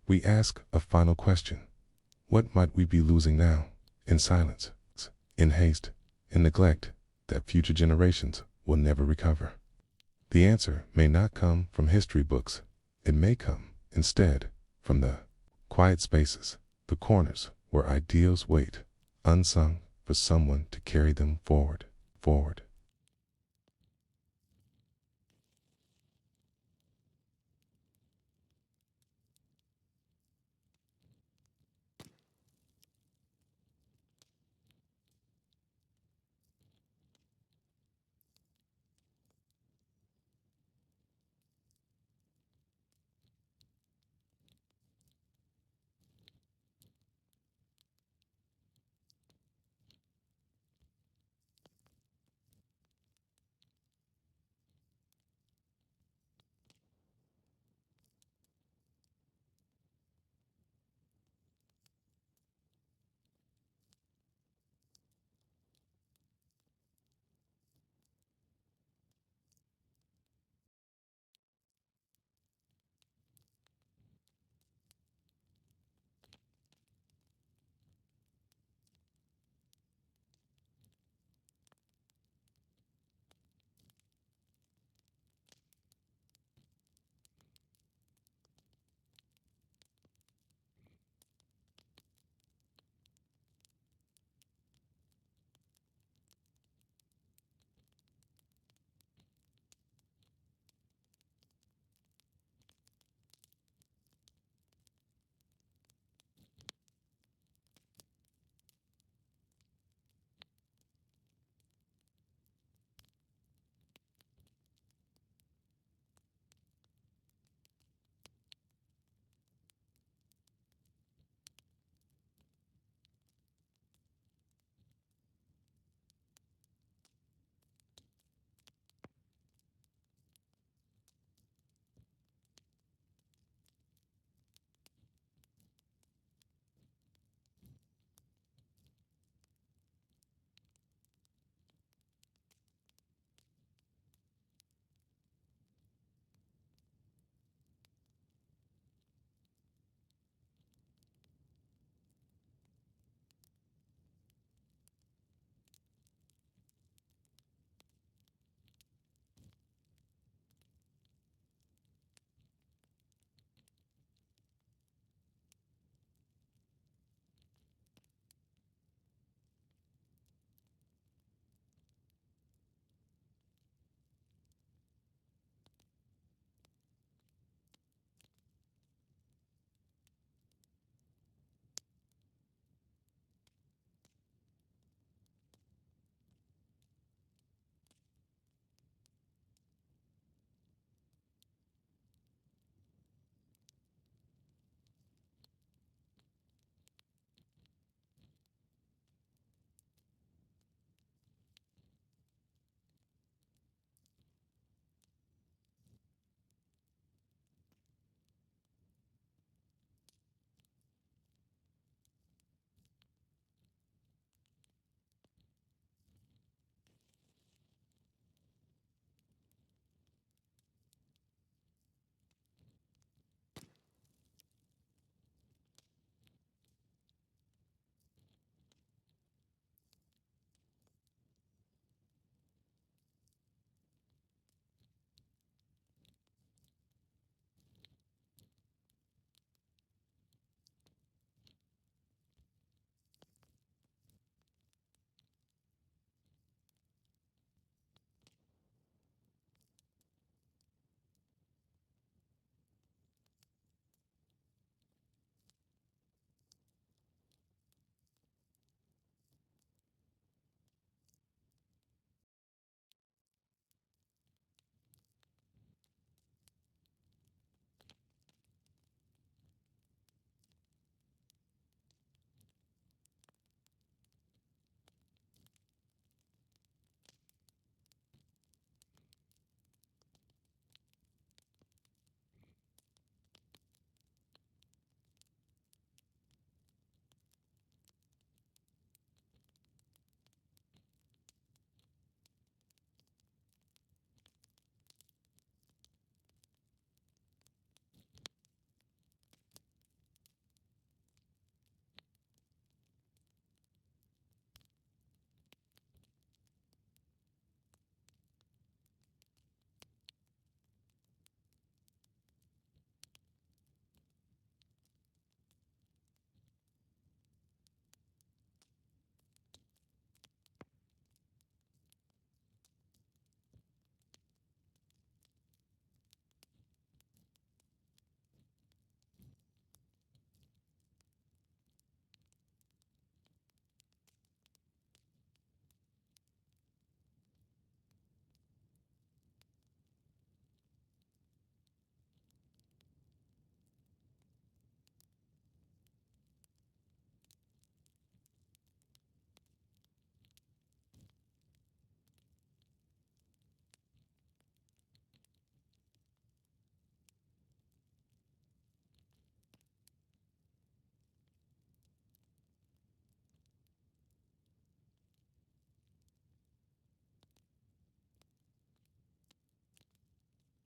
we ask a final question. What might we be losing now, in silence, in haste, in neglect, that future generations will never recover? The answer may not come from history books. It may come, instead, from the quiet spaces, the corners where ideals wait, unsung, for someone to carry them forward.